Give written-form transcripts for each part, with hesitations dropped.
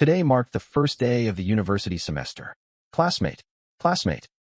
Today marked the first day of the university semester. Classmate,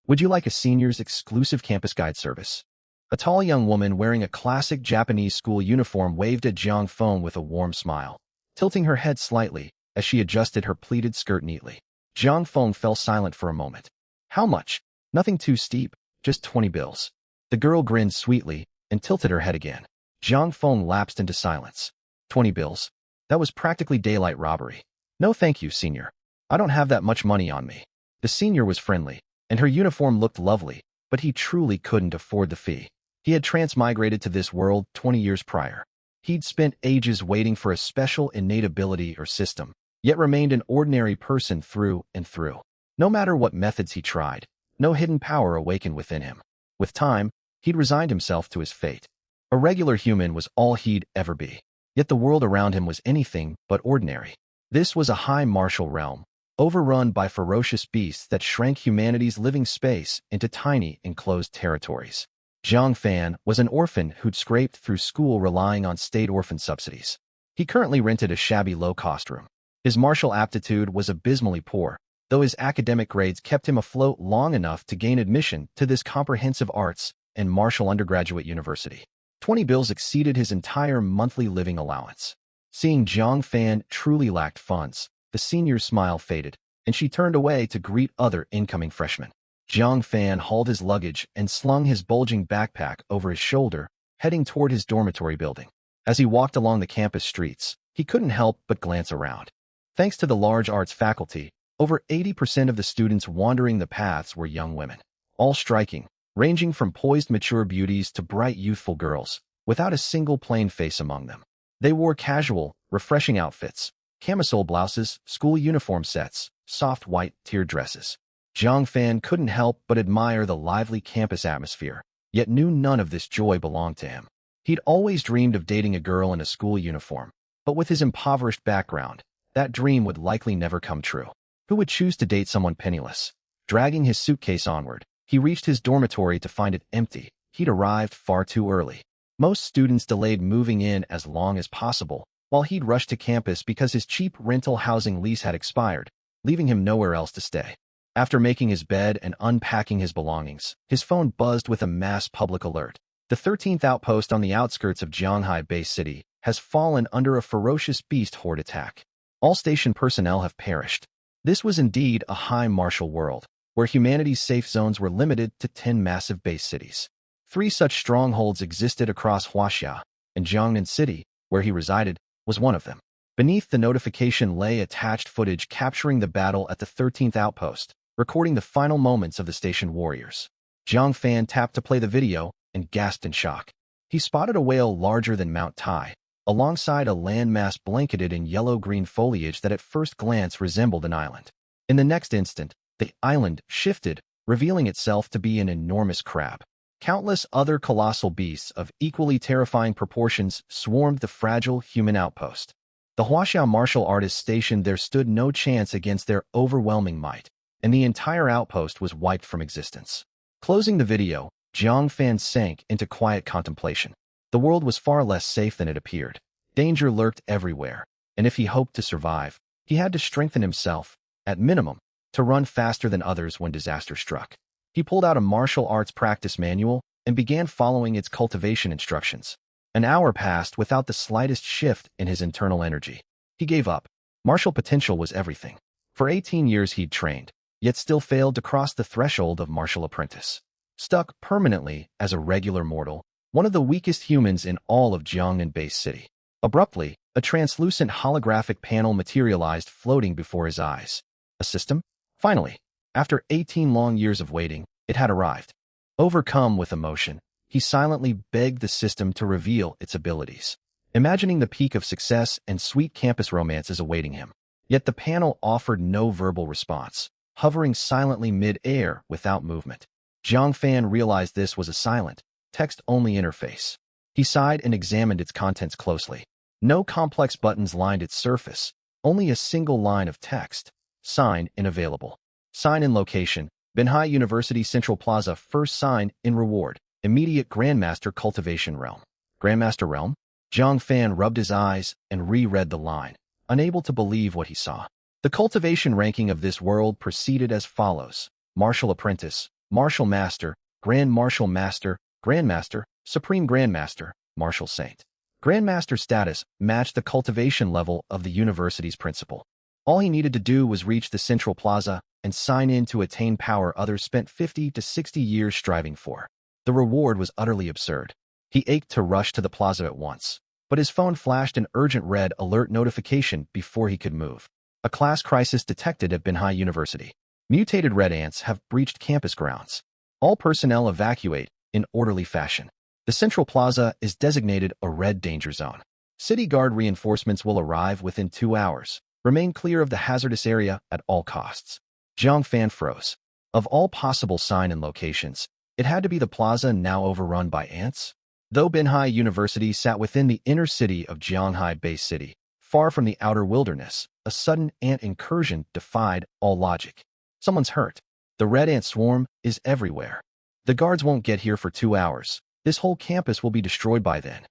would you like a senior's exclusive campus guide service? A tall young woman wearing a classic Japanese school uniform waved at Jiang Feng with a warm smile, tilting her head slightly as she adjusted her pleated skirt neatly. Jiang Feng fell silent for a moment. How much? Nothing too steep, just 20 bills. The girl grinned sweetly and tilted her head again. Jiang Feng lapsed into silence. 20 bills? That was practically daylight robbery. No thank you, senior. I don't have that much money on me. The senior was friendly, and her uniform looked lovely, but he truly couldn't afford the fee. He had transmigrated to this world 20 years prior. He'd spent ages waiting for a special innate ability or system, yet remained an ordinary person through and through. No matter what methods he tried, no hidden power awakened within him. With time, he'd resigned himself to his fate. A regular human was all he'd ever be. Yet the world around him was anything but ordinary. This was a high martial realm, overrun by ferocious beasts that shrank humanity's living space into tiny, enclosed territories. Jiang Fan was an orphan who'd scraped through school relying on state orphan subsidies. He currently rented a shabby low-cost room. His martial aptitude was abysmally poor, though his academic grades kept him afloat long enough to gain admission to this comprehensive arts and martial undergraduate university. 20 bills exceeded his entire monthly living allowance. Seeing Jiang Fan truly lacked funds, the senior's smile faded, and she turned away to greet other incoming freshmen. Jiang Fan hauled his luggage and slung his bulging backpack over his shoulder, heading toward his dormitory building. As he walked along the campus streets, he couldn't help but glance around. Thanks to the large arts faculty, over 80% of the students wandering the paths were young women, all striking, ranging from poised mature beauties to bright youthful girls, without a single plain face among them. They wore casual, refreshing outfits, camisole blouses, school uniform sets, soft white tiered dresses. Jiang Fan couldn't help but admire the lively campus atmosphere, yet knew none of this joy belonged to him. He'd always dreamed of dating a girl in a school uniform, but with his impoverished background, that dream would likely never come true. Who would choose to date someone penniless? Dragging his suitcase onward, he reached his dormitory to find it empty. He'd arrived far too early. Most students delayed moving in as long as possible, while he'd rushed to campus because his cheap rental housing lease had expired, leaving him nowhere else to stay. After making his bed and unpacking his belongings, his phone buzzed with a mass public alert. The 13th outpost on the outskirts of Jianghai Bay City has fallen under a ferocious beast horde attack. All station personnel have perished. This was indeed a high martial world, where humanity's safe zones were limited to 10 massive base cities. 3 such strongholds existed across Huaxia, and Jiangnan City, where he resided, was one of them. Beneath the notification lay attached footage capturing the battle at the 13th outpost, recording the final moments of the station warriors. Jiang Fan tapped to play the video and gasped in shock. He spotted a whale larger than Mount Tai, alongside a landmass blanketed in yellow-green foliage that at first glance resembled an island. In the next instant, the island shifted, revealing itself to be an enormous crab. Countless other colossal beasts of equally terrifying proportions swarmed the fragile human outpost. The Huaxia martial artists stationed there stood no chance against their overwhelming might, and the entire outpost was wiped from existence. Closing the video, Jiang Fan sank into quiet contemplation. The world was far less safe than it appeared. Danger lurked everywhere, and if he hoped to survive, he had to strengthen himself, at minimum, to run faster than others when disaster struck. He pulled out a martial arts practice manual and began following its cultivation instructions. An hour passed without the slightest shift in his internal energy. He gave up. Martial potential was everything. For 18 years he'd trained, yet still failed to cross the threshold of martial apprentice. Stuck permanently as a regular mortal, one of the weakest humans in all of Jiangnan Bay City. Abruptly, a translucent holographic panel materialized floating before his eyes. A system? Finally, after 18 long years of waiting, it had arrived. Overcome with emotion, he silently begged the system to reveal its abilities, imagining the peak of success and sweet campus romances awaiting him. Yet the panel offered no verbal response, hovering silently mid-air without movement. Jiang Fan realized this was a silent, text-only interface. He sighed and examined its contents closely. No complex buttons lined its surface, only a single line of text. Sign in available. Sign in location, Benhai University Central Plaza. First sign in reward, immediate Grandmaster Cultivation Realm. Grandmaster Realm? Jiang Fan rubbed his eyes and reread the line, unable to believe what he saw. The cultivation ranking of this world proceeded as follows: Martial Apprentice, Martial Master, Grand Martial Master, Grandmaster, Supreme Grandmaster, Martial Saint. Grandmaster status matched the cultivation level of the university's principal. All he needed to do was reach the central plaza and sign in to attain power others spent 50 to 60 years striving for. The reward was utterly absurd. He ached to rush to the plaza at once, but his phone flashed an urgent red alert notification before he could move. A class crisis detected at Binhai University. Mutated red ants have breached campus grounds. All personnel evacuate in orderly fashion. The central plaza is designated a red danger zone. City guard reinforcements will arrive within 2 hours. Remain clear of the hazardous area at all costs. Jiang Fan froze. Of all possible sign and locations, it had to be the plaza now overrun by ants. Though Binhai University sat within the inner city of Jianghai Bay City, far from the outer wilderness, a sudden ant incursion defied all logic. Someone's hurt. The red ant swarm is everywhere. The guards won't get here for 2 hours. This whole campus will be destroyed by then.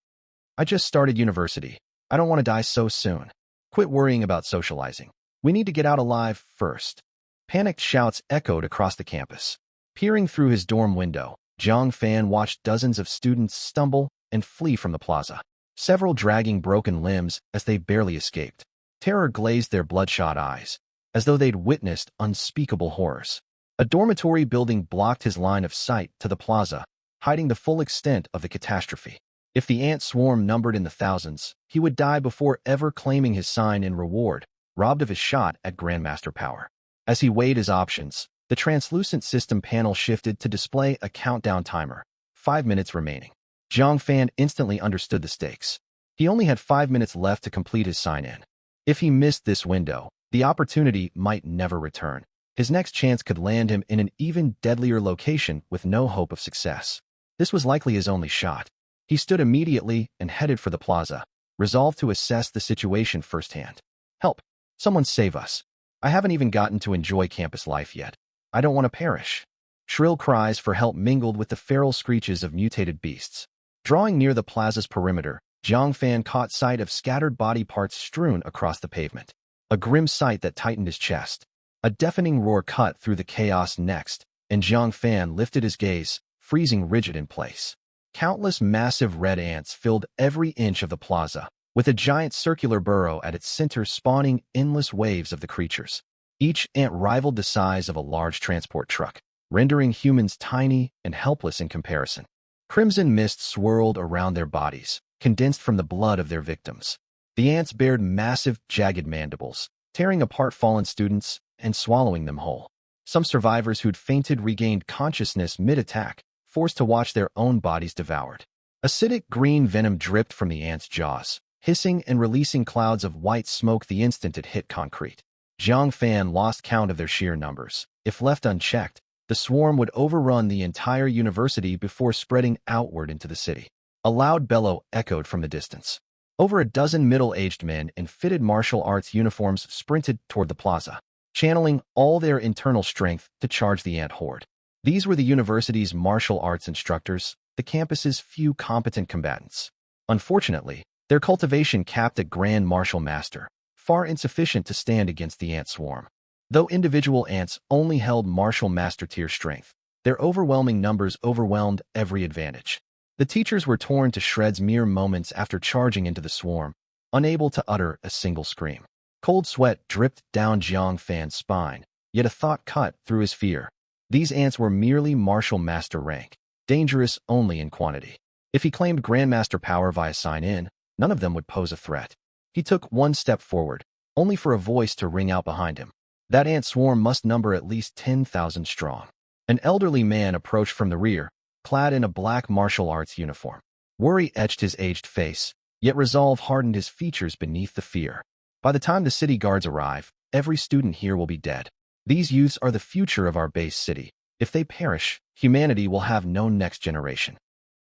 I just started university. I don't want to die so soon. Quit worrying about socializing. We need to get out alive first. Panicked shouts echoed across the campus. Peering through his dorm window, Jiang Fan watched dozens of students stumble and flee from the plaza, several dragging broken limbs as they barely escaped. Terror glazed their bloodshot eyes, as though they'd witnessed unspeakable horrors. A dormitory building blocked his line of sight to the plaza, hiding the full extent of the catastrophe. If the ant swarm numbered in the thousands, he would die before ever claiming his sign in reward, robbed of his shot at Grandmaster power. As he weighed his options, the translucent system panel shifted to display a countdown timer. 5 minutes remaining. Jiang Fan instantly understood the stakes. He only had 5 minutes left to complete his sign-in. If he missed this window, the opportunity might never return. His next chance could land him in an even deadlier location with no hope of success. This was likely his only shot. He stood immediately and headed for the plaza, resolved to assess the situation firsthand. Help! Someone save us. I haven't even gotten to enjoy campus life yet. I don't want to perish. Shrill cries for help mingled with the feral screeches of mutated beasts. Drawing near the plaza's perimeter, Jiang Fan caught sight of scattered body parts strewn across the pavement. A grim sight that tightened his chest. A deafening roar cut through the chaos next, and Jiang Fan lifted his gaze, freezing rigid in place. Countless massive red ants filled every inch of the plaza, with a giant circular burrow at its center spawning endless waves of the creatures. Each ant rivaled the size of a large transport truck, rendering humans tiny and helpless in comparison. Crimson mist swirled around their bodies, condensed from the blood of their victims. The ants bared massive, jagged mandibles, tearing apart fallen students and swallowing them whole. Some survivors who'd fainted regained consciousness mid-attack, forced to watch their own bodies devoured. Acidic green venom dripped from the ants' jaws, hissing and releasing clouds of white smoke the instant it hit concrete. Jiang Fan lost count of their sheer numbers. If left unchecked, the swarm would overrun the entire university before spreading outward into the city. A loud bellow echoed from the distance. Over a dozen middle-aged men in fitted martial arts uniforms sprinted toward the plaza, channeling all their internal strength to charge the ant horde. These were the university's martial arts instructors, the campus's few competent combatants. Unfortunately, their cultivation capped at Grand Martial Master, far insufficient to stand against the ant swarm. Though individual ants only held Martial Master tier strength, their overwhelming numbers overwhelmed every advantage. The teachers were torn to shreds mere moments after charging into the swarm, unable to utter a single scream. Cold sweat dripped down Jiang Fan's spine, yet a thought cut through his fear. These ants were merely Martial Master rank, dangerous only in quantity. If he claimed Grandmaster power via sign-in, none of them would pose a threat. He took one step forward, only for a voice to ring out behind him. That ant swarm must number at least 10,000 strong. An elderly man approached from the rear, clad in a black martial arts uniform. Worry etched his aged face, yet resolve hardened his features beneath the fear. By the time the city guards arrive, every student here will be dead. These youths are the future of our base city. If they perish, humanity will have no next generation.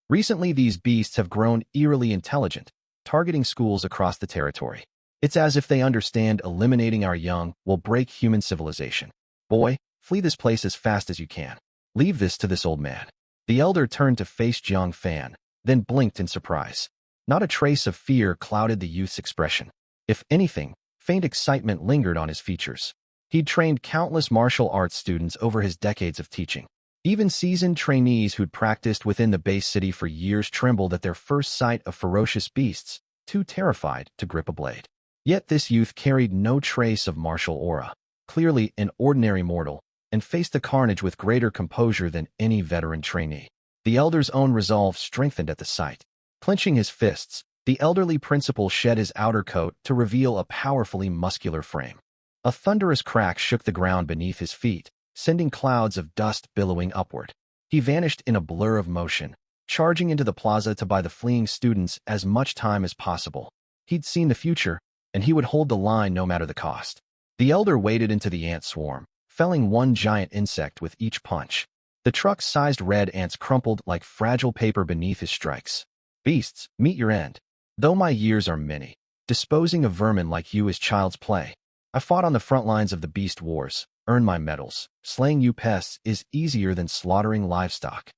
Recently, these beasts have grown eerily intelligent, targeting schools across the territory. It's as if they understand eliminating our young will break human civilization. Boy, flee this place as fast as you can. Leave this to this old man. The elder turned to face Jiang Fan, then blinked in surprise. Not a trace of fear clouded the youth's expression. If anything, Faint excitement lingered on his features. He'd trained countless martial arts students over his decades of teaching. Even seasoned trainees who'd practiced within the base city for years trembled at their first sight of ferocious beasts, too terrified to grip a blade. Yet this youth carried no trace of martial aura, clearly an ordinary mortal, and faced the carnage with greater composure than any veteran trainee. The elder's own resolve strengthened at the sight. Clenching his fists, the elderly principal shed his outer coat to reveal a powerfully muscular frame. A thunderous crack shook the ground beneath his feet, sending clouds of dust billowing upward. He vanished in a blur of motion, charging into the plaza to buy the fleeing students as much time as possible. He'd seen the future, and he would hold the line no matter the cost. The elder waded into the ant swarm, felling one giant insect with each punch. The truck-sized red ants crumpled like fragile paper beneath his strikes. Beasts, meet your end. Though my years are many, disposing of vermin like you is child's play. I fought on the front lines of the beast wars, earned my medals. Slaying you pests is easier than slaughtering livestock.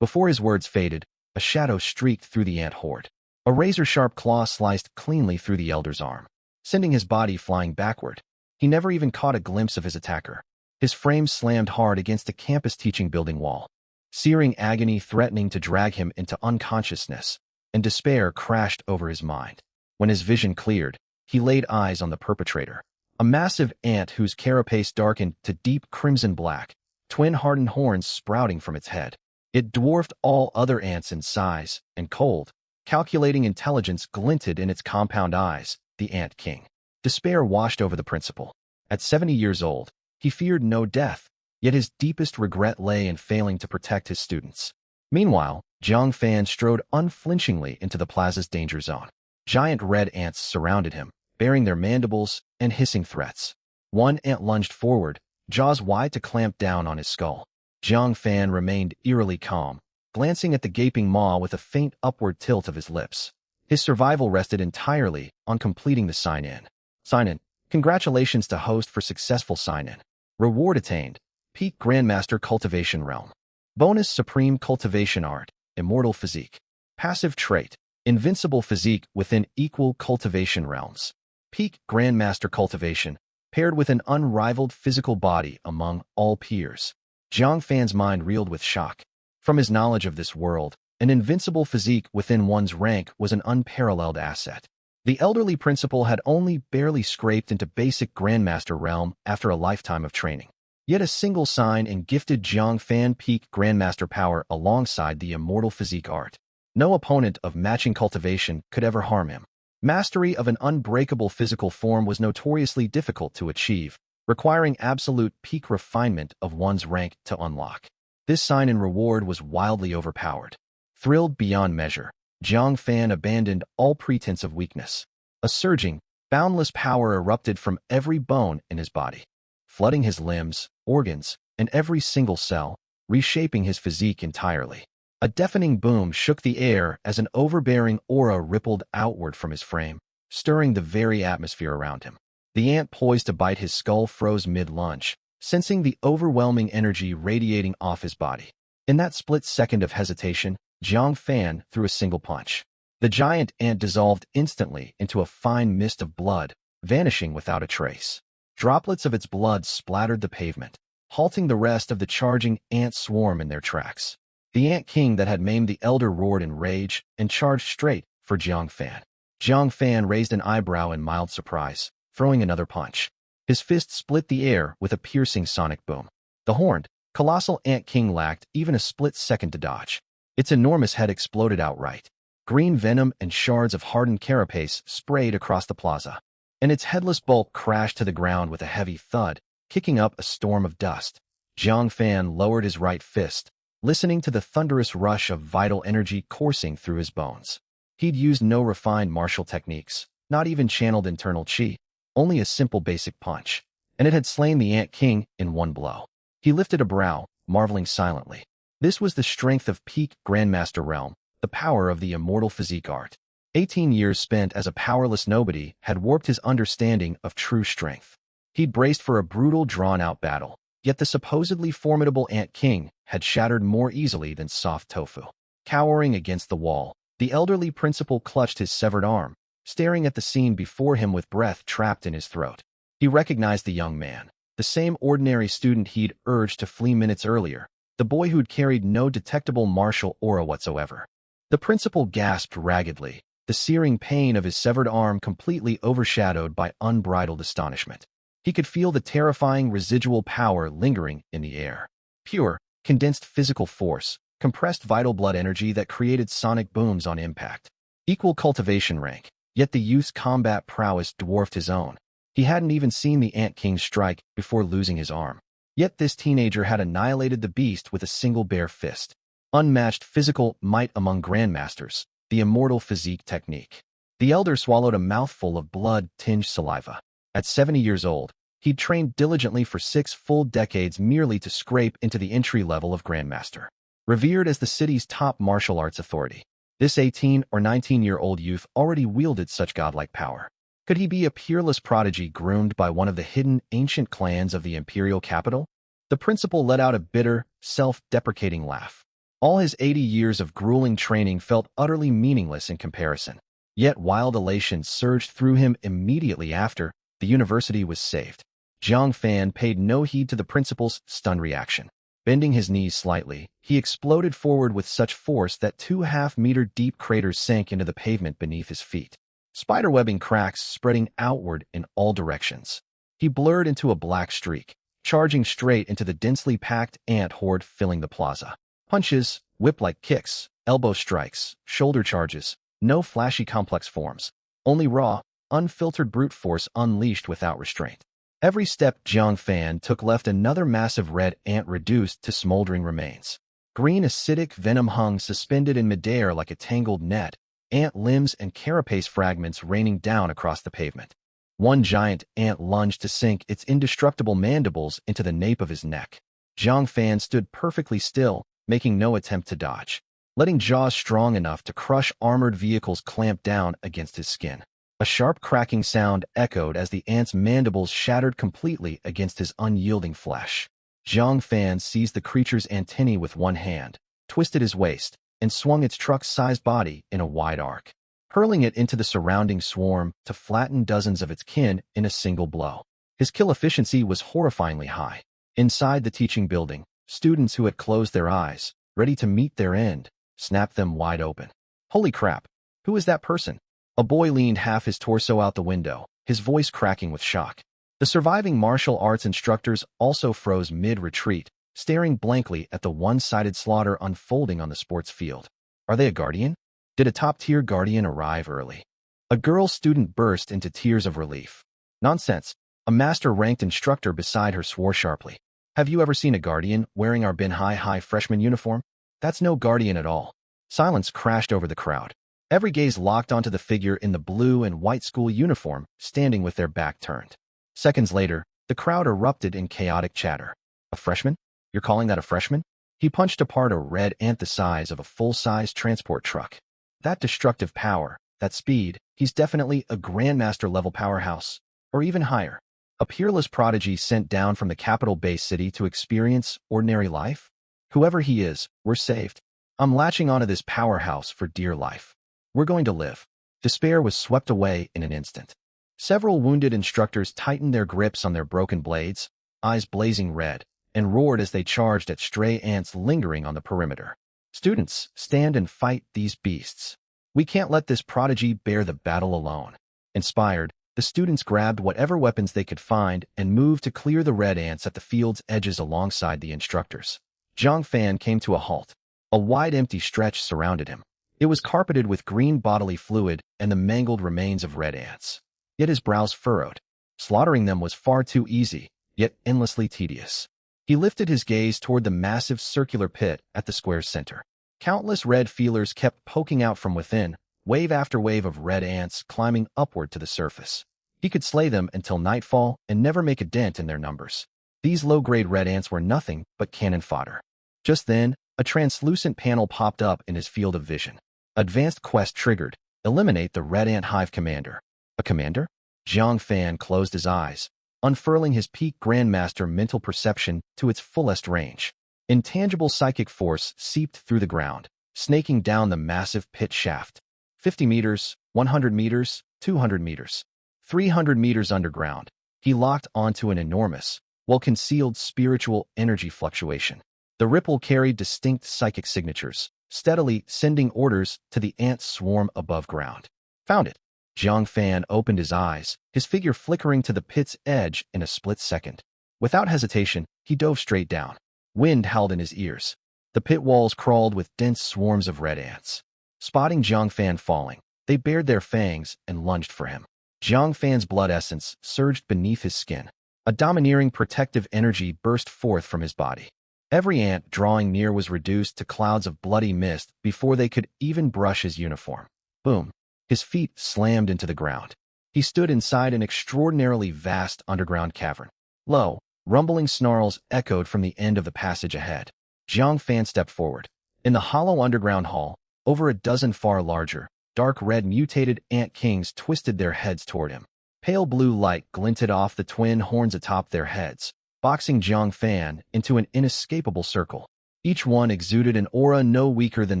Before his words faded, a shadow streaked through the ant horde. A razor-sharp claw sliced cleanly through the elder's arm, sending his body flying backward. He never even caught a glimpse of his attacker. His frame slammed hard against the campus teaching building wall, searing agony threatening to drag him into unconsciousness, and despair crashed over his mind. When his vision cleared, he laid eyes on the perpetrator, a massive ant whose carapace darkened to deep crimson black, twin hardened horns sprouting from its head. It dwarfed all other ants in size, and cold, calculating intelligence glinted in its compound eyes, the Ant King. Despair washed over the principal. At 70 years old, he feared no death, yet his deepest regret lay in failing to protect his students. Meanwhile, Jiang Fan strode unflinchingly into the plaza's danger zone. Giant red ants surrounded him, baring their mandibles and hissing threats. One ant lunged forward, jaws wide to clamp down on his skull. Jiang Fan remained eerily calm, glancing at the gaping maw with a faint upward tilt of his lips. His survival rested entirely on completing the sign-in. Sign-in. Congratulations to host for successful sign-in. Reward attained. Peak Grandmaster Cultivation Realm. Bonus Supreme Cultivation Art. Immortal Physique. Passive Trait. Invincible Physique within equal cultivation realms. Peak Grandmaster Cultivation, paired with an unrivaled physical body among all peers. Jiang Fan's mind reeled with shock. From his knowledge of this world, an invincible physique within one's rank was an unparalleled asset. The elderly principal had only barely scraped into basic Grandmaster realm after a lifetime of training. Yet a single sign and gifted Jiang Fan peak Grandmaster power alongside the immortal physique art. No opponent of matching cultivation could ever harm him. Mastery of an unbreakable physical form was notoriously difficult to achieve, requiring absolute peak refinement of one's rank to unlock. This sign and reward was wildly overpowered. Thrilled beyond measure, Jiang Fan abandoned all pretense of weakness. A surging, boundless power erupted from every bone in his body, flooding his limbs, organs, and every single cell, reshaping his physique entirely. A deafening boom shook the air as an overbearing aura rippled outward from his frame, stirring the very atmosphere around him. The ant poised to bite his skull froze mid-lunge, sensing the overwhelming energy radiating off his body. In that split second of hesitation, Jiang Fan threw a single punch. The giant ant dissolved instantly into a fine mist of blood, vanishing without a trace. Droplets of its blood splattered the pavement, halting the rest of the charging ant swarm in their tracks. The Ant King that had maimed the elder roared in rage and charged straight for Jiang Fan. Jiang Fan raised an eyebrow in mild surprise, throwing another punch. His fist split the air with a piercing sonic boom. The horned, colossal Ant King lacked even a split second to dodge. Its enormous head exploded outright. Green venom and shards of hardened carapace sprayed across the plaza, and its headless bulk crashed to the ground with a heavy thud, kicking up a storm of dust. Jiang Fan lowered his right fist, listening to the thunderous rush of vital energy coursing through his bones. He'd used no refined martial techniques, not even channeled internal chi, only a simple basic punch, and it had slain the Ant King in one blow. He lifted a brow, marveling silently. This was the strength of peak Grandmaster realm, the power of the immortal physique art. 18 years spent as a powerless nobody had warped his understanding of true strength. He'd braced for a brutal, drawn-out battle, yet the supposedly formidable Ant King had shattered more easily than soft tofu. Cowering against the wall, the elderly principal clutched his severed arm, staring at the scene before him with breath trapped in his throat. He recognized the young man, the same ordinary student he'd urged to flee minutes earlier, the boy who'd carried no detectable martial aura whatsoever. The principal gasped raggedly, the searing pain of his severed arm completely overshadowed by unbridled astonishment. He could feel the terrifying residual power lingering in the air. Pure, condensed physical force, compressed vital blood energy that created sonic booms on impact. Equal cultivation rank, yet the youth's combat prowess dwarfed his own. He hadn't even seen the Ant King strike before losing his arm. Yet this teenager had annihilated the beast with a single bare fist. Unmatched physical might among grandmasters, the immortal physique technique. The elder swallowed a mouthful of blood-tinged saliva. At 70 years old, he'd trained diligently for 6 full decades merely to scrape into the entry level of grandmaster. Revered as the city's top martial arts authority, this 18 or 19-year-old youth already wielded such godlike power. Could he be a peerless prodigy groomed by one of the hidden, ancient clans of the imperial capital? The principal let out a bitter, self-deprecating laugh. All his 80 years of grueling training felt utterly meaningless in comparison. Yet wild elation surged through him immediately after the university was saved. Zhang Fan paid no heed to the principal's stunned reaction. Bending his knees slightly, he exploded forward with such force that 2 half-meter-deep craters sank into the pavement beneath his feet. Spiderwebbing cracks spreading outward in all directions. He blurred into a black streak, charging straight into the densely packed ant horde filling the plaza. Punches, whip-like kicks, elbow strikes, shoulder charges, no flashy complex forms, only raw, unfiltered brute force unleashed without restraint. Every step Zhang Fan took left another massive red ant reduced to smoldering remains. Green acidic venom hung suspended in midair like a tangled net, ant limbs and carapace fragments raining down across the pavement. One giant ant lunged to sink its indestructible mandibles into the nape of his neck. Zhang Fan stood perfectly still, making no attempt to dodge, letting jaws strong enough to crush armored vehicles clamp down against his skin. A sharp cracking sound echoed as the ant's mandibles shattered completely against his unyielding flesh. Zhang Fan seized the creature's antennae with one hand, twisted his waist, and swung its truck-sized body in a wide arc, hurling it into the surrounding swarm to flatten dozens of its kin in a single blow. His kill efficiency was horrifyingly high. Inside the teaching building, students who had closed their eyes, ready to meet their end, snapped them wide open. Holy crap! Who is that person? A boy leaned half his torso out the window, his voice cracking with shock. The surviving martial arts instructors also froze mid-retreat, staring blankly at the one-sided slaughter unfolding on the sports field. Are they a guardian? Did a top-tier guardian arrive early? A girl student burst into tears of relief. Nonsense. A master-ranked instructor beside her swore sharply. Have you ever seen a guardian wearing our bin-high freshman uniform? That's no guardian at all. Silence crashed over the crowd. Every gaze locked onto the figure in the blue and white school uniform, standing with their back turned. Seconds later, the crowd erupted in chaotic chatter. A freshman? You're calling that a freshman? He punched apart a red ant the size of a full-size transport truck. That destructive power, that speed, he's definitely a grandmaster-level powerhouse, or even higher. A peerless prodigy sent down from the capital-based city to experience ordinary life? Whoever he is, we're saved. I'm latching onto this powerhouse for dear life. We're going to live. Despair was swept away in an instant. Several wounded instructors tightened their grips on their broken blades, eyes blazing red, and roared as they charged at stray ants lingering on the perimeter. Students, stand and fight these beasts. We can't let this prodigy bear the battle alone. Inspired, the students grabbed whatever weapons they could find and moved to clear the red ants at the field's edges alongside the instructors. Zhang Fan came to a halt. A wide empty stretch surrounded him. It was carpeted with green bodily fluid and the mangled remains of red ants. Yet his brows furrowed. Slaughtering them was far too easy, yet endlessly tedious. He lifted his gaze toward the massive circular pit at the square's center. Countless red feelers kept poking out from within, wave after wave of red ants climbing upward to the surface. He could slay them until nightfall and never make a dent in their numbers. These low-grade red ants were nothing but cannon fodder. Just then, a translucent panel popped up in his field of vision. Advanced quest triggered. Eliminate the Red Ant Hive commander. A commander? Zhang Fan closed his eyes, unfurling his peak grandmaster mental perception to its fullest range. Intangible psychic force seeped through the ground, snaking down the massive pit shaft. 50 meters, 100 meters, 200 meters. 300 meters underground, he locked onto an enormous, well-concealed spiritual energy fluctuation. The ripple carried distinct psychic signatures, steadily sending orders to the ant swarm above ground. Found it. Jiang Fan opened his eyes, his figure flickering to the pit's edge in a split second. Without hesitation, he dove straight down. Wind howled in his ears. The pit walls crawled with dense swarms of red ants. Spotting Jiang Fan falling, they bared their fangs and lunged for him. Jiang Fan's blood essence surged beneath his skin. A domineering protective energy burst forth from his body. Every ant drawing near was reduced to clouds of bloody mist before they could even brush his uniform. Boom. His feet slammed into the ground. He stood inside an extraordinarily vast underground cavern. Low, rumbling snarls echoed from the end of the passage ahead. Jiang Fan stepped forward. In the hollow underground hall, over a dozen far larger, dark red mutated ant kings twisted their heads toward him. Pale blue light glinted off the twin horns atop their heads, boxing Jiang Fan into an inescapable circle. Each one exuded an aura no weaker than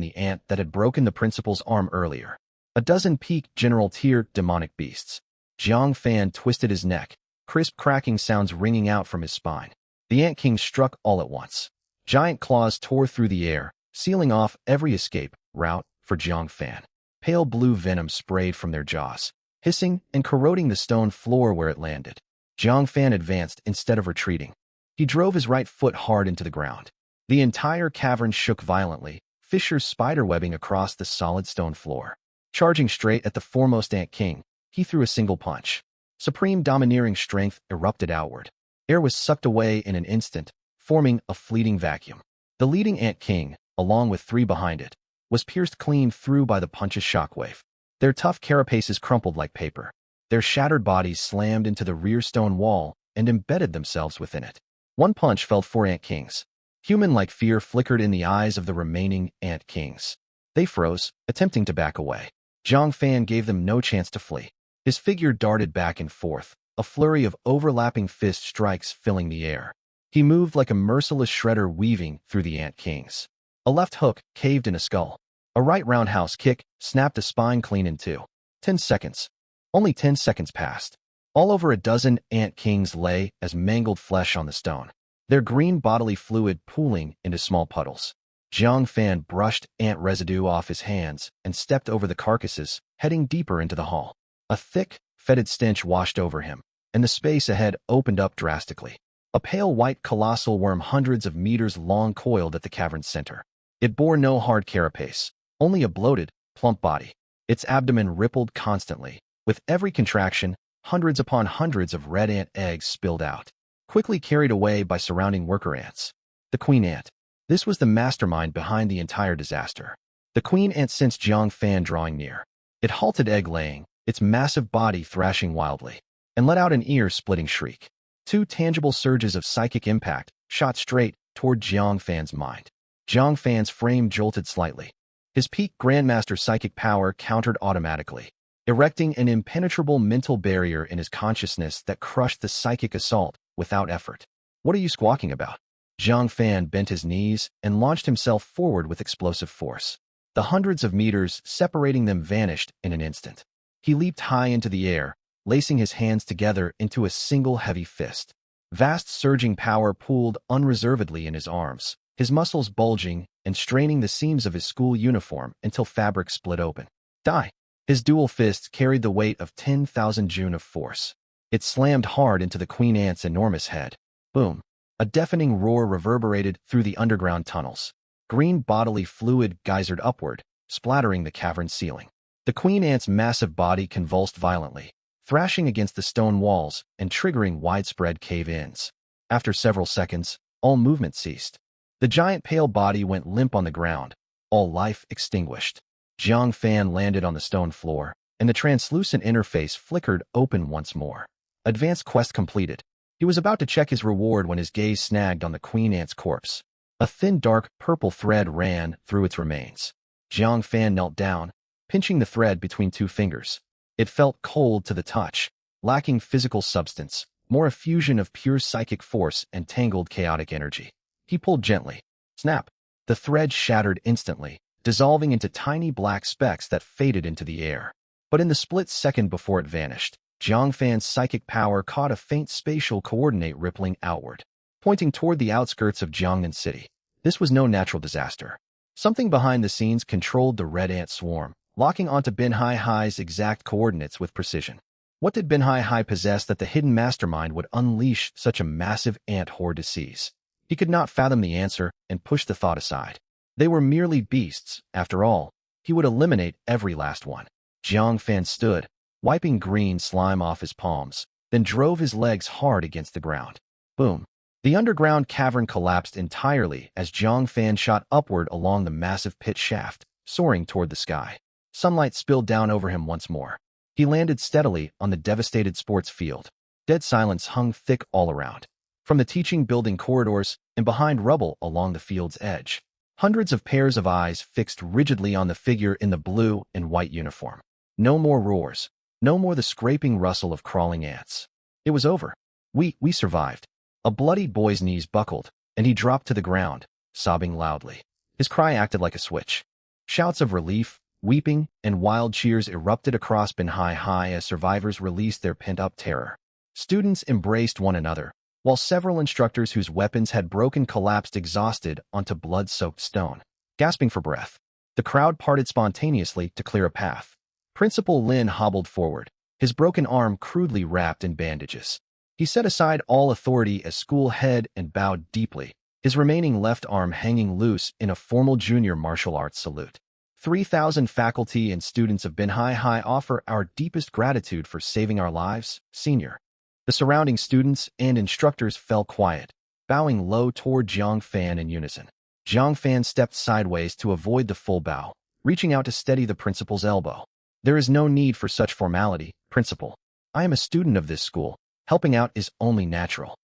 the ant that had broken the principal's arm earlier. A dozen peak general-tier demonic beasts. Jiang Fan twisted his neck, crisp cracking sounds ringing out from his spine. The ant king struck all at once. Giant claws tore through the air, sealing off every escape route for Jiang Fan. Pale blue venom sprayed from their jaws, hissing and corroding the stone floor where it landed. Jiang Fan advanced instead of retreating. He drove his right foot hard into the ground. The entire cavern shook violently, fissures spiderwebbing across the solid stone floor. Charging straight at the foremost ant king, he threw a single punch. Supreme domineering strength erupted outward. Air was sucked away in an instant, forming a fleeting vacuum. The leading ant king, along with three behind it, was pierced clean through by the punch's shockwave. Their tough carapaces crumpled like paper. Their shattered bodies slammed into the rear stone wall and embedded themselves within it. One punch felled four ant kings. Human-like fear flickered in the eyes of the remaining ant kings. They froze, attempting to back away. Jiang Fan gave them no chance to flee. His figure darted back and forth, a flurry of overlapping fist strikes filling the air. He moved like a merciless shredder weaving through the ant kings. A left hook caved in a skull. A right roundhouse kick snapped a spine clean in two. 10 seconds. Only 10 seconds passed. All over a dozen ant kings lay as mangled flesh on the stone, their green bodily fluid pooling into small puddles. Jiang Fan brushed ant residue off his hands and stepped over the carcasses, heading deeper into the hall. A thick, fetid stench washed over him, and the space ahead opened up drastically. A pale white colossal worm hundreds of meters long coiled at the cavern's center. It bore no hard carapace, only a bloated, plump body. Its abdomen rippled constantly. With every contraction, hundreds upon hundreds of red ant eggs spilled out, quickly carried away by surrounding worker ants. The queen ant. This was the mastermind behind the entire disaster. The queen ant sensed Jiang Fan drawing near. It halted egg-laying, its massive body thrashing wildly, and let out an ear-splitting shriek. Two tangible surges of psychic impact shot straight toward Jiang Fan's mind. Jiang Fan's frame jolted slightly. His peak Grandmaster psychic power countered automatically, erecting an impenetrable mental barrier in his consciousness that crushed the psychic assault without effort. What are you squawking about? Jiang Fan bent his knees and launched himself forward with explosive force. The hundreds of meters separating them vanished in an instant. He leaped high into the air, lacing his hands together into a single heavy fist. Vast surging power pooled unreservedly in his arms, his muscles bulging and straining the seams of his school uniform until fabric split open. Die! His dual fists carried the weight of 10,000 joon of force. It slammed hard into the queen ant's enormous head. Boom! A deafening roar reverberated through the underground tunnels. Green bodily fluid geysered upward, splattering the cavern's ceiling. The queen ant's massive body convulsed violently, thrashing against the stone walls and triggering widespread cave-ins. After several seconds, all movement ceased. The giant pale body went limp on the ground, all life extinguished. Jiang Fan landed on the stone floor, and the translucent interface flickered open once more. Advanced quest completed. He was about to check his reward when his gaze snagged on the queen ant's corpse. A thin dark purple thread ran through its remains. Jiang Fan knelt down, pinching the thread between two fingers. It felt cold to the touch, lacking physical substance, more a fusion of pure psychic force and tangled chaotic energy. He pulled gently. Snap! The thread shattered instantly, dissolving into tiny black specks that faded into the air. But in the split second before it vanished, Jiang Fan's psychic power caught a faint spatial coordinate rippling outward, pointing toward the outskirts of Jiangnan City. This was no natural disaster. Something behind the scenes controlled the red ant swarm, locking onto Bin Hai Hai's exact coordinates with precision. What did Bin Hai Hai possess that the hidden mastermind would unleash such a massive ant horde to seize? He could not fathom the answer and pushed the thought aside. They were merely beasts, after all. He would eliminate every last one. Jiang Fan stood, wiping green slime off his palms, then drove his legs hard against the ground. Boom. The underground cavern collapsed entirely as Jiang Fan shot upward along the massive pit shaft, soaring toward the sky. Sunlight spilled down over him once more. He landed steadily on the devastated sports field. Dead silence hung thick all around. From the teaching building corridors and behind rubble along the field's edge, hundreds of pairs of eyes fixed rigidly on the figure in the blue and white uniform. No more roars. No more the scraping rustle of crawling ants. It was over. We survived. A bloodied boy's knees buckled, and he dropped to the ground, sobbing loudly. His cry acted like a switch. Shouts of relief, weeping, and wild cheers erupted across Bin Hai Hai as survivors released their pent-up terror. Students embraced one another, while several instructors whose weapons had broken collapsed exhausted onto blood-soaked stone, gasping for breath. The crowd parted spontaneously to clear a path. Principal Lin hobbled forward, his broken arm crudely wrapped in bandages. He set aside all authority as school head and bowed deeply, his remaining left arm hanging loose in a formal junior martial arts salute. 3,000 faculty and students of Bin Hai Hai offer our deepest gratitude for saving our lives, Senior. The surrounding students and instructors fell quiet, bowing low toward Jiang Fan in unison. Jiang Fan stepped sideways to avoid the full bow, reaching out to steady the principal's elbow. There is no need for such formality, Principal. I am a student of this school. Helping out is only natural.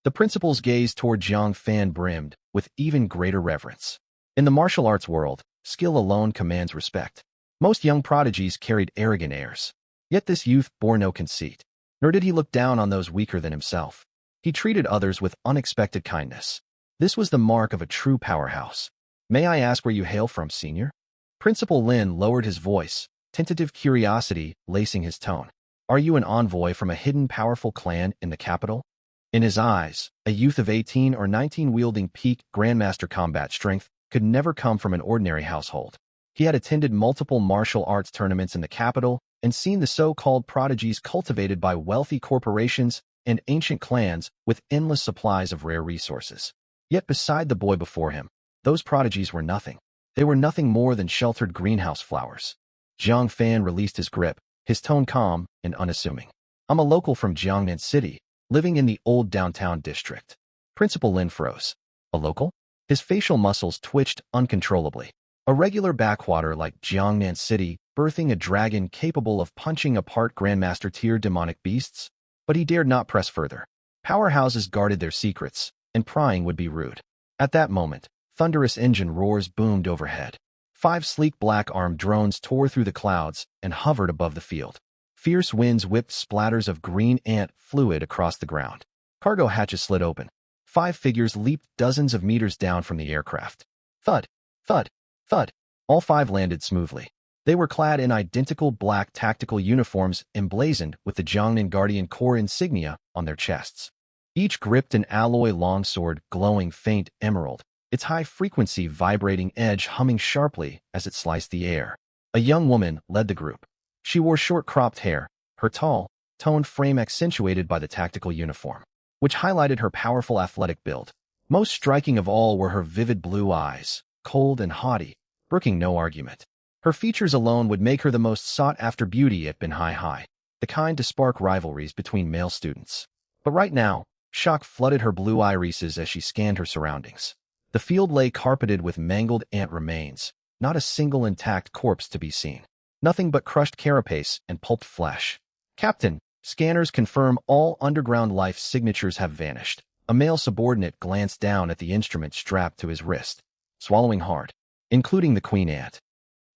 The principal's gaze toward Jiang Fan brimmed with even greater reverence. In the martial arts world, skill alone commands respect. Most young prodigies carried arrogant airs. Yet this youth bore no conceit, nor did he look down on those weaker than himself. He treated others with unexpected kindness. This was the mark of a true powerhouse. May I ask where you hail from, Senior? Principal Lin lowered his voice, tentative curiosity lacing his tone. Are you an envoy from a hidden powerful clan in the capital? In his eyes, a youth of 18 or 19 wielding peak grandmaster combat strength could never come from an ordinary household. He had attended multiple martial arts tournaments in the capital and seen the so-called prodigies cultivated by wealthy corporations and ancient clans with endless supplies of rare resources. Yet beside the boy before him, those prodigies were nothing. They were nothing more than sheltered greenhouse flowers. Jiang Fan released his grip, his tone calm and unassuming. I'm a local from Jiangnan City, living in the old downtown district. Principal Lin froze. A local? His facial muscles twitched uncontrollably. A regular backwater like Jiangnan City, birthing a dragon capable of punching apart Grandmaster-tier demonic beasts? But he dared not press further. Powerhouses guarded their secrets, and prying would be rude. At that moment, thunderous engine roars boomed overhead. 5 sleek black-armed drones tore through the clouds and hovered above the field. Fierce winds whipped splatters of green ant fluid across the ground. Cargo hatches slid open. 5 figures leaped dozens of meters down from the aircraft. Thud, thud, thud. All 5 landed smoothly. They were clad in identical black tactical uniforms emblazoned with the Jiangnan Guardian Corps insignia on their chests. Each gripped an alloy longsword glowing faint emerald, its high-frequency vibrating edge humming sharply as it sliced the air. A young woman led the group. She wore short-cropped hair, her tall, toned frame accentuated by the tactical uniform, which highlighted her powerful athletic build. Most striking of all were her vivid blue eyes, cold and haughty, brooking no argument. Her features alone would make her the most sought-after beauty at Bin Hai Hai, the kind to spark rivalries between male students. But right now, shock flooded her blue irises as she scanned her surroundings. The field lay carpeted with mangled ant remains, not a single intact corpse to be seen. Nothing but crushed carapace and pulped flesh. Captain, scanners confirm all underground life signatures have vanished. A male subordinate glanced down at the instrument strapped to his wrist, swallowing hard, including the queen ant.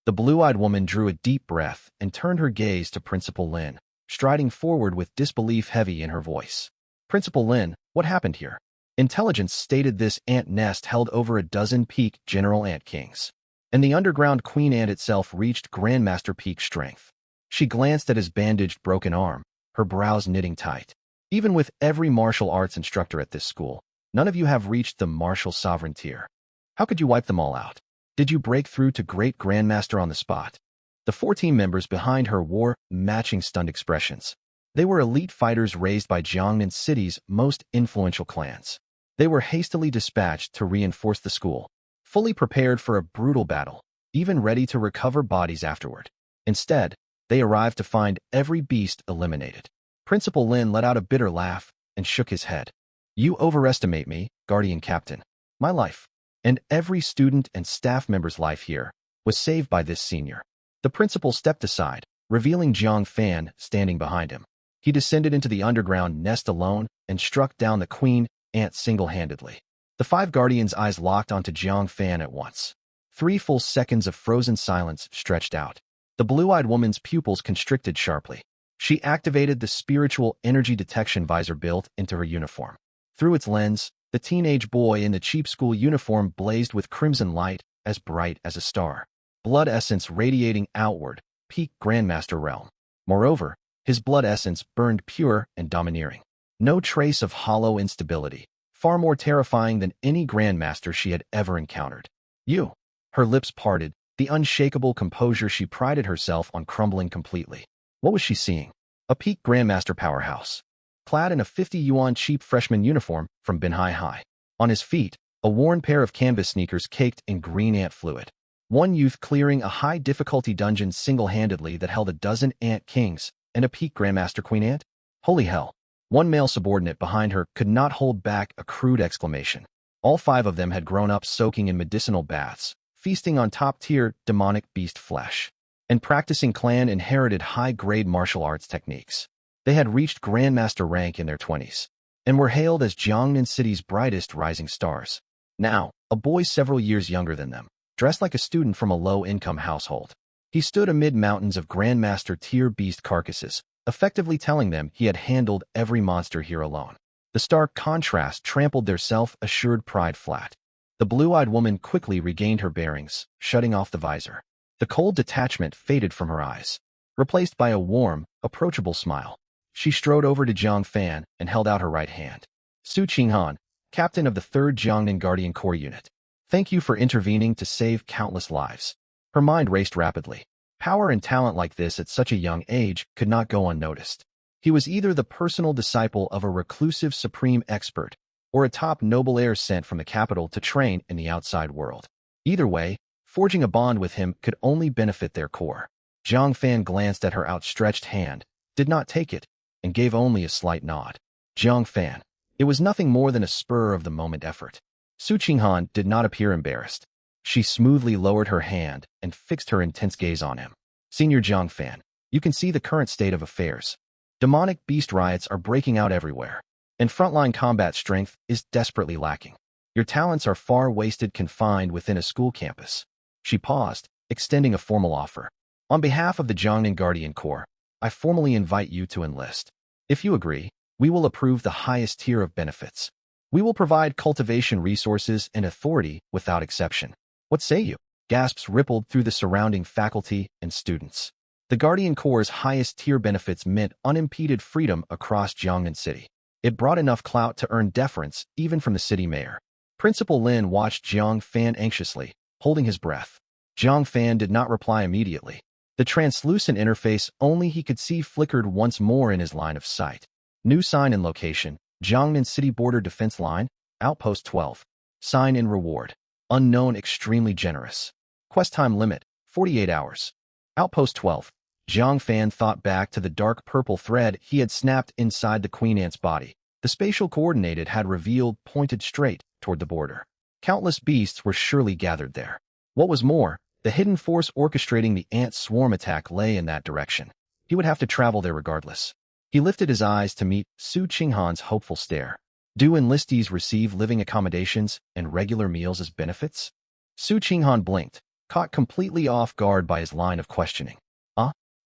The blue-eyed woman drew a deep breath and turned her gaze to Principal Lin, striding forward with disbelief heavy in her voice. Principal Lin, what happened here? Intelligence stated this ant nest held over a dozen peak general ant kings, and the underground queen ant itself reached grandmaster peak strength. She glanced at his bandaged, broken arm, her brows knitting tight. Even with every martial arts instructor at this school, none of you have reached the martial sovereign tier. How could you wipe them all out? Did you break through to great grandmaster on the spot? The 14 members behind her wore matching stunned expressions. They were elite fighters raised by Jiangnan City's most influential clans. They were hastily dispatched to reinforce the school, fully prepared for a brutal battle, even ready to recover bodies afterward. Instead, they arrived to find every beast eliminated. Principal Lin let out a bitter laugh and shook his head. You overestimate me, Guardian Captain. My life, and every student and staff member's life here, was saved by this senior. The principal stepped aside, revealing Jiang Fan standing behind him. He descended into the underground nest alone and struck down the queen ant single-handedly. The 5 guardians' eyes locked onto Jiang Fan at once. 3 full seconds of frozen silence stretched out. The blue-eyed woman's pupils constricted sharply. She activated the spiritual energy detection visor built into her uniform. Through its lens, the teenage boy in the cheap school uniform blazed with crimson light, as bright as a star. Blood essence radiating outward, peak Grandmaster realm. Moreover, his blood essence burned pure and domineering. No trace of hollow instability, far more terrifying than any Grandmaster she had ever encountered. You. Her lips parted, the unshakable composure she prided herself on crumbling completely. What was she seeing? A peak Grandmaster powerhouse. Clad in a 50 yuan cheap freshman uniform from Binhai High. On his feet, a worn pair of canvas sneakers caked in green ant fluid. One youth clearing a high-difficulty dungeon single-handedly that held a dozen ant kings and a peak Grandmaster Queen Ant? Holy hell. One male subordinate behind her could not hold back a crude exclamation. All 5 of them had grown up soaking in medicinal baths, feasting on top-tier demonic beast flesh, and practicing clan-inherited high-grade martial arts techniques. They had reached Grandmaster rank in their 20s, and were hailed as Jiangnan City's brightest rising stars. Now, a boy several years younger than them, dressed like a student from a low-income household. He stood amid mountains of Grandmaster tier beast carcasses, effectively telling them he had handled every monster here alone. The stark contrast trampled their self-assured pride flat. The blue-eyed woman quickly regained her bearings, shutting off the visor. The cold detachment faded from her eyes, replaced by a warm, approachable smile. She strode over to Jiang Fan and held out her right hand. Su Qinghan, captain of the 3rd Jiangnan Guardian Corps Unit. Thank you for intervening to save countless lives. Her mind raced rapidly. Power and talent like this at such a young age could not go unnoticed. He was either the personal disciple of a reclusive supreme expert, or a top noble heir sent from the capital to train in the outside world. Either way, forging a bond with him could only benefit their corps. Jiang Fan glanced at her outstretched hand, did not take it, and gave only a slight nod. Jiang Fan. It was nothing more than a spur-of-the-moment effort. Su Qinghan did not appear embarrassed. She smoothly lowered her hand and fixed her intense gaze on him. Senior Jiang Fan, you can see the current state of affairs. Demonic beast riots are breaking out everywhere, and frontline combat strength is desperately lacking. Your talents are far wasted confined within a school campus. She paused, extending a formal offer. On behalf of the Jiangnan Guardian Corps, I formally invite you to enlist. If you agree, we will approve the highest tier of benefits. We will provide cultivation resources and authority without exception. What say you? Gasps rippled through the surrounding faculty and students. The Guardian Corps' highest tier benefits meant unimpeded freedom across Jiangnan City. It brought enough clout to earn deference even from the city mayor. Principal Lin watched Jiang Fan anxiously, holding his breath. Jiang Fan did not reply immediately. The translucent interface only he could see flickered once more in his line of sight. New sign and location, Jiangnan City Border Defense Line, Outpost 12. Sign in reward. Unknown extremely generous. Quest time limit, 48 hours. Outpost 12. Jiang Fan thought back to the dark purple thread he had snapped inside the Queen Ant's body. The spatial coordinate it had revealed pointed straight toward the border. Countless beasts were surely gathered there. What was more, the hidden force orchestrating the ant swarm attack lay in that direction. He would have to travel there regardless. He lifted his eyes to meet Su Qinghan's hopeful stare. Do enlistees receive living accommodations and regular meals as benefits? Su Qinghan blinked, caught completely off guard by his line of questioning.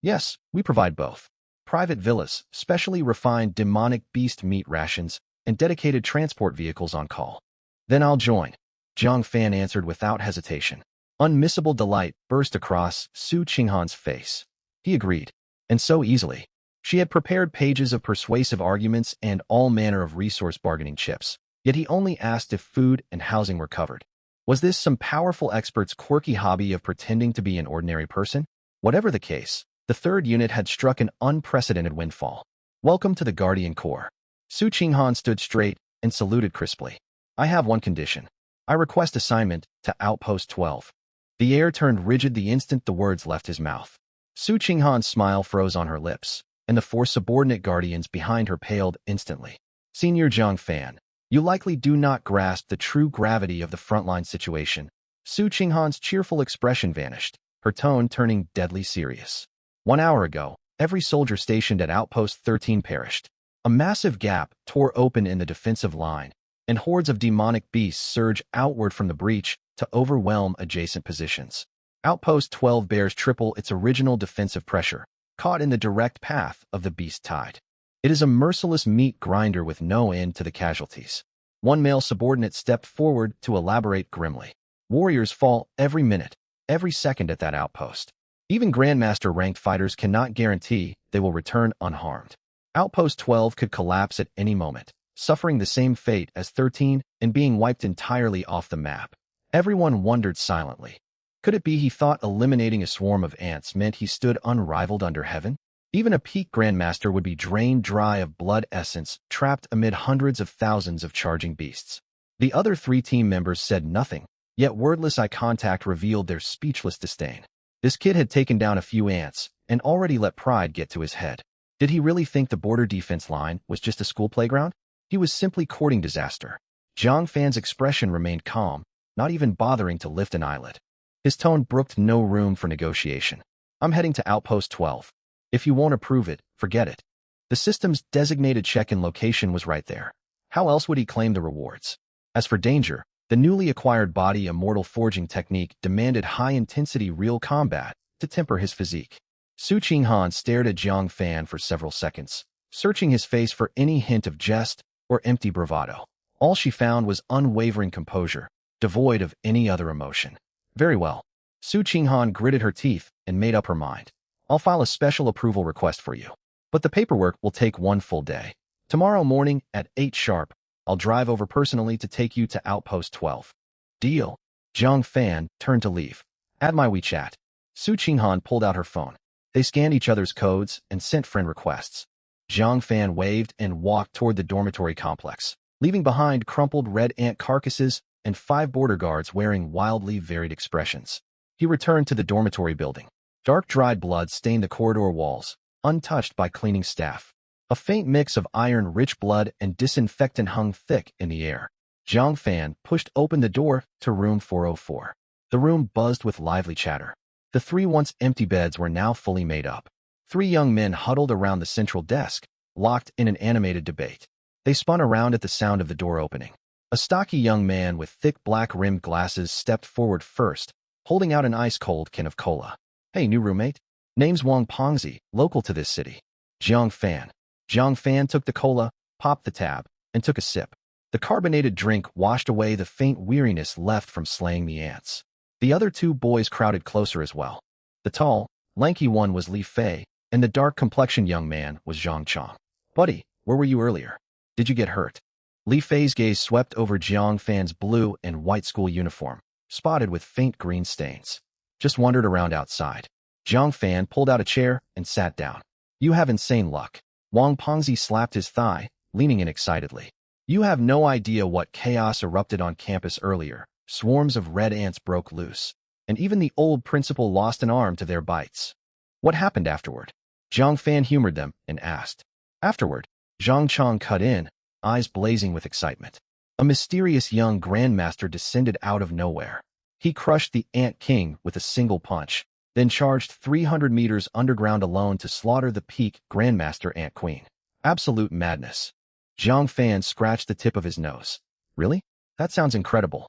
Yes, we provide both. Private villas, specially refined demonic beast meat rations, and dedicated transport vehicles on call. Then I'll join. Jiang Fan answered without hesitation. Unmissable delight burst across Su Qinghan's face. He agreed. And so easily. She had prepared pages of persuasive arguments and all manner of resource bargaining chips, yet he only asked if food and housing were covered. Was this some powerful expert's quirky hobby of pretending to be an ordinary person? Whatever the case, the third unit had struck an unprecedented windfall. Welcome to the Guardian Corps. Su Qinghan stood straight and saluted crisply. I have one condition. I request assignment to Outpost 12. The air turned rigid the instant the words left his mouth. Su Qinghan's smile froze on her lips, and the four subordinate guardians behind her paled instantly. Senior Zhang Fan, you likely do not grasp the true gravity of the frontline situation. Su Qinghan's cheerful expression vanished, her tone turning deadly serious. 1 hour ago, every soldier stationed at Outpost 13 perished. A massive gap tore open in the defensive line, and hordes of demonic beasts surged outward from the breach to overwhelm adjacent positions. Outpost 12 bears triple its original defensive pressure, caught in the direct path of the beast tide. It is a merciless meat grinder with no end to the casualties. One male subordinate stepped forward to elaborate grimly. Warriors fall every minute, every second at that outpost. Even Grandmaster-ranked fighters cannot guarantee they will return unharmed. Outpost 12 could collapse at any moment, suffering the same fate as 13 and being wiped entirely off the map. Everyone wondered silently. Could it be he thought eliminating a swarm of ants meant he stood unrivaled under heaven? Even a peak Grandmaster would be drained dry of blood essence, trapped amid hundreds of thousands of charging beasts. The other 3 team members said nothing, yet wordless eye contact revealed their speechless disdain. This kid had taken down a few ants and already let pride get to his head. Did he really think the border defense line was just a school playground? He was simply courting disaster. Zhang Fan's expression remained calm, not even bothering to lift an eyelid. His tone brooked no room for negotiation. I'm heading to Outpost 12. If you won't approve it, forget it. The system's designated check-in location was right there. How else would he claim the rewards? As for danger, the newly acquired body immortal forging technique demanded high-intensity real combat to temper his physique. Su Qinghan stared at Zhang Fan for several seconds, searching his face for any hint of jest or empty bravado. All she found was unwavering composure, devoid of any other emotion. Very well. Su Qinghan gritted her teeth and made up her mind. I'll file a special approval request for you. But the paperwork will take 1 full day. Tomorrow morning at 8 sharp, I'll drive over personally to take you to Outpost 12. Deal. Zhang Fan turned to leave. Add my WeChat. Su Qinghan pulled out her phone. They scanned each other's codes and sent friend requests. Zhang Fan waved and walked toward the dormitory complex, leaving behind crumpled red ant carcasses and 5 border guards wearing wildly varied expressions. He returned to the dormitory building. Dark dried blood stained the corridor walls, untouched by cleaning staff. A faint mix of iron-rich blood and disinfectant hung thick in the air. Zhang Fan pushed open the door to room 404. The room buzzed with lively chatter. The 3 once empty beds were now fully made up. 3 young men huddled around the central desk, locked in an animated debate. They spun around at the sound of the door opening. A stocky young man with thick black-rimmed glasses stepped forward first, holding out an ice-cold can of cola. Hey, new roommate? Name's Wang Pongzi, local to this city. Zhang Fan. Zhang Fan took the cola, popped the tab, and took a sip. The carbonated drink washed away the faint weariness left from slaying the ants. The other 2 boys crowded closer as well. The tall, lanky one was Li Fei, and the dark-complexioned young man was Zhang Chong. Buddy, where were you earlier? Did you get hurt? Li Fei's gaze swept over Zhang Fan's blue and white school uniform, spotted with faint green stains. Just wandered around outside. Zhang Fan pulled out a chair and sat down. You have insane luck. Wang Pongzi slapped his thigh, leaning in excitedly. You have no idea what chaos erupted on campus earlier. Swarms of red ants broke loose, and even the old principal lost an arm to their bites. What happened afterward? Zhang Fan humored them and asked. Afterward, Zhang Chong cut in, eyes blazing with excitement. A mysterious young grandmaster descended out of nowhere. He crushed the Ant King with a single punch, then charged 300 meters underground alone to slaughter the peak Grandmaster Ant Queen. Absolute madness. Zhang Fan scratched the tip of his nose. Really? That sounds incredible.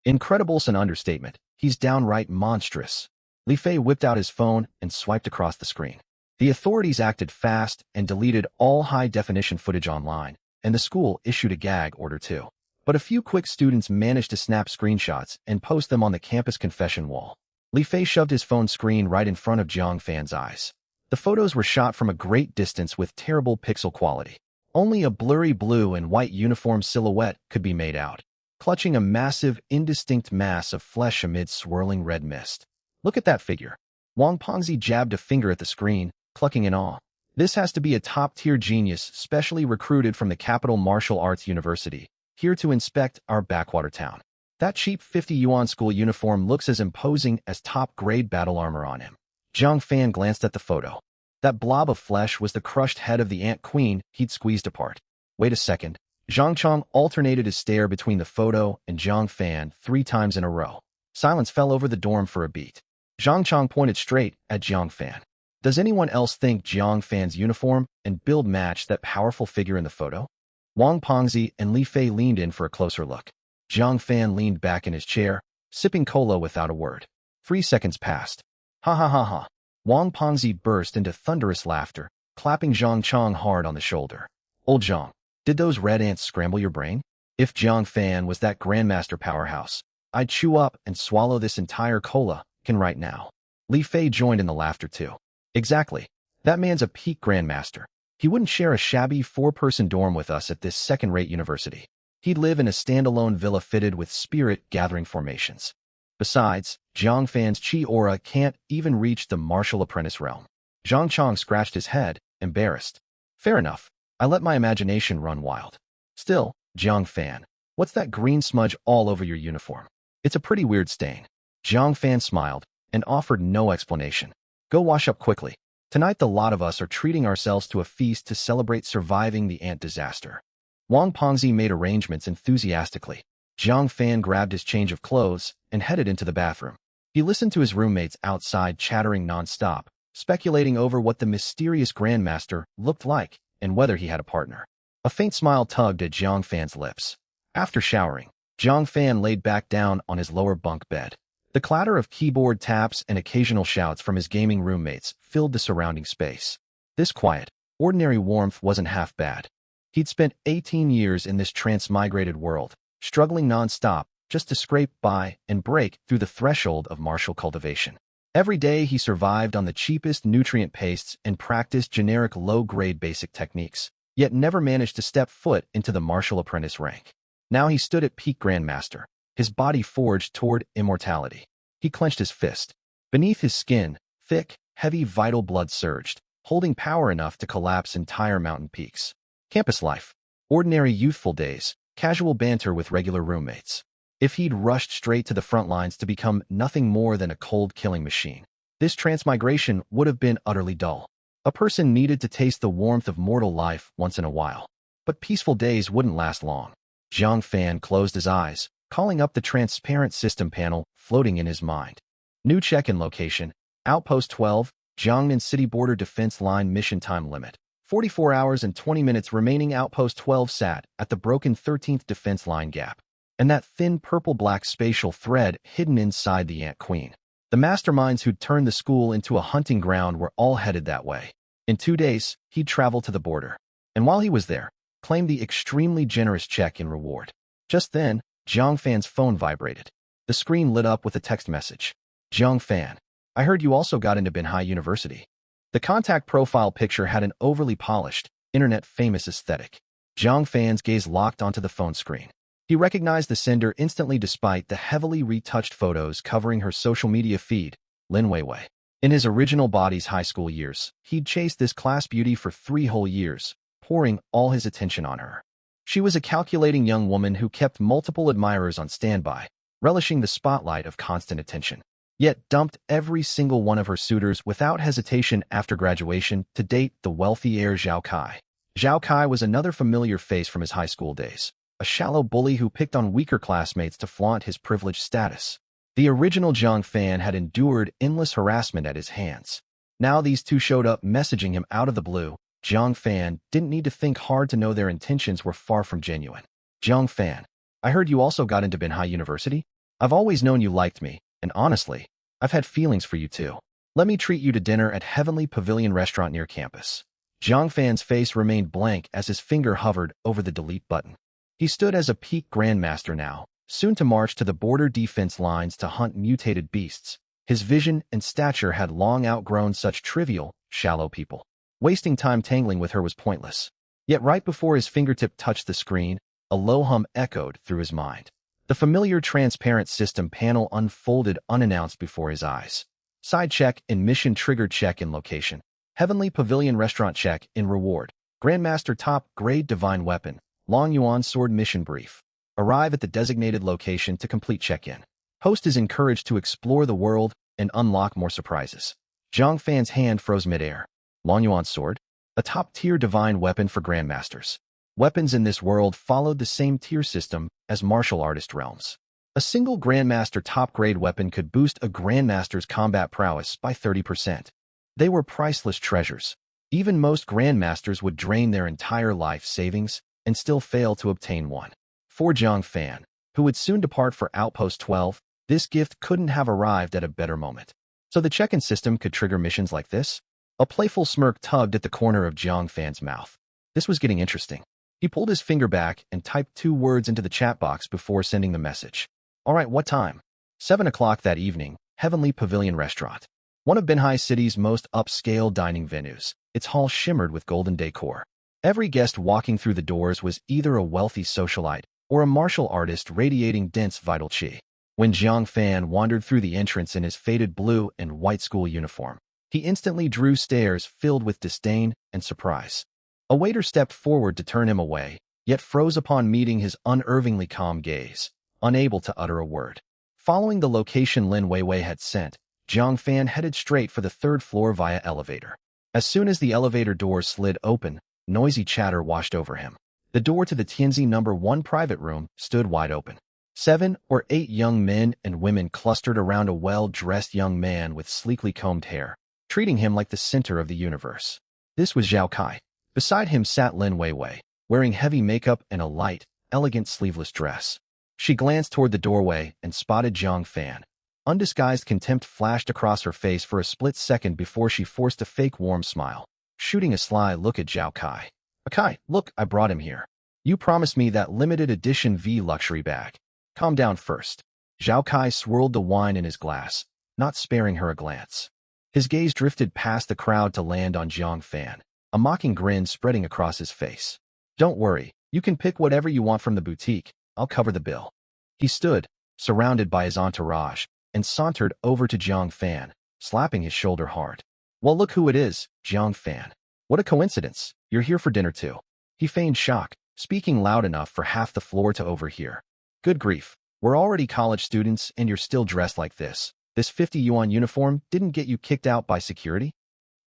Incredible's an understatement. He's downright monstrous. Li Fei whipped out his phone and swiped across the screen. The authorities acted fast and deleted all high-definition footage online, and the school issued a gag order too. But a few quick students managed to snap screenshots and post them on the campus confession wall. Li Fei shoved his phone screen right in front of Zhang Fan's eyes. The photos were shot from a great distance with terrible pixel quality. Only a blurry blue and white uniform silhouette could be made out, clutching a massive, indistinct mass of flesh amid swirling red mist. Look at that figure. Wang Pengzi jabbed a finger at the screen, clucking in awe. This has to be a top-tier genius specially recruited from the Capital Martial Arts University, here to inspect our backwater town. That cheap 50 yuan school uniform looks as imposing as top-grade battle armor on him. Zhang Fan glanced at the photo. That blob of flesh was the crushed head of the Ant Queen he'd squeezed apart. Wait a second. Zhang Chong alternated his stare between the photo and Zhang Fan 3 times in a row. Silence fell over the dorm for a beat. Zhang Chong pointed straight at Zhang Fan. Does anyone else think Zhang Fan's uniform and build match that powerful figure in the photo? Wang Pengzi and Li Fei leaned in for a closer look. Zhang Fan leaned back in his chair, sipping cola without a word. 3 seconds passed. Ha ha ha ha. Wang Pengzi burst into thunderous laughter, clapping Zhang Chong hard on the shoulder. Old Zhang, did those red ants scramble your brain? If Zhang Fan was that grandmaster powerhouse, I'd chew up and swallow this entire cola can right now. Li Fei joined in the laughter too. Exactly. That man's a peak grandmaster. He wouldn't share a shabby 4-person dorm with us at this second-rate university. He'd live in a standalone villa fitted with spirit-gathering formations. Besides, Zhang Fan's chi aura can't even reach the martial apprentice realm. Zhang Chong scratched his head, embarrassed. Fair enough. I let my imagination run wild. Still, Zhang Fan, what's that green smudge all over your uniform? It's a pretty weird stain. Zhang Fan smiled and offered no explanation. Go wash up quickly. Tonight the lot of us are treating ourselves to a feast to celebrate surviving the ant disaster. Wang Pengzi made arrangements enthusiastically. Zhang Fan grabbed his change of clothes and headed into the bathroom. He listened to his roommates outside chattering nonstop, speculating over what the mysterious grandmaster looked like and whether he had a partner. A faint smile tugged at Zhang Fan's lips. After showering, Zhang Fan laid back down on his lower bunk bed. The clatter of keyboard taps and occasional shouts from his gaming roommates filled the surrounding space. This quiet, ordinary warmth wasn't half bad. He'd spent 18 years in this transmigrated world, struggling nonstop just to scrape by and break through the threshold of martial cultivation. Every day he survived on the cheapest nutrient pastes and practiced generic low-grade basic techniques, yet never managed to step foot into the martial apprentice rank. Now he stood at peak grandmaster, his body forged toward immortality. He clenched his fist. Beneath his skin, thick, heavy vital blood surged, holding power enough to collapse entire mountain peaks. Campus life. Ordinary youthful days, casual banter with regular roommates. If he'd rushed straight to the front lines to become nothing more than a cold-killing machine, this transmigration would have been utterly dull. A person needed to taste the warmth of mortal life once in a while. But peaceful days wouldn't last long. Zhang Fan closed his eyes, calling up the transparent system panel floating in his mind. New check-in location, Outpost 12, Jiangnan City Border Defense Line mission time limit. 44 hours and 20 minutes remaining. Outpost 12 sat at the broken 13th defense line gap. And that thin purple-black spatial thread hidden inside the Ant Queen. The masterminds who'd turned the school into a hunting ground were all headed that way. In 2 days, he'd travel to the border. And while he was there, claim the extremely generous check in reward. Just then, Zhang Fan's phone vibrated. The screen lit up with a text message. Zhang Fan, I heard you also got into Binhai University. The contact profile picture had an overly polished, internet-famous aesthetic. Zhang Fan's gaze locked onto the phone screen. He recognized the sender instantly despite the heavily retouched photos covering her social media feed, Lin Weiwei. In his original body's high school years, he'd chased this class beauty for 3 whole years, pouring all his attention on her. She was a calculating young woman who kept multiple admirers on standby, relishing the spotlight of constant attention, yet dumped every single one of her suitors without hesitation after graduation to date the wealthy heir Zhao Kai. Zhao Kai was another familiar face from his high school days, a shallow bully who picked on weaker classmates to flaunt his privileged status. The original Zhang Fan had endured endless harassment at his hands. Now these two showed up messaging him out of the blue. Zhang Fan didn't need to think hard to know their intentions were far from genuine. Zhang Fan, I heard you also got into Binhai University? I've always known you liked me, and honestly, I've had feelings for you too. Let me treat you to dinner at Heavenly Pavilion restaurant near campus. Zhang Fan's face remained blank as his finger hovered over the delete button. He stood as a peak grandmaster now, soon to march to the border defense lines to hunt mutated beasts. His vision and stature had long outgrown such trivial, shallow people. Wasting time tangling with her was pointless. Yet right before his fingertip touched the screen, a low hum echoed through his mind. The familiar transparent system panel unfolded unannounced before his eyes. Side check in mission triggered check in location. Heavenly Pavilion restaurant check in reward. Grandmaster top grade divine weapon. Long Yuan sword mission brief. Arrive at the designated location to complete check-in. Host is encouraged to explore the world and unlock more surprises. Zhang Fan's hand froze midair. Long Yuan sword? A top-tier divine weapon for grandmasters. Weapons in this world followed the same tier system as martial artist realms. A single grandmaster top-grade weapon could boost a grandmaster's combat prowess by 30%. They were priceless treasures. Even most grandmasters would drain their entire life savings and still fail to obtain one. For Zhang Fan, who would soon depart for Outpost 12, this gift couldn't have arrived at a better moment. So the check-in system could trigger missions like this? A playful smirk tugged at the corner of Zhang Fan's mouth. This was getting interesting. He pulled his finger back and typed 2 words into the chat box before sending the message. All right, what time? 7 o'clock that evening, Heavenly Pavilion Restaurant. One of Binhai City's most upscale dining venues. Its hall shimmered with golden decor. Every guest walking through the doors was either a wealthy socialite or a martial artist radiating dense vital qi. When Zhang Fan wandered through the entrance in his faded blue and white school uniform, he instantly drew stares filled with disdain and surprise. A waiter stepped forward to turn him away, yet froze upon meeting his unervingly calm gaze, unable to utter a word. Following the location Lin Weiwei had sent, Zhang Fan headed straight for the 3rd floor via elevator. As soon as the elevator doors slid open, noisy chatter washed over him. The door to the Tianzi No. 1 private room stood wide open. 7 or 8 young men and women clustered around a well-dressed young man with sleekly combed hair, treating him like the center of the universe. This was Zhao Kai. Beside him sat Lin Weiwei, wearing heavy makeup and a light, elegant sleeveless dress. She glanced toward the doorway and spotted Zhang Fan. Undisguised contempt flashed across her face for a split second before she forced a fake warm smile, shooting a sly look at Zhao Kai. Kai, look, I brought him here. You promised me that limited edition V luxury bag. Calm down first. Zhao Kai swirled the wine in his glass, not sparing her a glance. His gaze drifted past the crowd to land on Zhang Fan, a mocking grin spreading across his face. Don't worry, you can pick whatever you want from the boutique. I'll cover the bill. He stood, surrounded by his entourage, and sauntered over to Zhang Fan, slapping his shoulder hard. Well, look who it is, Zhang Fan. What a coincidence. You're here for dinner too. He feigned shock, speaking loud enough for half the floor to overhear. Good grief. We're already college students and you're still dressed like this. This 50 yuan uniform didn't get you kicked out by security?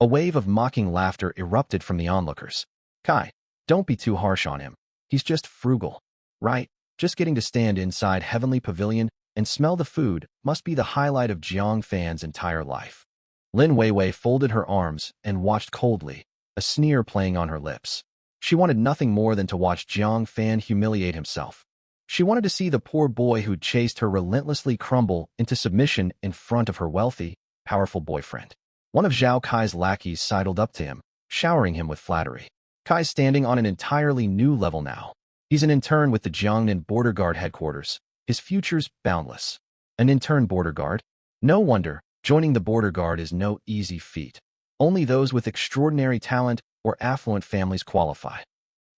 A wave of mocking laughter erupted from the onlookers. Kai, don't be too harsh on him. He's just frugal. Right? Just getting to stand inside Heavenly Pavilion and smell the food must be the highlight of Zhang Fan's entire life. Lin Weiwei folded her arms and watched coldly, a sneer playing on her lips. She wanted nothing more than to watch Zhang Fan humiliate himself. She wanted to see the poor boy who'd chased her relentlessly crumble into submission in front of her wealthy, powerful boyfriend. One of Zhao Kai's lackeys sidled up to him, showering him with flattery. Kai's standing on an entirely new level now. He's an intern with the Jiangnan Border Guard headquarters. His future's boundless. An intern border guard? No wonder, joining the border guard is no easy feat. Only those with extraordinary talent or affluent families qualify.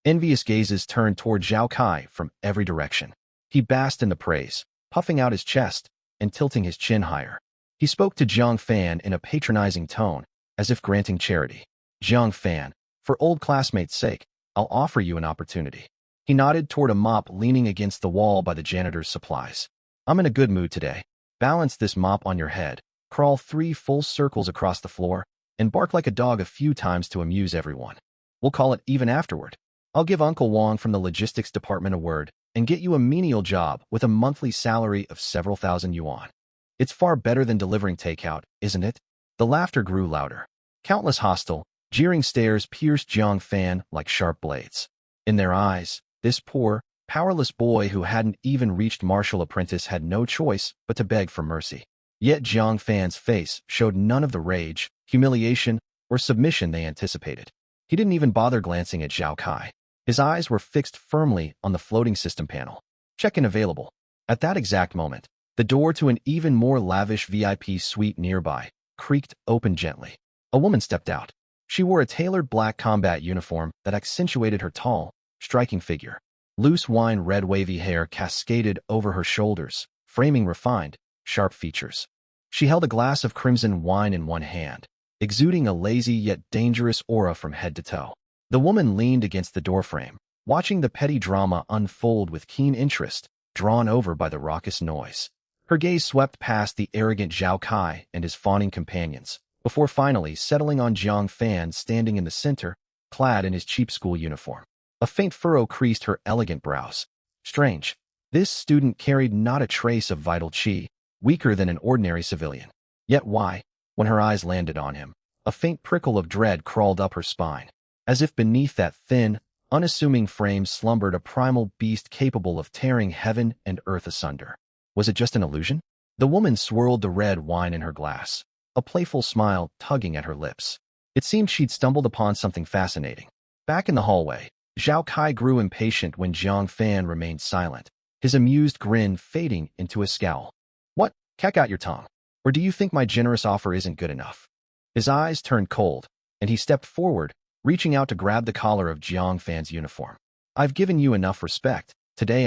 Envious gazes turned toward Zhao Kai from every direction. He basked in the praise, puffing out his chest and tilting his chin higher. He spoke to Zhang Fan in a patronizing tone, as if granting charity. Zhang Fan, for old classmates' sake, I'll offer you an opportunity. He nodded toward a mop leaning against the wall by the janitor's supplies. I'm in a good mood today. Balance this mop on your head, crawl 3 full circles across the floor, and bark like a dog a few times to amuse everyone. We'll call it even afterward. I'll give Uncle Wong from the logistics department a word and get you a menial job with a monthly salary of several thousand yuan. It's far better than delivering takeout, isn't it? The laughter grew louder. Countless hostile, jeering stares pierced Zhang Fan like sharp blades. In their eyes, this poor, powerless boy who hadn't even reached martial apprentice had no choice but to beg for mercy. Yet Zhang Fan's face showed none of the rage, humiliation, or submission they anticipated. He didn't even bother glancing at Zhao Kai. His eyes were fixed firmly on the floating system panel. Check-in available. At that exact moment, the door to an even more lavish VIP suite nearby creaked open gently. A woman stepped out. She wore a tailored black combat uniform that accentuated her tall, striking figure. Loose wine-red wavy hair cascaded over her shoulders, framing refined, sharp features. She held a glass of crimson wine in one hand, exuding a lazy yet dangerous aura from head to toe. The woman leaned against the doorframe, watching the petty drama unfold with keen interest, drawn over by the raucous noise. Her gaze swept past the arrogant Zhao Kai and his fawning companions, before finally settling on Jiang Fan standing in the center, clad in his cheap school uniform. A faint furrow creased her elegant brows. Strange. This student carried not a trace of vital qi, weaker than an ordinary civilian. Yet why, when her eyes landed on him, a faint prickle of dread crawled up her spine, as if beneath that thin, unassuming frame slumbered a primal beast capable of tearing heaven and earth asunder. Was it just an illusion? The woman swirled the red wine in her glass, a playful smile tugging at her lips. It seemed she'd stumbled upon something fascinating. Back in the hallway, Zhao Kai grew impatient when Jiang Fan remained silent, his amused grin fading into a scowl. What? Cack out your tongue. Or do you think my generous offer isn't good enough? His eyes turned cold, and he stepped forward, reaching out to grab the collar of Jiang Fan's uniform. I've given you enough respect. Today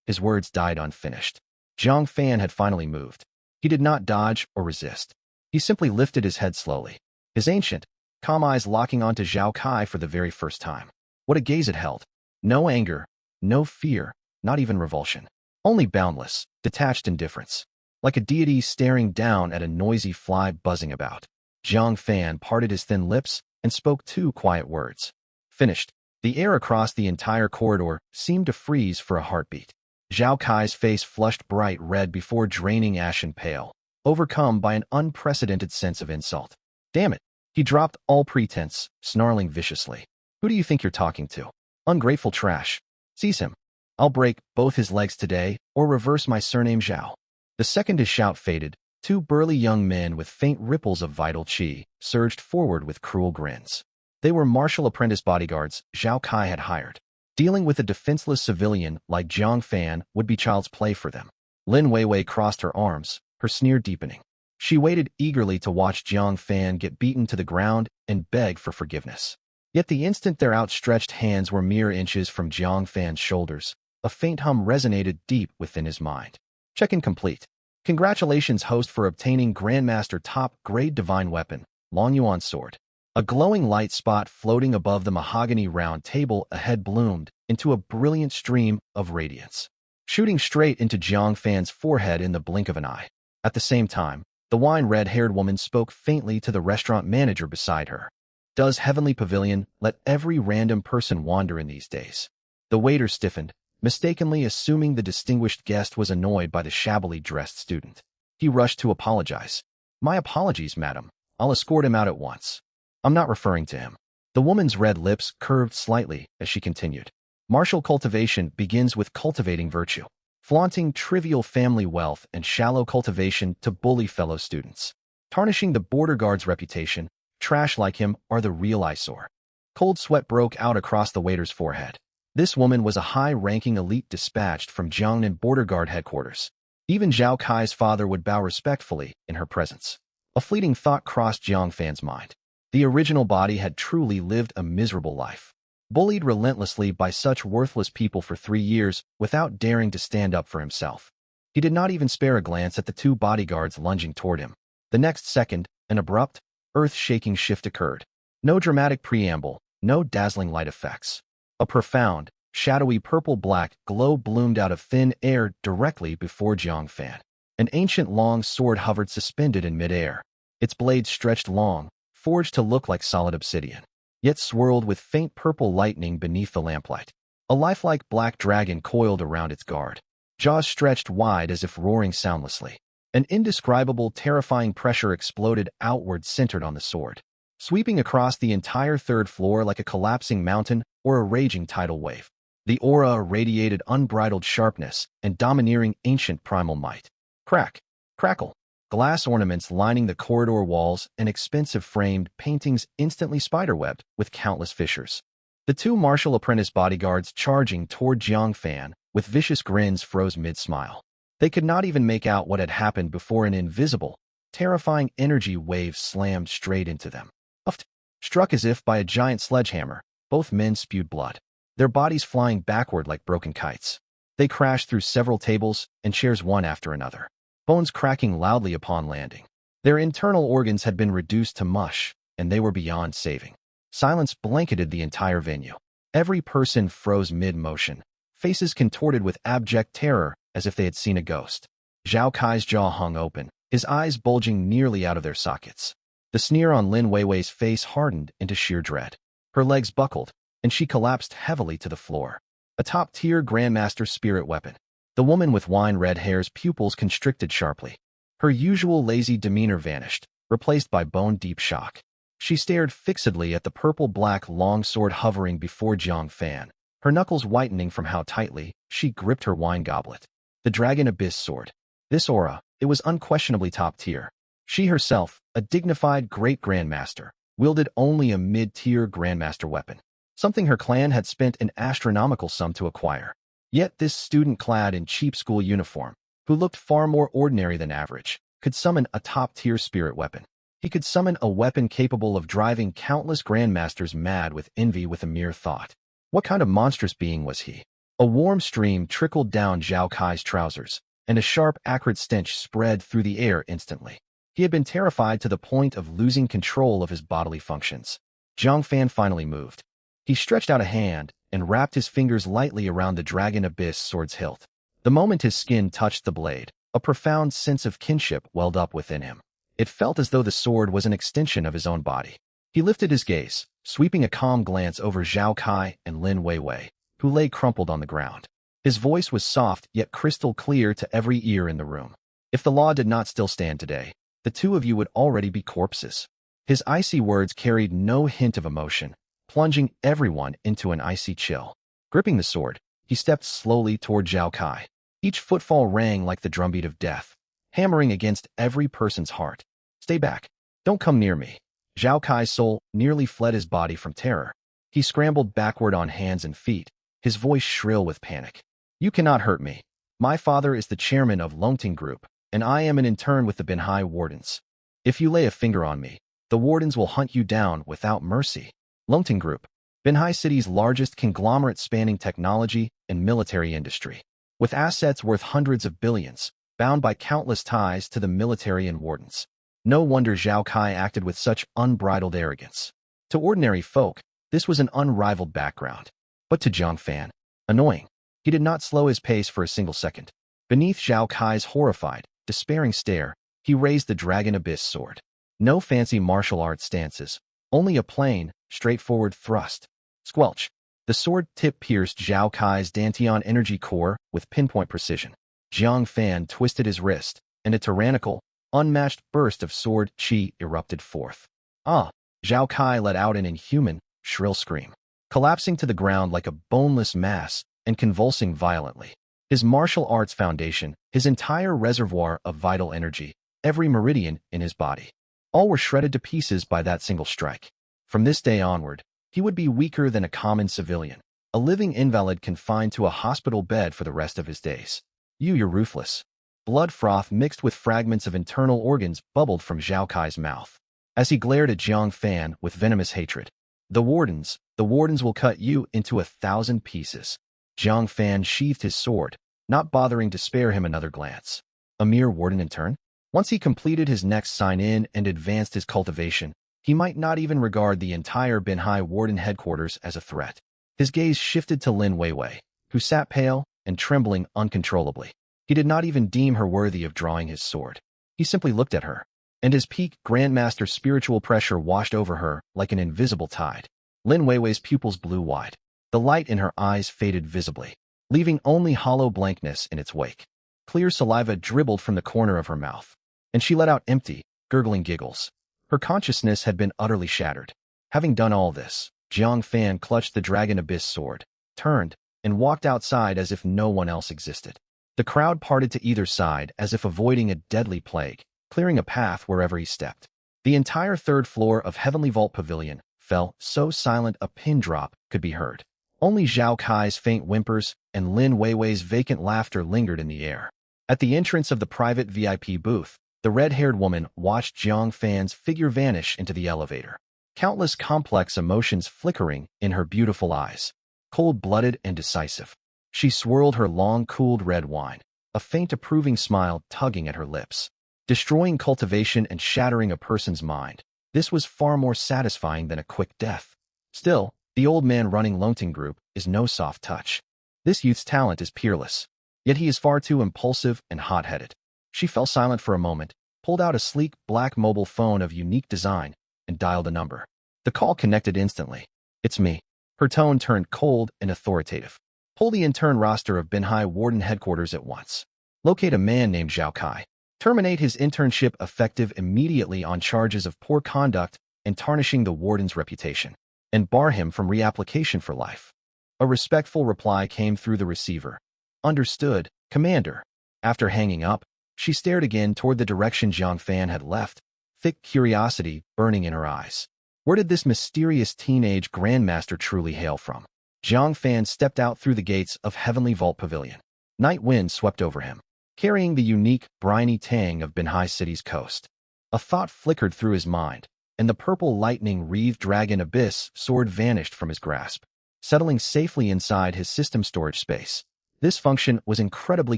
His words died unfinished. Jiang Fan had finally moved. He did not dodge or resist. He simply lifted his head slowly, his ancient, calm eyes locking onto Zhao Kai for the very first time. What a gaze it held. No anger, no fear, not even revulsion. Only boundless, detached indifference. Like a deity staring down at a noisy fly buzzing about. Jiang Fan parted his thin lips and spoke two quiet words. Finished. The air across the entire corridor seemed to freeze for a heartbeat. Zhao Kai's face flushed bright red before draining ashen pale, overcome by an unprecedented sense of insult. Damn it. He dropped all pretense, snarling viciously. Who do you think you're talking to? Ungrateful trash. Seize him. I'll break both his legs today, or reverse my surname Zhao. The second his shout faded, two burly young men with faint ripples of vital qi surged forward with cruel grins. They were martial apprentice bodyguards Zhao Kai had hired. Dealing with a defenseless civilian like Jiang Fan would be child's play for them. Lin Weiwei crossed her arms, her sneer deepening. She waited eagerly to watch Jiang Fan get beaten to the ground and beg for forgiveness. Yet the instant their outstretched hands were mere inches from Jiang Fan's shoulders, a faint hum resonated deep within his mind. Check-in complete. Congratulations, host, for obtaining Grandmaster top-grade divine weapon, Long Yuan sword. A glowing light spot floating above the mahogany round table ahead bloomed into a brilliant stream of radiance, shooting straight into Jiang Fan's forehead in the blink of an eye. At the same time, the wine-red-haired woman spoke faintly to the restaurant manager beside her. Does Heavenly Pavilion let every random person wander in these days? The waiter stiffened, mistakenly assuming the distinguished guest was annoyed by the shabbily dressed student. He rushed to apologize. My apologies, madam. I'll escort him out at once. I'm not referring to him. The woman's red lips curved slightly as she continued. Martial cultivation begins with cultivating virtue, flaunting trivial family wealth and shallow cultivation to bully fellow students. Tarnishing the border guard's reputation, trash like him are the real eyesore. Cold sweat broke out across the waiter's forehead. This woman was a high-ranking elite dispatched from Jiangnan border guard headquarters. Even Zhao Kai's father would bow respectfully in her presence. A fleeting thought crossed Jiang Fan's mind. The original body had truly lived a miserable life, bullied relentlessly by such worthless people for 3 years without daring to stand up for himself. He did not even spare a glance at the two bodyguards lunging toward him. The next second, an abrupt, earth-shaking shift occurred. No dramatic preamble, no dazzling light effects. A profound, shadowy purple-black glow bloomed out of thin air directly before Jiang Fan. An ancient long sword hovered suspended in midair. Its blade stretched long, forged to look like solid obsidian, yet swirled with faint purple lightning beneath the lamplight. A lifelike black dragon coiled around its guard, jaws stretched wide as if roaring soundlessly. An indescribable, terrifying pressure exploded outward centered on the sword, sweeping across the entire third floor like a collapsing mountain or a raging tidal wave. The aura radiated unbridled sharpness and domineering ancient primal might. Crack, crackle. Glass ornaments lining the corridor walls and expensive framed paintings instantly spiderwebbed with countless fissures. The two martial apprentice bodyguards charging toward Jiang Fan with vicious grins froze mid-smile. They could not even make out what had happened before an invisible, terrifying energy wave slammed straight into them. Uft. Struck as if by a giant sledgehammer, both men spewed blood, their bodies flying backward like broken kites. They crashed through several tables and chairs one after another, bones cracking loudly upon landing. Their internal organs had been reduced to mush, and they were beyond saving. Silence blanketed the entire venue. Every person froze mid-motion, faces contorted with abject terror as if they had seen a ghost. Zhao Kai's jaw hung open, his eyes bulging nearly out of their sockets. The sneer on Lin Weiwei's face hardened into sheer dread. Her legs buckled, and she collapsed heavily to the floor. A top-tier Grandmaster spirit weapon. The woman with wine-red hair's pupils constricted sharply. Her usual lazy demeanor vanished, replaced by bone-deep shock. She stared fixedly at the purple-black longsword hovering before Jiang Fan, her knuckles whitening from how tightly she gripped her wine goblet. The Dragon Abyss sword. This aura, it was unquestionably top-tier. She herself, a dignified great Grandmaster, wielded only a mid-tier Grandmaster weapon, something her clan had spent an astronomical sum to acquire. Yet this student clad in cheap school uniform, who looked far more ordinary than average, could summon a top-tier spirit weapon. He could summon a weapon capable of driving countless Grandmasters mad with envy with a mere thought. What kind of monstrous being was he? A warm stream trickled down Zhao Kai's trousers, and a sharp, acrid stench spread through the air instantly. He had been terrified to the point of losing control of his bodily functions. Jiang Fan finally moved. He stretched out a hand and wrapped his fingers lightly around the Dragon Abyss sword's hilt. The moment his skin touched the blade, a profound sense of kinship welled up within him. It felt as though the sword was an extension of his own body. He lifted his gaze, sweeping a calm glance over Zhao Kai and Lin Weiwei, who lay crumpled on the ground. His voice was soft yet crystal clear to every ear in the room. If the law did not still stand today, the two of you would already be corpses. His icy words carried no hint of emotion, plunging everyone into an icy chill. Gripping the sword, he stepped slowly toward Zhao Kai. Each footfall rang like the drumbeat of death, hammering against every person's heart. Stay back. Don't come near me. Zhao Kai's soul nearly fled his body from terror. He scrambled backward on hands and feet, his voice shrill with panic. You cannot hurt me. My father is the chairman of Longting Group, and I am an intern with the Binhai Wardens. If you lay a finger on me, the Wardens will hunt you down without mercy. Longting Group, Binhai City's largest conglomerate spanning technology and military industry. With assets worth hundreds of billions, bound by countless ties to the military and Wardens. No wonder Zhao Kai acted with such unbridled arrogance. To ordinary folk, this was an unrivaled background. But to Jiang Fan, annoying. He did not slow his pace for a single second. Beneath Zhao Kai's horrified, despairing stare, he raised the Dragon Abyss sword. No fancy martial arts stances, only a plain, straightforward thrust. Squelch. The sword tip pierced Zhao Kai's Dantian energy core with pinpoint precision. Jiang Fan twisted his wrist, and a tyrannical, unmatched burst of sword chi erupted forth. Ah! Zhao Kai let out an inhuman, shrill scream, collapsing to the ground like a boneless mass and convulsing violently. His martial arts foundation, his entire reservoir of vital energy, every meridian in his body, all were shredded to pieces by that single strike. From this day onward, he would be weaker than a common civilian, a living invalid confined to a hospital bed for the rest of his days. You're ruthless. Blood froth mixed with fragments of internal organs bubbled from Zhao Kai's mouth, as he glared at Jiang Fan with venomous hatred. The Wardens will cut you into 1,000 pieces. Jiang Fan sheathed his sword, not bothering to spare him another glance. A mere Warden in turn? Once he completed his next sign-in and advanced his cultivation, he might not even regard the entire Binhai Warden headquarters as a threat. His gaze shifted to Lin Weiwei, who sat pale and trembling uncontrollably. He did not even deem her worthy of drawing his sword. He simply looked at her, and his peak Grandmaster spiritual pressure washed over her like an invisible tide. Lin Weiwei's pupils blew wide. The light in her eyes faded visibly, leaving only hollow blankness in its wake. Clear saliva dribbled from the corner of her mouth, and she let out empty, gurgling giggles. Her consciousness had been utterly shattered. Having done all this, Jiang Fan clutched the Dragon Abyss sword, turned, and walked outside as if no one else existed. The crowd parted to either side as if avoiding a deadly plague, clearing a path wherever he stepped. The entire third floor of Heavenly Vault Pavilion fell so silent a pin drop could be heard. Only Zhao Kai's faint whimpers and Lin Weiwei's vacant laughter lingered in the air. At the entrance of the private VIP booth, the red-haired woman watched Jiang Fan's figure vanish into the elevator. countless complex emotions flickering in her beautiful eyes. Cold-blooded and decisive, she swirled her long, cooled red wine, a faint approving smile tugging at her lips. Destroying cultivation and shattering a person's mind. This was far more satisfying than a quick death. Still, the old man running Longting Group is no soft touch. This youth's talent is peerless, yet he is far too impulsive and hot-headed. She fell silent for a moment, pulled out a sleek black mobile phone of unique design, and dialed a number. The call connected instantly. "It's me." Her tone turned cold and authoritative. "Pull the intern roster of Binhai Warden headquarters at once. Locate a man named Zhao Kai. Terminate his internship effective immediately on charges of poor conduct and tarnishing the warden's reputation, and bar him from reapplication for life." A respectful reply came through the receiver. "Understood, Commander." After hanging up, she stared again toward the direction Jiang Fan had left, thick curiosity burning in her eyes. Where did this mysterious teenage grandmaster truly hail from? Jiang Fan stepped out through the gates of Heavenly Vault Pavilion. Night wind swept over him, carrying the unique, briny tang of Binhai City's coast. A thought flickered through his mind, and the purple lightning-wreathed dragon abyss sword vanished from his grasp, settling safely inside his system storage space. This function was incredibly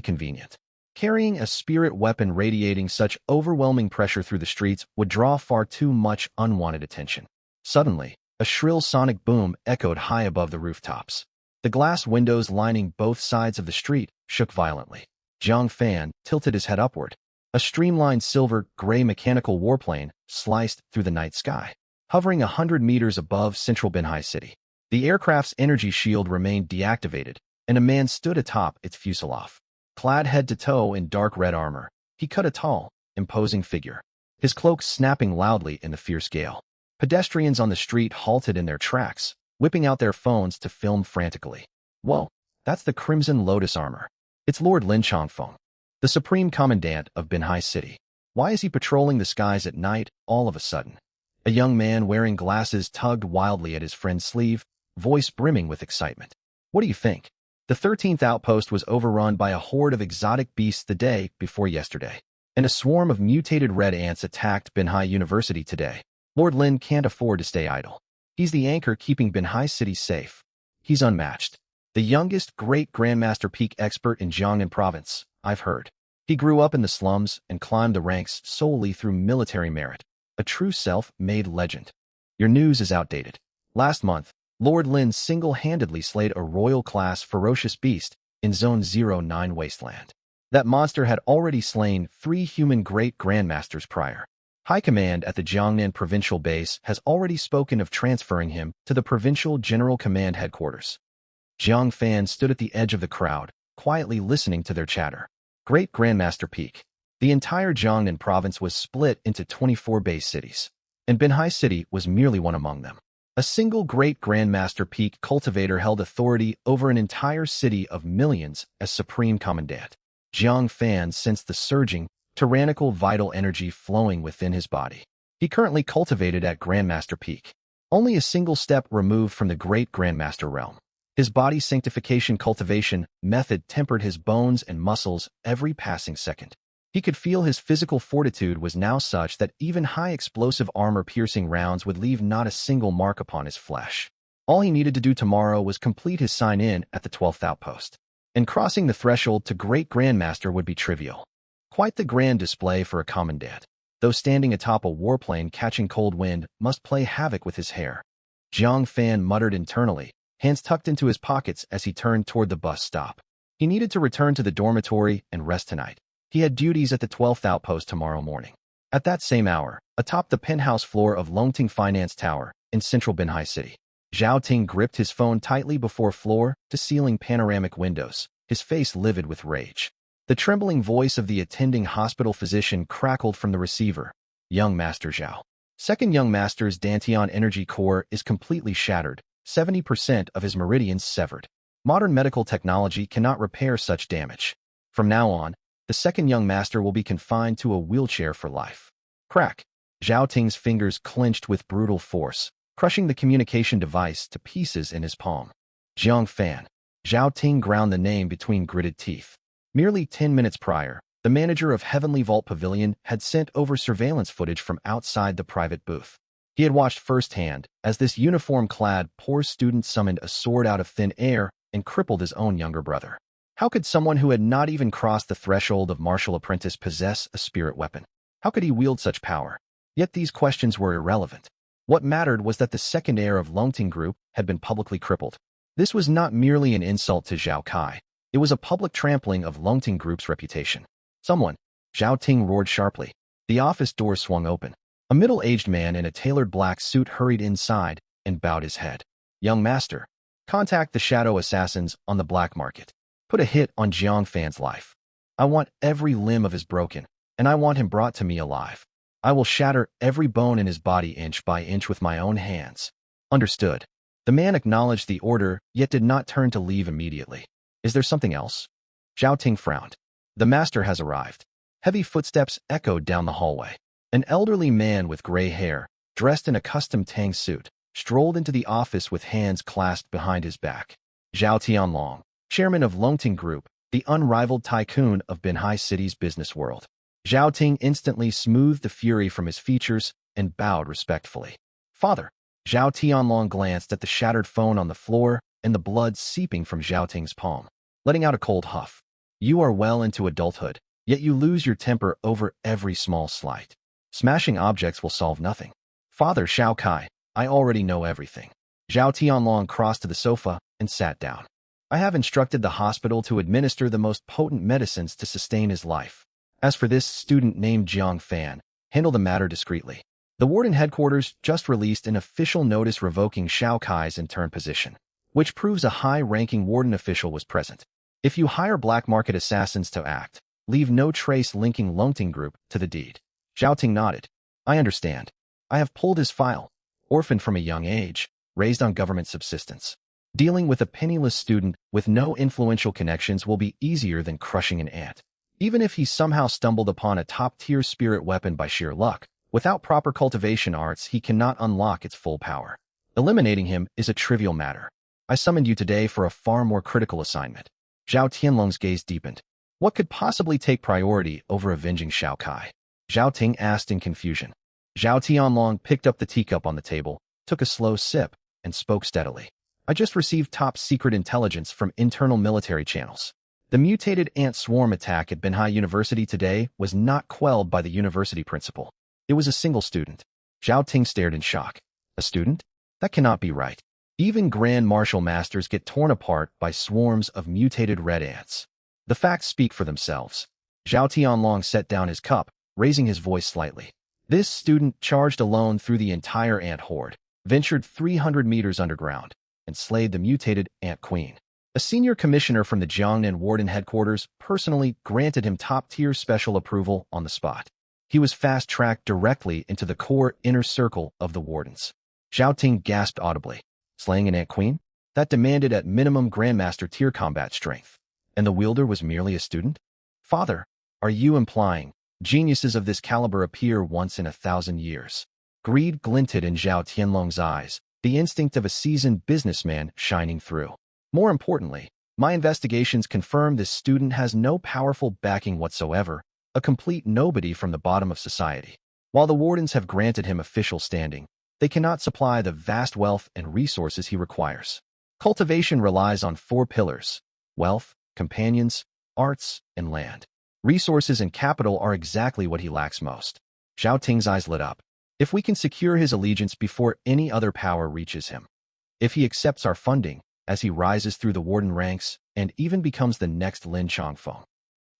convenient. Carrying a spirit weapon radiating such overwhelming pressure through the streets would draw far too much unwanted attention. Suddenly, a shrill sonic boom echoed high above the rooftops. The glass windows lining both sides of the street shook violently. Jiang Fan tilted his head upward. A streamlined silver-gray mechanical warplane sliced through the night sky, hovering 100 meters above central Binhai City. The aircraft's energy shield remained deactivated, and a man stood atop its fuselage. Clad head to toe in dark red armor, he cut a tall, imposing figure, his cloak snapping loudly in the fierce gale. Pedestrians on the street halted in their tracks, whipping out their phones to film frantically. "Whoa, that's the Crimson Lotus armor. It's Lord Lin Changfeng, the Supreme Commandant of Binhai City. Why is he patrolling the skies at night all of a sudden?" A young man wearing glasses tugged wildly at his friend's sleeve, voice brimming with excitement. "What do you think? The 13th outpost was overrun by a horde of exotic beasts the day before yesterday, and a swarm of mutated red ants attacked Binhai University today. Lord Lin can't afford to stay idle. He's the anchor keeping Binhai City safe. He's unmatched. The youngest great-grandmaster peak expert in Jiangnan province, I've heard. He grew up in the slums and climbed the ranks solely through military merit. A true self-made legend. Your news is outdated. Last month, Lord Lin single-handedly slayed a royal-class ferocious beast in Zone 09 Wasteland. That monster had already slain 3 human great-grandmasters prior. High Command at the Jiangnan Provincial Base has already spoken of transferring him to the Provincial General Command Headquarters." Jiang Fan stood at the edge of the crowd, quietly listening to their chatter. Great-Grandmaster Peak. The entire Jiangnan province was split into 24 base cities, and Binhai City was merely one among them. A single Great-Grandmaster Peak cultivator held authority over an entire city of millions as Supreme Commandant. Jiang Fan sensed the surging, tyrannical vital energy flowing within his body. He currently cultivated at Grandmaster Peak, only a single step removed from the Great Grandmaster realm. His body sanctification cultivation method tempered his bones and muscles every passing second. He could feel his physical fortitude was now such that even high-explosive armor-piercing rounds would leave not a single mark upon his flesh. All he needed to do tomorrow was complete his sign-in at the 12th outpost, and crossing the threshold to Great Grandmaster would be trivial. Quite the grand display for a commandant, though standing atop a warplane catching cold wind must play havoc with his hair. Jiang Fan muttered internally, hands tucked into his pockets as he turned toward the bus stop. He needed to return to the dormitory and rest tonight. He had duties at the 12th outpost tomorrow morning. At that same hour, atop the penthouse floor of Longting Finance Tower in central Binhai City, Zhao Ting gripped his phone tightly before floor-to-ceiling panoramic windows, his face livid with rage. The trembling voice of the attending hospital physician crackled from the receiver. "Young Master Zhao. Second Young Master's Dantian energy core is completely shattered, 70% of his meridians severed. Modern medical technology cannot repair such damage. From now on, the second young master will be confined to a wheelchair for life." Crack! Zhao Ting's fingers clenched with brutal force, crushing the communication device to pieces in his palm. Jiang Fan. Zhao Ting ground the name between gritted teeth. Merely 10 minutes prior, the manager of Heavenly Vault Pavilion had sent over surveillance footage from outside the private booth. He had watched firsthand as this uniform-clad poor student summoned a sword out of thin air and crippled his own younger brother. How could someone who had not even crossed the threshold of martial apprentice possess a spirit weapon? How could he wield such power? Yet these questions were irrelevant. What mattered was that the second heir of Longting Group had been publicly crippled. This was not merely an insult to Zhao Kai. It was a public trampling of Longting Group's reputation. Someone, Zhao Ting roared sharply. The office door swung open. A middle-aged man in a tailored black suit hurried inside and bowed his head. Young master, contact the shadow assassins on the black market. Put a hit on Jiang Fan's life. I want every limb of his broken, and I want him brought to me alive. I will shatter every bone in his body inch by inch with my own hands. Understood. The man acknowledged the order, yet did not turn to leave immediately. Is there something else? Zhao Ting frowned. The master has arrived. Heavy footsteps echoed down the hallway. An elderly man with gray hair, dressed in a custom Tang suit, strolled into the office with hands clasped behind his back. Zhao Tianlong, chairman of Longting Group, the unrivaled tycoon of Binhai City's business world. Zhao Ting instantly smoothed the fury from his features and bowed respectfully. Father. Zhao Tianlong glanced at the shattered phone on the floor and the blood seeping from Zhao Ting's palm, letting out a cold huff. You are well into adulthood, yet you lose your temper over every small slight. Smashing objects will solve nothing. Father Xiao Kai, I already know everything. Zhao Tianlong crossed to the sofa and sat down. I have instructed the hospital to administer the most potent medicines to sustain his life. As for this student named Jiang Fan, handle the matter discreetly. The warden headquarters just released an official notice revoking Xiao Kai's intern position, which proves a high-ranking warden official was present. If you hire black market assassins to act, leave no trace linking Longting Group to the deed. Zhao Ting nodded. I understand. I have pulled his file. Orphaned from a young age, raised on government subsistence. Dealing with a penniless student with no influential connections will be easier than crushing an ant. Even if he somehow stumbled upon a top-tier spirit weapon by sheer luck, without proper cultivation arts he cannot unlock its full power. Eliminating him is a trivial matter. I summoned you today for a far more critical assignment. Zhao Tianlong's gaze deepened. What could possibly take priority over avenging Xiao Kai? Zhao Ting asked in confusion. Zhao Tianlong picked up the teacup on the table, took a slow sip, and spoke steadily. I just received top-secret intelligence from internal military channels. The mutated ant swarm attack at Binhai University today was not quelled by the university principal. It was a single student. Zhao Ting stared in shock. A student? That cannot be right. Even Grand Martial Masters get torn apart by swarms of mutated red ants. The facts speak for themselves. Zhao Tianlong set down his cup, raising his voice slightly. This student charged alone through the entire ant horde, ventured 300 meters underground, and slayed the mutated ant queen. A senior commissioner from the Jiangnan Warden headquarters personally granted him top-tier special approval on the spot. He was fast-tracked directly into the core inner circle of the wardens. Zhao Ting gasped audibly. Slaying an ant queen? That demanded at minimum Grandmaster tier combat strength. And the wielder was merely a student? Father, are you implying geniuses of this caliber appear once in 1,000 years? Greed glinted in Zhao Tianlong's eyes, the instinct of a seasoned businessman shining through. More importantly, my investigations confirm this student has no powerful backing whatsoever, a complete nobody from the bottom of society. While the wardens have granted him official standing, they cannot supply the vast wealth and resources he requires. Cultivation relies on 4 pillars: wealth, companions, arts, and land. Resources and capital are exactly what he lacks most. Zhao Ting's eyes lit up. If we can secure his allegiance before any other power reaches him, if he accepts our funding, as he rises through the warden ranks and even becomes the next Lin Chongfeng,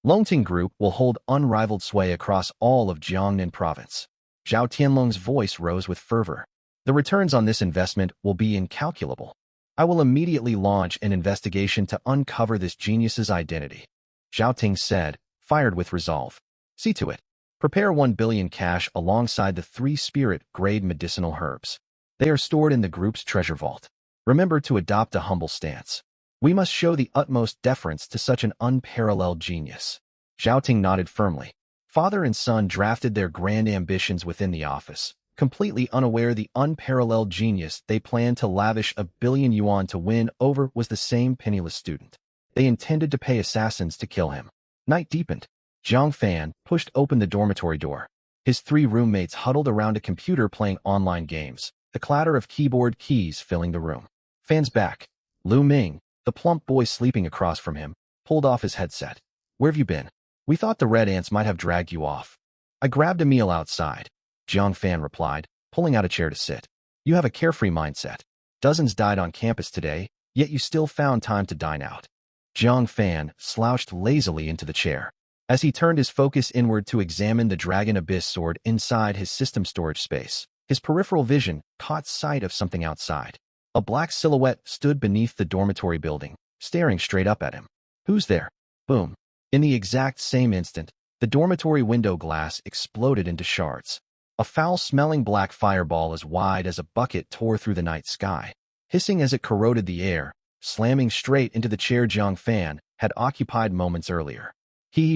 Longting Group will hold unrivaled sway across all of Jiangnan province. Zhao Tianlong's voice rose with fervor. The returns on this investment will be incalculable. I will immediately launch an investigation to uncover this genius's identity. Zhao Ting said, fired with resolve. See to it. Prepare 1 billion cash alongside the 3 spirit-grade medicinal herbs. They are stored in the group's treasure vault. Remember to adopt a humble stance. We must show the utmost deference to such an unparalleled genius. Zhao Ting nodded firmly. Father and son drafted their grand ambitions within the office, completely unaware the unparalleled genius they planned to lavish 1 billion yuan to win over was the same penniless student. They intended to pay assassins to kill him. Night deepened. Jiang Fan pushed open the dormitory door. His three roommates huddled around a computer playing online games, the clatter of keyboard keys filling the room. Fan's back. Lu Ming, the plump boy sleeping across from him, pulled off his headset. Where have you been? We thought the red ants might have dragged you off. I grabbed a meal outside, Jiang Fan replied, pulling out a chair to sit. You have a carefree mindset. Dozens died on campus today, yet you still found time to dine out. Jiang Fan slouched lazily into the chair. As he turned his focus inward to examine the Dragon Abyss sword inside his system storage space, his peripheral vision caught sight of something outside. A black silhouette stood beneath the dormitory building, staring straight up at him. Who's there? Boom. In the exact same instant, the dormitory window glass exploded into shards. A foul-smelling black fireball as wide as a bucket tore through the night sky, hissing as it corroded the air, slamming straight into the chair Jiang Fan had occupied moments earlier.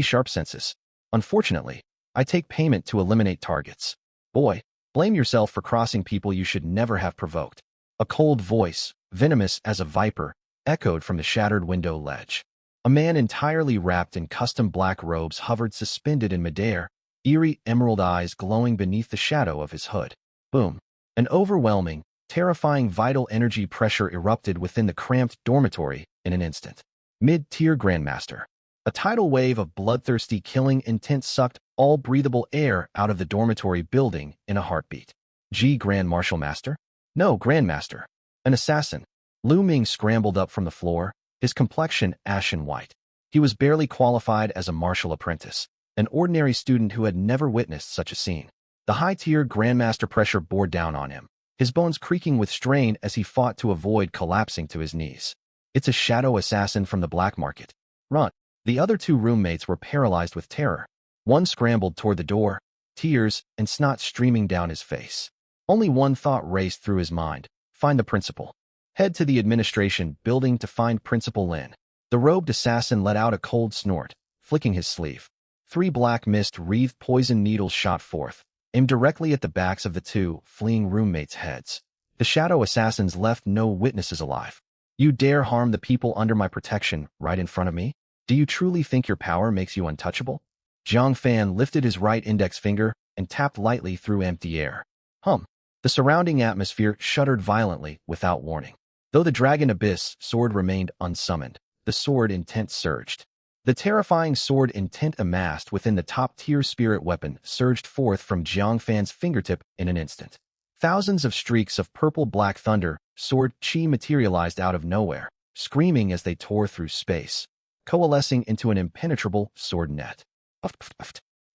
Sharp senses. Unfortunately, I take payment to eliminate targets. Boy, blame yourself for crossing people you should never have provoked. A cold voice, venomous as a viper, echoed from the shattered window ledge. A man entirely wrapped in custom black robes hovered suspended in midair, eerie emerald eyes glowing beneath the shadow of his hood. Boom. An overwhelming, terrifying vital energy pressure erupted within the cramped dormitory in an instant. Mid-tier Grandmaster. A tidal wave of bloodthirsty killing intent sucked all breathable air out of the dormitory building in a heartbeat. Grand Martial Master? No, Grandmaster. An assassin. Lu Ming scrambled up from the floor, his complexion ashen white. He was barely qualified as a martial apprentice, an ordinary student who had never witnessed such a scene. The high-tier Grandmaster pressure bore down on him, his bones creaking with strain as he fought to avoid collapsing to his knees. It's a shadow assassin from the black market. Run. The other two roommates were paralyzed with terror. One scrambled toward the door, tears and snot streaming down his face. Only one thought raced through his mind: find the principal. Head to the administration building to find Principal Lin. The robed assassin let out a cold snort, flicking his sleeve. 3 black mist-wreathed poison needles shot forth, aimed directly at the backs of the two fleeing roommates' heads. The shadow assassins left no witnesses alive. You dare harm the people under my protection right in front of me? Do you truly think your power makes you untouchable? Jiang Fan lifted his right index finger and tapped lightly through empty air. Hum. The surrounding atmosphere shuddered violently without warning. Though the Dragon Abyss sword remained unsummoned, the sword intent surged. The terrifying sword intent amassed within the top-tier spirit weapon surged forth from Jiang Fan's fingertip in an instant. Thousands of streaks of purple-black thunder, sword chi materialized out of nowhere, screaming as they tore through space, coalescing into an impenetrable sword net.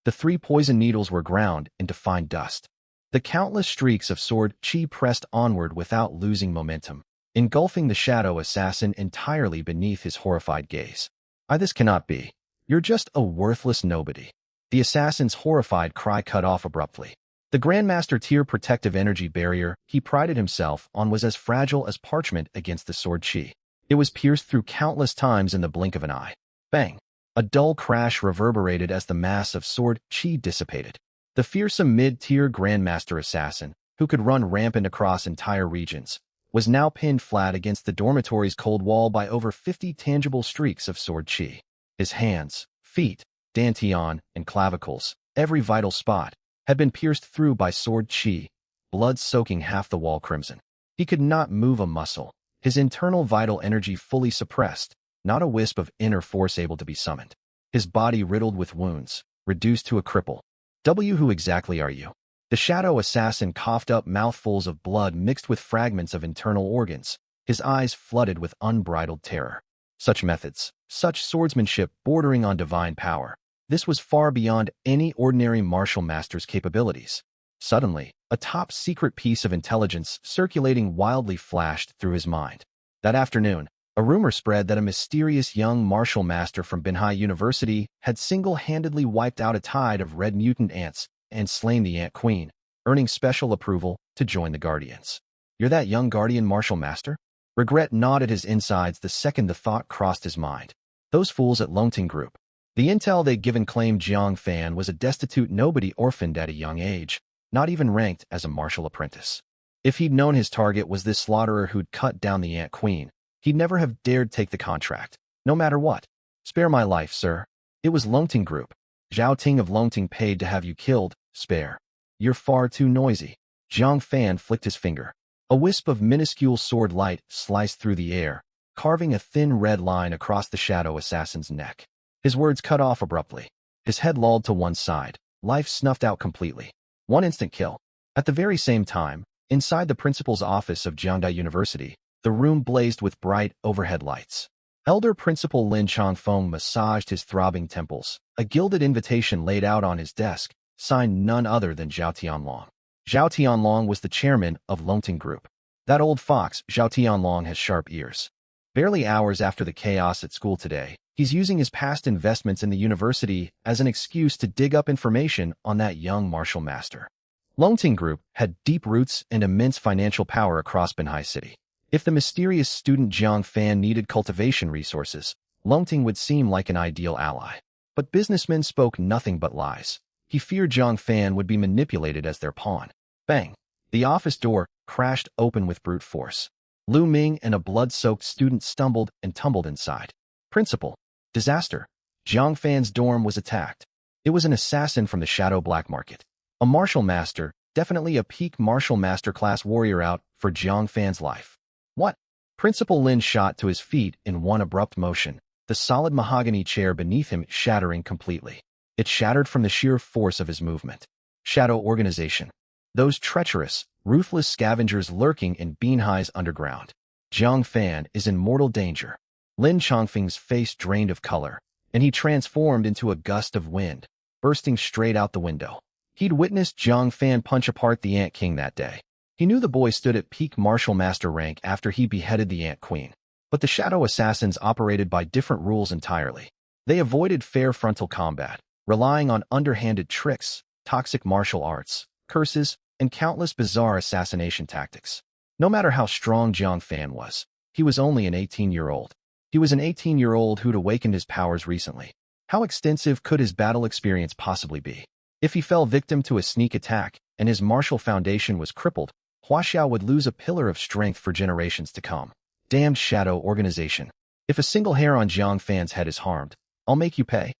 The 3 poison needles were ground into fine dust. The countless streaks of sword chi pressed onward without losing momentum, engulfing the shadow assassin entirely beneath his horrified gaze. This cannot be. You're just a worthless nobody. The assassin's horrified cry cut off abruptly. The Grandmaster tier protective energy barrier he prided himself on was as fragile as parchment against the sword chi. It was pierced through countless times in the blink of an eye. Bang! A dull crash reverberated as the mass of sword chi dissipated. The fearsome mid-tier Grandmaster assassin, who could run rampant across entire regions, was now pinned flat against the dormitory's cold wall by over 50 tangible streaks of sword chi. His hands, feet, dantian, and clavicles, every vital spot, had been pierced through by sword chi, blood soaking half the wall crimson. He could not move a muscle, his internal vital energy fully suppressed, not a wisp of inner force able to be summoned. His body riddled with wounds, reduced to a cripple. Who exactly are you? The shadow assassin coughed up mouthfuls of blood mixed with fragments of internal organs, his eyes flooded with unbridled terror. Such methods, such swordsmanship bordering on divine power. This was far beyond any ordinary martial master's capabilities. Suddenly, a top-secret piece of intelligence circulating wildly flashed through his mind. That afternoon, a rumor spread that a mysterious young martial master from Binhai University had single-handedly wiped out a tide of red mutant ants and slain the Ant Queen, earning special approval to join the Guardians. You're that young Guardian martial master? Regret gnawed at his insides the second the thought crossed his mind. Those fools at Longting Group. The intel they'd given claimed Jiang Fan was a destitute nobody orphaned at a young age, not even ranked as a martial apprentice. If he'd known his target was this slaughterer who'd cut down the Ant Queen, he'd never have dared take the contract, no matter what. Spare my life, sir. It was Longting Group. Zhao Ting of Longting paid to have you killed, Spare. You're far too noisy. Zhang Fan flicked his finger. A wisp of minuscule sword light sliced through the air, carving a thin red line across the shadow assassin's neck. His words cut off abruptly. His head lolled to one side, life snuffed out completely. One instant kill. At the very same time, inside the principal's office of Jiangdai University, the room blazed with bright overhead lights. Elder Principal Lin Changfeng massaged his throbbing temples. A gilded invitation laid out on his desk, signed none other than Zhao Tianlong. Zhao Tianlong was the chairman of Longting Group. That old fox, Zhao Tianlong, has sharp ears. Barely hours after the chaos at school today, he's using his past investments in the university as an excuse to dig up information on that young martial master. Longting Group had deep roots and immense financial power across Binhai City. If the mysterious student Zhang Fan needed cultivation resources, Longting would seem like an ideal ally. But businessmen spoke nothing but lies. He feared Zhang Fan would be manipulated as their pawn. Bang! The office door crashed open with brute force. Lu Ming and a blood-soaked student stumbled and tumbled inside. Principal. Disaster. Zhang Fan's dorm was attacked. It was an assassin from the Shadow Black Market. A martial master, definitely a peak martial master class warrior out for Zhang Fan's life. What? Principal Lin shot to his feet in one abrupt motion, the solid mahogany chair beneath him shattering completely. It shattered from the sheer force of his movement. Shadow Organization. Those treacherous, ruthless scavengers lurking in Binhai's underground. Zhang Fan is in mortal danger. Lin Changfeng's face drained of color, and he transformed into a gust of wind, bursting straight out the window. He'd witnessed Zhang Fan punch apart the Ant King that day. He knew the boy stood at peak martial master rank after he beheaded the Ant Queen. But the Shadow Assassins operated by different rules entirely. They avoided fair frontal combat, relying on underhanded tricks, toxic martial arts, curses, and countless bizarre assassination tactics. No matter how strong Zhang Fan was, he was only an 18-year-old. He was an 18-year-old who'd awakened his powers recently. How extensive could his battle experience possibly be? If he fell victim to a sneak attack and his martial foundation was crippled, Huaxiao would lose a pillar of strength for generations to come. Damned Shadow Organization. If a single hair on Zhang Fan's head is harmed, I'll make you pay.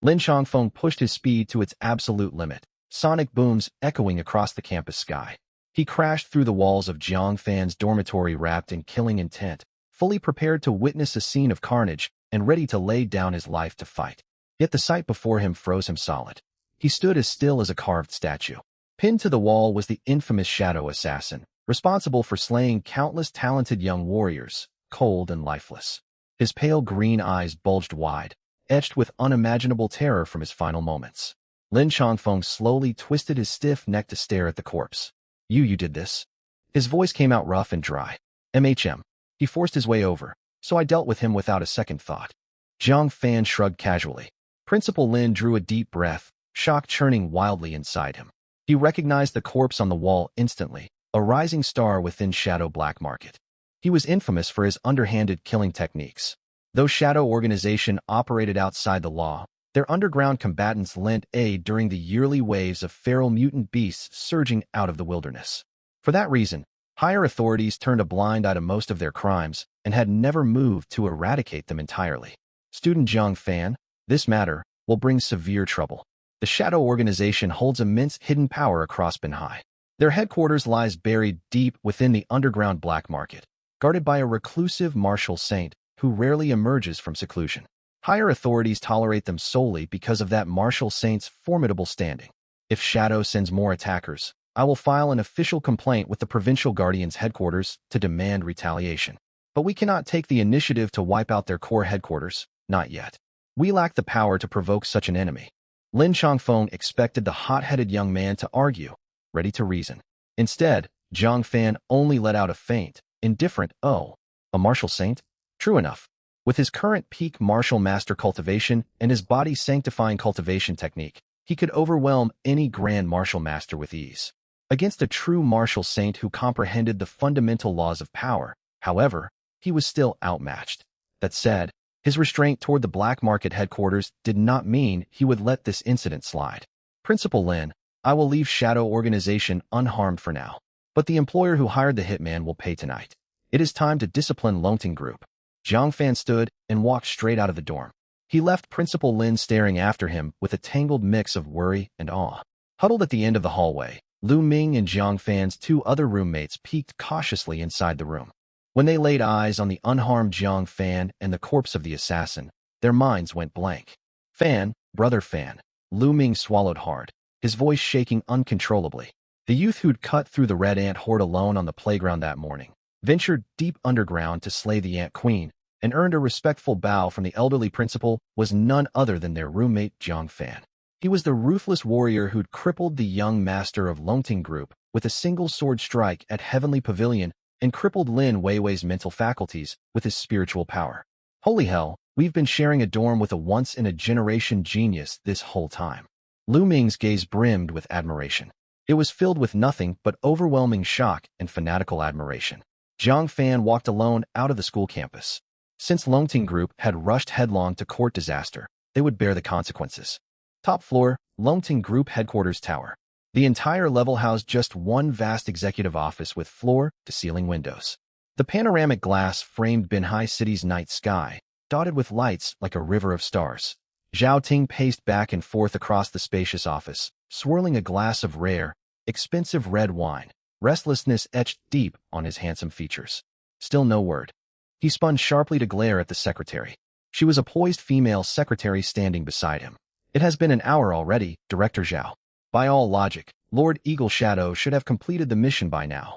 Lin Changfeng pushed his speed to its absolute limit, sonic booms echoing across the campus sky. He crashed through the walls of Zhang Fan's dormitory wrapped in killing intent, fully prepared to witness a scene of carnage and ready to lay down his life to fight. Yet the sight before him froze him solid. He stood as still as a carved statue. Pinned to the wall was the infamous Shadow Assassin, responsible for slaying countless talented young warriors, cold and lifeless. His pale green eyes bulged wide, etched with unimaginable terror from his final moments. Lin Changfeng slowly twisted his stiff neck to stare at the corpse. You did this? His voice came out rough and dry. MHM. He forced his way over, so I dealt with him without a second thought. Zhang Fan shrugged casually. Principal Lin drew a deep breath, shock churning wildly inside him. He recognized the corpse on the wall instantly, a rising star within Shadow Black Market. He was infamous for his underhanded killing techniques. Though Shadow Organization operated outside the law, their underground combatants lent aid during the yearly waves of feral mutant beasts surging out of the wilderness. For that reason, higher authorities turned a blind eye to most of their crimes and had never moved to eradicate them entirely. Student Zhang Fan, this matter will bring severe trouble. The Shadow Organization holds immense hidden power across Binhai. Their headquarters lies buried deep within the underground black market, guarded by a reclusive martial saint who rarely emerges from seclusion. Higher authorities tolerate them solely because of that martial saint's formidable standing. If Shadow sends more attackers, I will file an official complaint with the Provincial Guardian's headquarters to demand retaliation. But we cannot take the initiative to wipe out their core headquarters, not yet. We lack the power to provoke such an enemy. Lin Changfeng expected the hot-headed young man to argue, ready to reason. Instead, Zhang Fan only let out a faint, indifferent, "Oh, a martial saint? True enough. With his current peak martial master cultivation and his body-sanctifying cultivation technique, he could overwhelm any grand martial master with ease. Against a true martial saint who comprehended the fundamental laws of power, however, he was still outmatched. That said, his restraint toward the black market headquarters did not mean he would let this incident slide. Principal Lin, I will leave Shadow Organization unharmed for now. But the employer who hired the hitman will pay tonight. It is time to discipline Longting Group. Zhang Fan stood and walked straight out of the dorm. He left Principal Lin staring after him with a tangled mix of worry and awe. Huddled at the end of the hallway, Lu Ming and Jiang Fan's two other roommates peeked cautiously inside the room. When they laid eyes on the unharmed Jiang Fan and the corpse of the assassin, their minds went blank. Fan, brother Fan. Lu Ming swallowed hard, his voice shaking uncontrollably. The youth who'd cut through the red ant horde alone on the playground that morning, ventured deep underground to slay the Ant Queen, and earned a respectful bow from the elderly principal, was none other than their roommate Jiang Fan. He was the ruthless warrior who'd crippled the young master of Longting Group with a single sword strike at Heavenly Pavilion and crippled Lin Weiwei's mental faculties with his spiritual power. Holy hell, we've been sharing a dorm with a once-in-a-generation genius this whole time. Lu Ming's gaze brimmed with admiration. It was filled with nothing but overwhelming shock and fanatical admiration. Jiang Fan walked alone out of the school campus. Since Longting Group had rushed headlong to court disaster, they would bear the consequences. Top floor, Longting Group headquarters tower. The entire level housed just one vast executive office with floor-to-ceiling windows. The panoramic glass framed Binhai City's night sky, dotted with lights like a river of stars. Zhao Ting paced back and forth across the spacious office, swirling a glass of rare, expensive red wine, restlessness etched deep on his handsome features. Still no word. He spun sharply to glare at the secretary. She was a poised female secretary standing beside him. It has been an hour already, Director Zhao. By all logic, Lord Eagle Shadow should have completed the mission by now.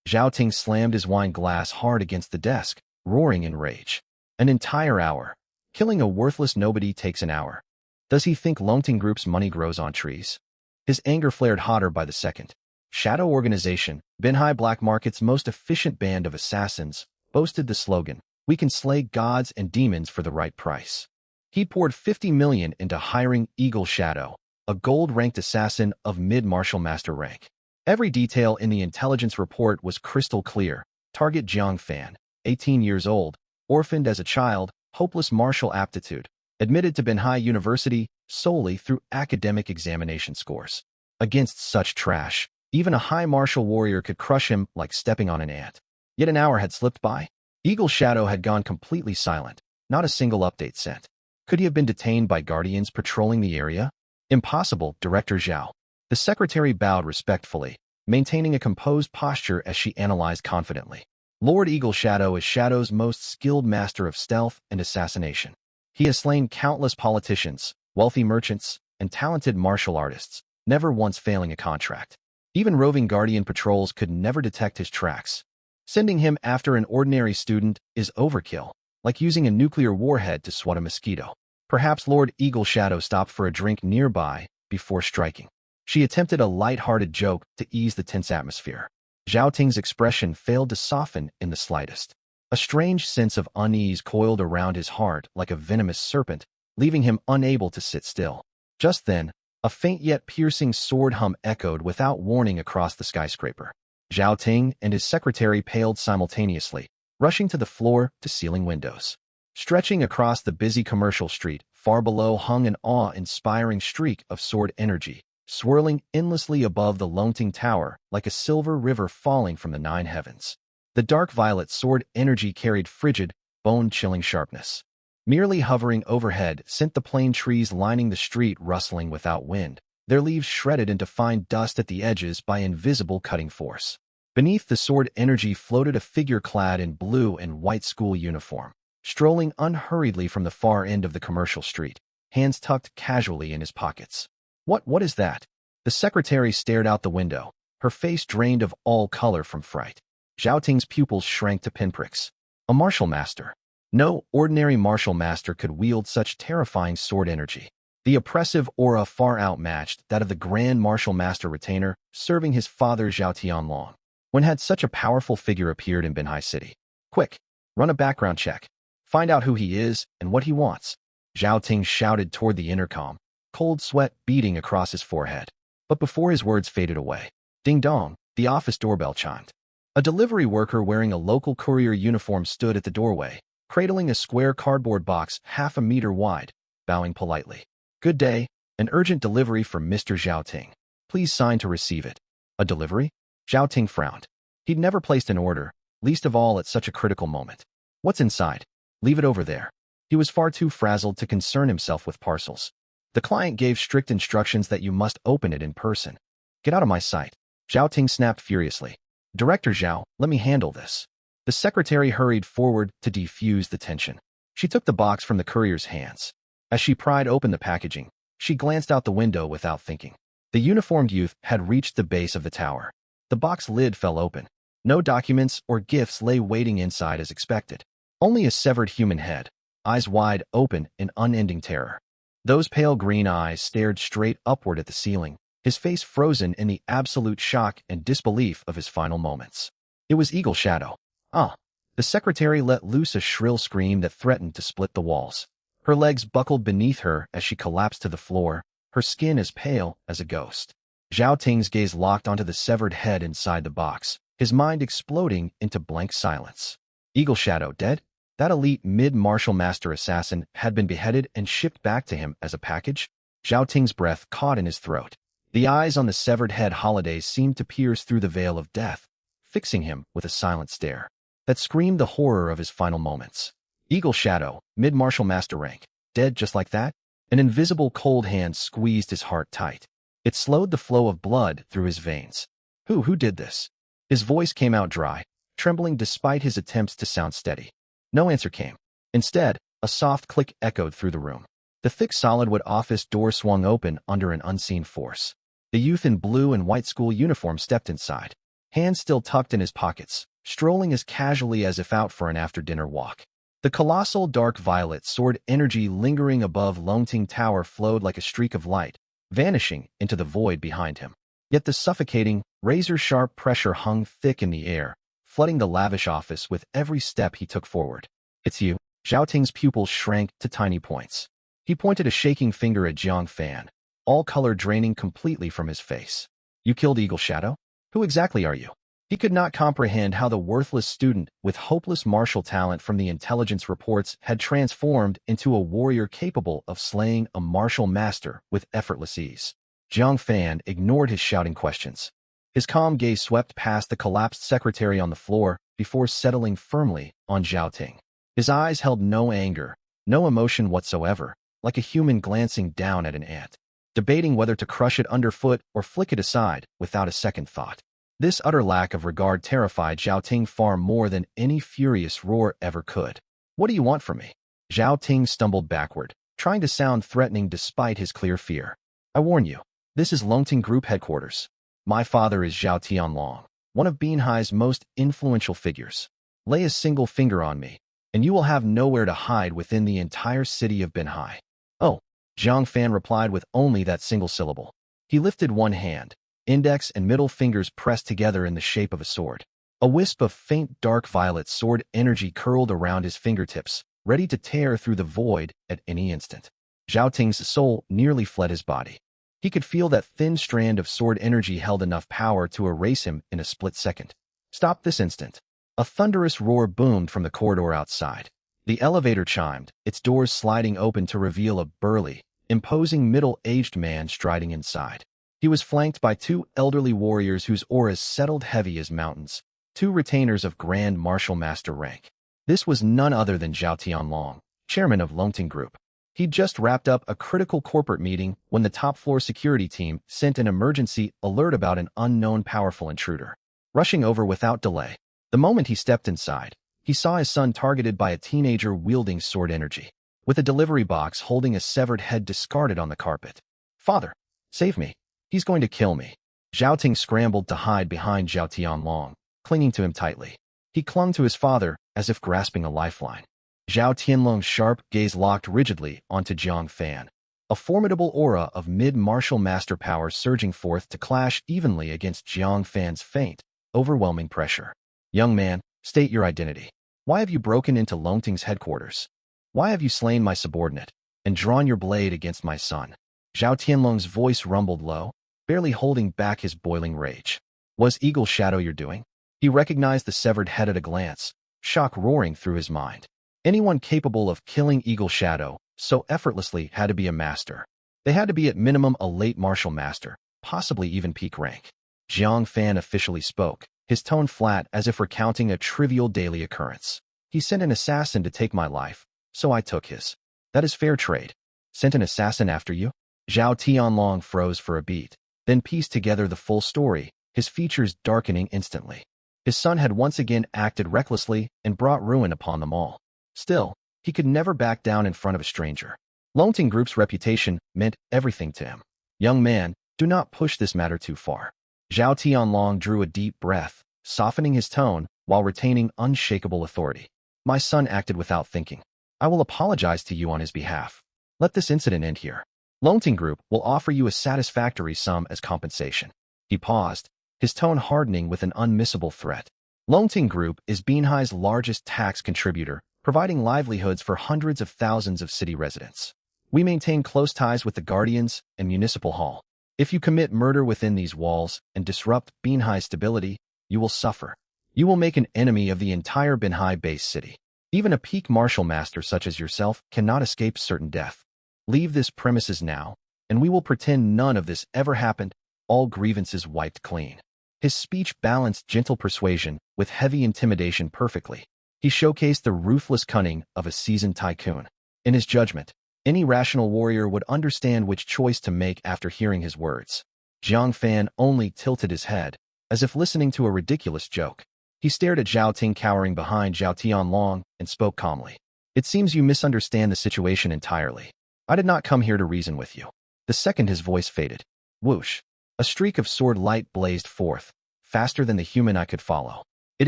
Zhao Ting slammed his wine glass hard against the desk, roaring in rage. An entire hour. Killing a worthless nobody takes an hour. Does he think Longting Group's money grows on trees? His anger flared hotter by the second. Shadow Organization, Binhai Black Market's most efficient band of assassins, boasted the slogan, "We can slay gods and demons for the right price." He poured 50 million into hiring Eagle Shadow, a gold-ranked assassin of mid-martial master rank. Every detail in the intelligence report was crystal clear. Target Jiang Fan, 18 years old, orphaned as a child, hopeless martial aptitude, admitted to Binhai University solely through academic examination scores. Against such trash, even a high martial warrior could crush him like stepping on an ant. Yet an hour had slipped by. Eagle Shadow had gone completely silent, not a single update sent. Could he have been detained by guardians patrolling the area? Impossible, Director Zhao. The secretary bowed respectfully, maintaining a composed posture as she analyzed confidently. Lord Eagle Shadow is Shadow's most skilled master of stealth and assassination. He has slain countless politicians, wealthy merchants, and talented martial artists, never once failing a contract. Even roving guardian patrols could never detect his tracks. Sending him after an ordinary student is overkill, like using a nuclear warhead to swat a mosquito. Perhaps Lord Eagle Shadow stopped for a drink nearby before striking. She attempted a light-hearted joke to ease the tense atmosphere. Zhao Ting's expression failed to soften in the slightest. A strange sense of unease coiled around his heart like a venomous serpent, leaving him unable to sit still. Just then, a faint yet piercing sword hum echoed without warning across the skyscraper. Zhao Ting and his secretary paled simultaneously, rushing to the floor-to-ceiling windows. Stretching across the busy commercial street, far below hung an awe-inspiring streak of sword energy, swirling endlessly above the Longting Tower like a silver river falling from the nine heavens. The dark violet sword energy carried frigid, bone-chilling sharpness. Merely hovering overhead sent the plane trees lining the street rustling without wind, their leaves shredded into fine dust at the edges by invisible cutting force. Beneath the sword energy floated a figure clad in blue and white school uniform, strolling unhurriedly from the far end of the commercial street, hands tucked casually in his pockets. What is that? The secretary stared out the window, her face drained of all color from fright. Zhao Ting's pupils shrank to pinpricks. A martial master. No ordinary martial master could wield such terrifying sword energy. The oppressive aura far outmatched that of the Grand Martial Master Retainer serving his father Zhao Tianlong. When had such a powerful figure appeared in Binhai City? Quick, run a background check. Find out who he is and what he wants. Zhao Ting shouted toward the intercom, cold sweat beading across his forehead. But before his words faded away, ding-dong, the office doorbell chimed. A delivery worker wearing a local courier uniform stood at the doorway, cradling a square cardboard box half a meter wide, bowing politely. Good day, an urgent delivery from Mr. Zhao Ting. Please sign to receive it. A delivery? Zhao Ting frowned. He'd never placed an order, least of all at such a critical moment. What's inside? Leave it over there. He was far too frazzled to concern himself with parcels. The client gave strict instructions that you must open it in person. Get out of my sight. Zhao Ting snapped furiously. Director Zhao, let me handle this. The secretary hurried forward to defuse the tension. She took the box from the courier's hands. As she pried open the packaging, she glanced out the window without thinking. The uniformed youth had reached the base of the tower. The box lid fell open. No documents or gifts lay waiting inside as expected. Only a severed human head, eyes wide open in unending terror. Those pale green eyes stared straight upward at the ceiling, his face frozen in the absolute shock and disbelief of his final moments. It was Eagle Shadow. Ah! The secretary let loose a shrill scream that threatened to split the walls. Her legs buckled beneath her as she collapsed to the floor, her skin as pale as a ghost. Zhao Ting's gaze locked onto the severed head inside the box, his mind exploding into blank silence. Eagle Shadow dead? That elite mid-martial master assassin had been beheaded and shipped back to him as a package? Zhao Ting's breath caught in his throat. The eyes on the severed head Holiday seemed to pierce through the veil of death, fixing him with a silent stare that screamed the horror of his final moments. Eagle Shadow, mid-martial master rank, dead just like that? An invisible cold hand squeezed his heart tight. It slowed the flow of blood through his veins. Who did this? His voice came out dry, trembling despite his attempts to sound steady. No answer came. Instead, a soft click echoed through the room. The thick solid-wood office door swung open under an unseen force. The youth in blue and white school uniform stepped inside, hands still tucked in his pockets, strolling as casually as if out for an after-dinner walk. The colossal dark violet sword energy lingering above Longting Tower flowed like a streak of light, vanishing into the void behind him. Yet the suffocating, razor-sharp pressure hung thick in the air, flooding the lavish office with every step he took forward. It's you. Zhao Ting's pupils shrank to tiny points. He pointed a shaking finger at Jiang Fan, all color draining completely from his face. You killed Eagle Shadow? Who exactly are you? He could not comprehend how the worthless student with hopeless martial talent from the intelligence reports had transformed into a warrior capable of slaying a martial master with effortless ease. Jiang Fan ignored his shouting questions. His calm gaze swept past the collapsed secretary on the floor before settling firmly on Zhao Ting. His eyes held no anger, no emotion whatsoever, like a human glancing down at an ant, debating whether to crush it underfoot or flick it aside without a second thought. This utter lack of regard terrified Zhao Ting far more than any furious roar ever could. What do you want from me? Zhao Ting stumbled backward, trying to sound threatening despite his clear fear. I warn you, this is Longting Group headquarters. My father is Zhao Tianlong, one of Binhai's most influential figures. Lay a single finger on me, and you will have nowhere to hide within the entire city of Binhai. Oh, Jiang Fan replied with only that single syllable. He lifted one hand, index and middle fingers pressed together in the shape of a sword. A wisp of faint dark violet sword energy curled around his fingertips, ready to tear through the void at any instant. Zhao Ting's soul nearly fled his body. He could feel that thin strand of sword energy held enough power to erase him in a split second. Stop this instant. A thunderous roar boomed from the corridor outside. The elevator chimed, its doors sliding open to reveal a burly, imposing middle-aged man striding inside. He was flanked by two elderly warriors whose auras settled heavy as mountains, two retainers of Grand Martial Master rank. This was none other than Zhao Tianlong, chairman of Longting Group. He'd just wrapped up a critical corporate meeting when the top-floor security team sent an emergency alert about an unknown powerful intruder. Rushing over without delay, the moment he stepped inside, he saw his son targeted by a teenager wielding sword energy, with a delivery box holding a severed head discarded on the carpet. Father, save me. He's going to kill me. Zhao Ting scrambled to hide behind Zhao Tianlong, clinging to him tightly. He clung to his father as if grasping a lifeline. Zhao Tianlong's sharp gaze locked rigidly onto Jiang Fan, a formidable aura of mid-martial master power surging forth to clash evenly against Jiang Fan's faint, overwhelming pressure. Young man, state your identity. Why have you broken into Longting's headquarters? Why have you slain my subordinate and drawn your blade against my son? Zhao Tianlong's voice rumbled low, barely holding back his boiling rage. Was Eagle Shadow your doing? He recognized the severed head at a glance, shock roaring through his mind. Anyone capable of killing Eagle Shadow so effortlessly had to be a master. They had to be at minimum a late martial master, possibly even peak rank. Jiang Fan officially spoke, his tone flat as if recounting a trivial daily occurrence. He sent an assassin to take my life, so I took his. That is fair trade. Sent an assassin after you? Zhao Tianlong froze for a beat, then pieced together the full story, his features darkening instantly. His son had once again acted recklessly and brought ruin upon them all. Still, he could never back down in front of a stranger. Longting Group's reputation meant everything to him. Young man, do not push this matter too far. Zhao Tianlong drew a deep breath, softening his tone while retaining unshakable authority. My son acted without thinking. I will apologize to you on his behalf. Let this incident end here. Longting Group will offer you a satisfactory sum as compensation. He paused, his tone hardening with an unmissable threat. Longting Group is Binhai's largest tax contributor, providing livelihoods for hundreds of thousands of city residents. We maintain close ties with the Guardians and Municipal Hall. If you commit murder within these walls and disrupt Binhai's stability, you will suffer. You will make an enemy of the entire Binhai-based city. Even a peak martial master such as yourself cannot escape certain death. Leave this premises now, and we will pretend none of this ever happened, all grievances wiped clean. His speech balanced gentle persuasion with heavy intimidation perfectly. He showcased the ruthless cunning of a seasoned tycoon. In his judgment, any rational warrior would understand which choice to make after hearing his words. Jiang Fan only tilted his head, as if listening to a ridiculous joke. He stared at Zhao Ting cowering behind Zhao Tianlong and spoke calmly. It seems you misunderstand the situation entirely. I did not come here to reason with you. The second his voice faded. Whoosh. A streak of sword light blazed forth, faster than the human eye could follow. It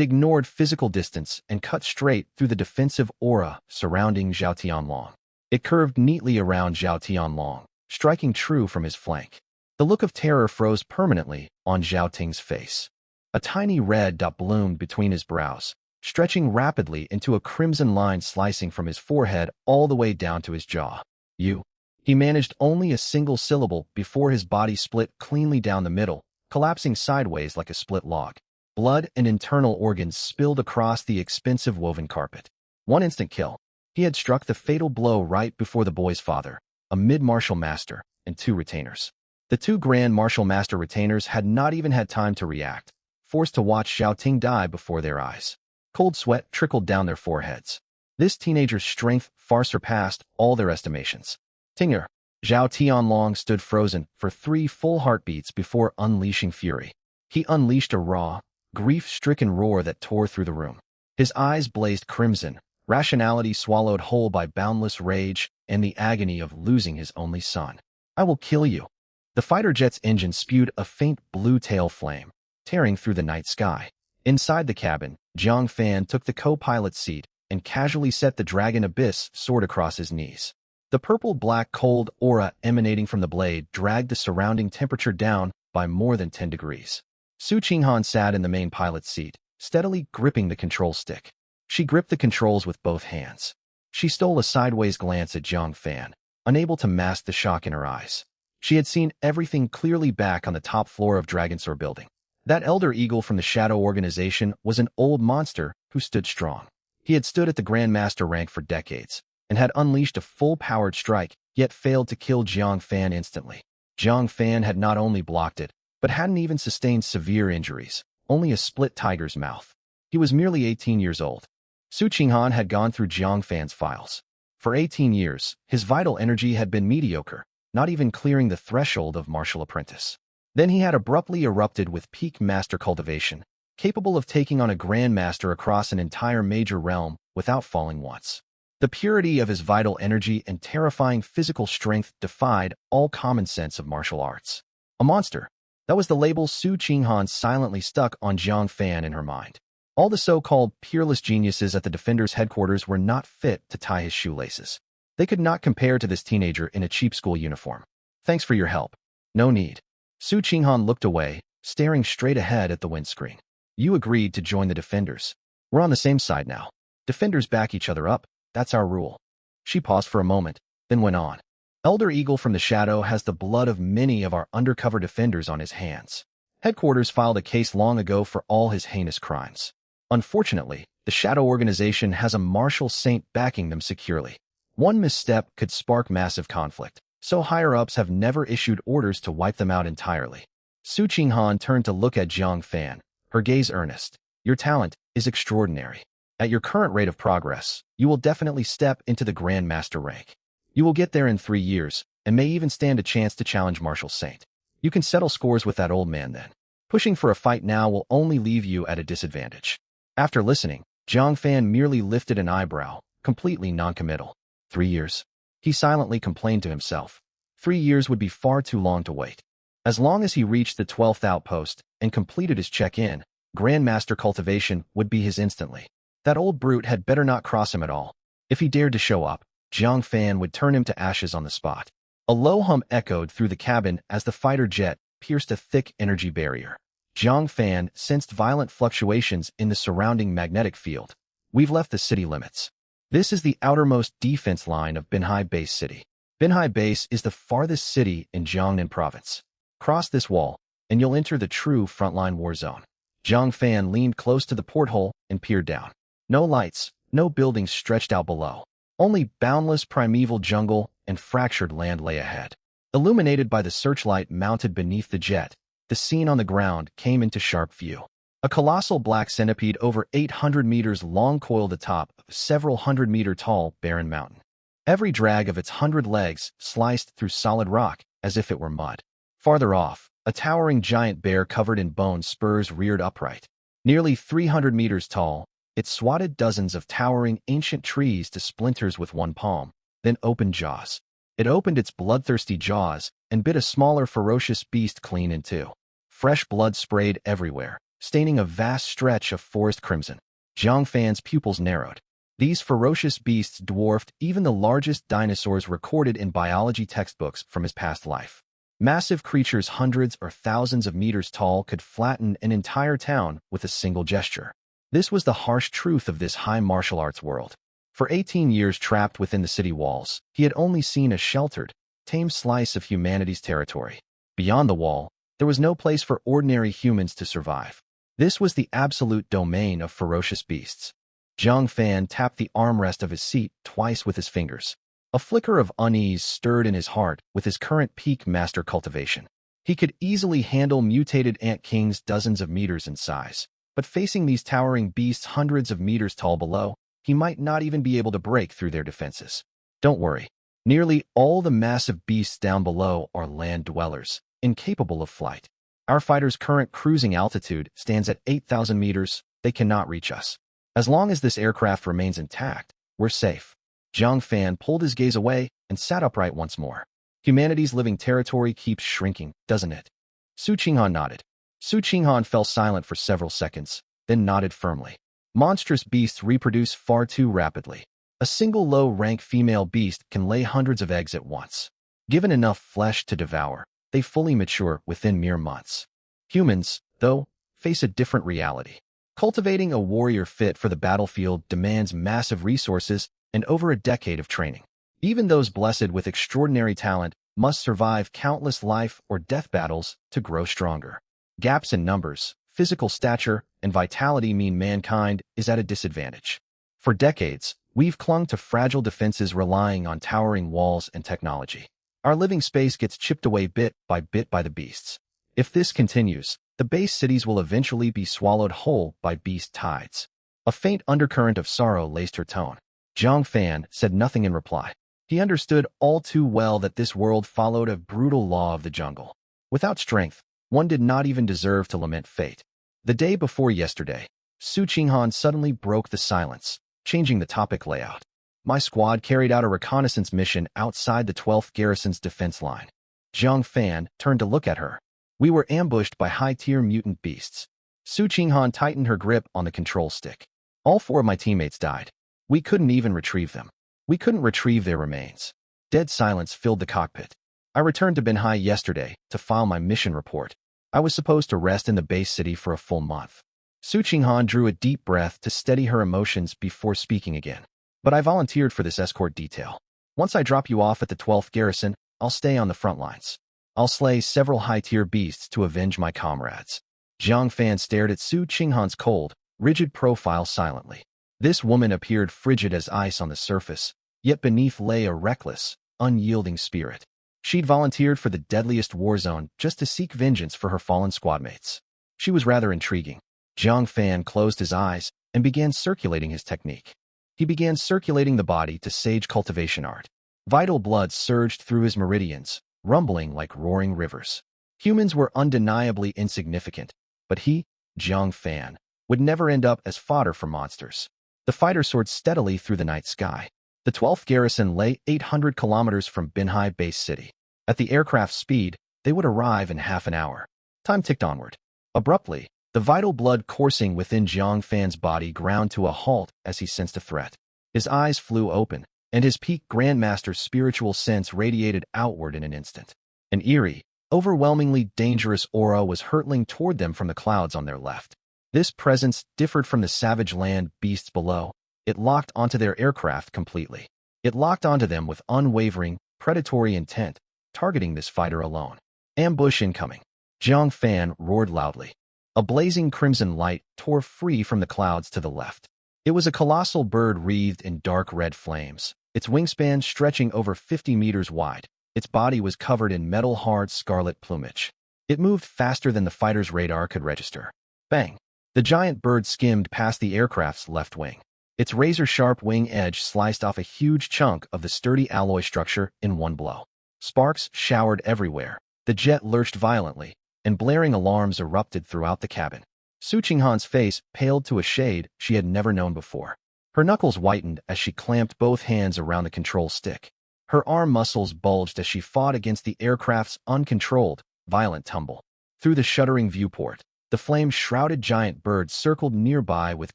ignored physical distance and cut straight through the defensive aura surrounding Zhao Tianlong. It curved neatly around Zhao Tianlong, striking true from his flank. The look of terror froze permanently on Zhao Ting's face. A tiny red dot bloomed between his brows, stretching rapidly into a crimson line slicing from his forehead all the way down to his jaw. You. He managed only a single syllable before his body split cleanly down the middle, collapsing sideways like a split log. Blood and internal organs spilled across the expensive woven carpet. One instant kill. He had struck the fatal blow right before the boy's father, a mid-martial master, and two retainers. The two Grand Martial Master retainers had not even had time to react, forced to watch Zhao Ting die before their eyes. Cold sweat trickled down their foreheads. This teenager's strength far surpassed all their estimations. Tinger. Zhao Tianlong stood frozen for 3 full heartbeats before unleashing fury. He unleashed a raw, grief-stricken roar that tore through the room. His eyes blazed crimson, rationality swallowed whole by boundless rage and the agony of losing his only son. I will kill you. The fighter jet's engine spewed a faint blue tail flame, tearing through the night sky. Inside the cabin, Jiang Fan took the co-pilot's seat and casually set the Dragon Abyss sword across his knees. The purple-black cold aura emanating from the blade dragged the surrounding temperature down by more than 10 degrees. Su Qinghan sat in the main pilot's seat, steadily gripping the control stick. She gripped the controls with both hands. She stole a sideways glance at Jiang Fan, unable to mask the shock in her eyes. She had seen everything clearly back on the top floor of Dragonsaur Building. That elder eagle from the Shadow Organization was an old monster who stood strong. He had stood at the Grandmaster rank for decades, and had unleashed a full-powered strike, yet failed to kill Jiang Fan instantly. Jiang Fan had not only blocked it, but hadn't even sustained severe injuries, only a split tiger's mouth. He was merely 18 years old. Su Qinghan had gone through Jiang Fan's files. For 18 years, his vital energy had been mediocre, not even clearing the threshold of martial apprentice. Then he had abruptly erupted with peak master cultivation, capable of taking on a grandmaster across an entire major realm without falling once. The purity of his vital energy and terrifying physical strength defied all common sense of martial arts. A monster. That was the label Su Qinghan silently stuck on Jiang Fan in her mind. All the so-called peerless geniuses at the Defender's headquarters were not fit to tie his shoelaces. They could not compare to this teenager in a cheap school uniform. Thanks for your help. No need. Su Qinghan looked away, staring straight ahead at the windscreen. You agreed to join the Defenders. We're on the same side now. Defenders back each other up. That's our rule. She paused for a moment, then went on. Elder Eagle from the Shadow has the blood of many of our undercover defenders on his hands. Headquarters filed a case long ago for all his heinous crimes. Unfortunately, the Shadow Organization has a martial saint backing them securely. One misstep could spark massive conflict, so higher-ups have never issued orders to wipe them out entirely. Su Qinghan turned to look at Jiang Fan, her gaze earnest. Your talent is extraordinary. At your current rate of progress, you will definitely step into the Grandmaster rank. You will get there in 3 years, and may even stand a chance to challenge Marshal Saint. You can settle scores with that old man then. Pushing for a fight now will only leave you at a disadvantage. After listening, Zhang Fan merely lifted an eyebrow, completely noncommittal. 3 years. He silently complained to himself. 3 years would be far too long to wait. As long as he reached the 12th outpost and completed his check-in, Grandmaster cultivation would be his instantly. That old brute had better not cross him at all. If he dared to show up, Zhang Fan would turn him to ashes on the spot. A low hum echoed through the cabin as the fighter jet pierced a thick energy barrier. Zhang Fan sensed violent fluctuations in the surrounding magnetic field. We've left the city limits. This is the outermost defense line of Binhai Base City. Binhai Base is the farthest city in Jiangnan Province. Cross this wall, and you'll enter the true frontline war zone. Zhang Fan leaned close to the porthole and peered down. No lights, no buildings stretched out below. Only boundless primeval jungle and fractured land lay ahead. Illuminated by the searchlight mounted beneath the jet, the scene on the ground came into sharp view. A colossal black centipede over 800 meters long coiled atop of a several hundred-meter-tall barren mountain. Every drag of its 100 legs sliced through solid rock as if it were mud. Farther off, a towering giant bear covered in bone spurs reared upright. Nearly 300 meters tall, it swatted dozens of towering ancient trees to splinters with one palm, then opened jaws. It opened its bloodthirsty jaws and bit a smaller ferocious beast clean in two. Fresh blood sprayed everywhere, staining a vast stretch of forest crimson. Zhang Fan's pupils narrowed. These ferocious beasts dwarfed even the largest dinosaurs recorded in biology textbooks from his past life. Massive creatures hundreds or thousands of meters tall could flatten an entire town with a single gesture. This was the harsh truth of this high martial arts world. For 18 years trapped within the city walls, he had only seen a sheltered, tame slice of humanity's territory. Beyond the wall, there was no place for ordinary humans to survive. This was the absolute domain of ferocious beasts. Zhang Fan tapped the armrest of his seat twice with his fingers. A flicker of unease stirred in his heart with his current peak master cultivation. He could easily handle mutated ant kings dozens of meters in size, but facing these towering beasts hundreds of meters tall below, he might not even be able to break through their defenses. Don't worry. Nearly all the massive beasts down below are land dwellers, incapable of flight. Our fighter's current cruising altitude stands at 8,000 meters. They cannot reach us. As long as this aircraft remains intact, we're safe. Zhang Fan pulled his gaze away and sat upright once more. Humanity's living territory keeps shrinking, doesn't it? Su Qinghan nodded. Su Qinghan fell silent for several seconds, then nodded firmly. Monstrous beasts reproduce far too rapidly. A single low-rank female beast can lay hundreds of eggs at once. Given enough flesh to devour, they fully mature within mere months. Humans, though, face a different reality. Cultivating a warrior fit for the battlefield demands massive resources and over a decade of training. Even those blessed with extraordinary talent must survive countless life or death battles to grow stronger. Gaps in numbers, physical stature, and vitality mean mankind is at a disadvantage. For decades, we've clung to fragile defenses relying on towering walls and technology. Our living space gets chipped away bit by the beasts. If this continues, the base cities will eventually be swallowed whole by beast tides. A faint undercurrent of sorrow laced her tone. Zhang Fan said nothing in reply. He understood all too well that this world followed a brutal law of the jungle. Without strength, one did not even deserve to lament fate. The day before yesterday, Su Qinghan suddenly broke the silence, changing the topic layout. My squad carried out a reconnaissance mission outside the 12th Garrison's defense line. Zhang Fan turned to look at her. We were ambushed by high-tier mutant beasts. Su Qinghan tightened her grip on the control stick. All 4 of my teammates died. We couldn't even retrieve them. We couldn't retrieve their remains. Dead silence filled the cockpit. I returned to Binhai yesterday to file my mission report. I was supposed to rest in the base city for a full month. Su Qinghan drew a deep breath to steady her emotions before speaking again. But I volunteered for this escort detail. Once I drop you off at the 12th Garrison, I'll stay on the front lines. I'll slay several high-tier beasts to avenge my comrades. Zhang Fan stared at Su Qinghan's cold, rigid profile silently. This woman appeared frigid as ice on the surface, yet beneath lay a reckless, unyielding spirit. She'd volunteered for the deadliest war zone just to seek vengeance for her fallen squadmates. She was rather intriguing. Zhang Fan closed his eyes and began circulating his technique. He began circulating the body to sage cultivation art. Vital blood surged through his meridians, rumbling like roaring rivers. Humans were undeniably insignificant, but he, Jiang Fan, would never end up as fodder for monsters. The fighter soared steadily through the night sky. The 12th garrison lay 800 kilometers from Binhai Base City. At the aircraft's speed, they would arrive in half an hour. Time ticked onward. Abruptly, the vital blood coursing within Jiang Fan's body ground to a halt as he sensed a threat. His eyes flew open, and his peak Grandmaster's spiritual sense radiated outward in an instant. An eerie, overwhelmingly dangerous aura was hurtling toward them from the clouds on their left. This presence differed from the savage land beasts below. It locked onto their aircraft completely. It locked onto them with unwavering, predatory intent, targeting this fighter alone. Ambush incoming. Jiang Fan roared loudly. A blazing crimson light tore free from the clouds to the left. It was a colossal bird wreathed in dark red flames, its wingspan stretching over 50 meters wide. Its body was covered in metal-hard scarlet plumage. It moved faster than the fighter's radar could register. Bang! The giant bird skimmed past the aircraft's left wing. Its razor-sharp wing edge sliced off a huge chunk of the sturdy alloy structure in one blow. Sparks showered everywhere. The jet lurched violently, and blaring alarms erupted throughout the cabin. Su Qinghan's face paled to a shade she had never known before. Her knuckles whitened as she clamped both hands around the control stick. Her arm muscles bulged as she fought against the aircraft's uncontrolled, violent tumble. Through the shuddering viewport, the flame-shrouded giant bird circled nearby with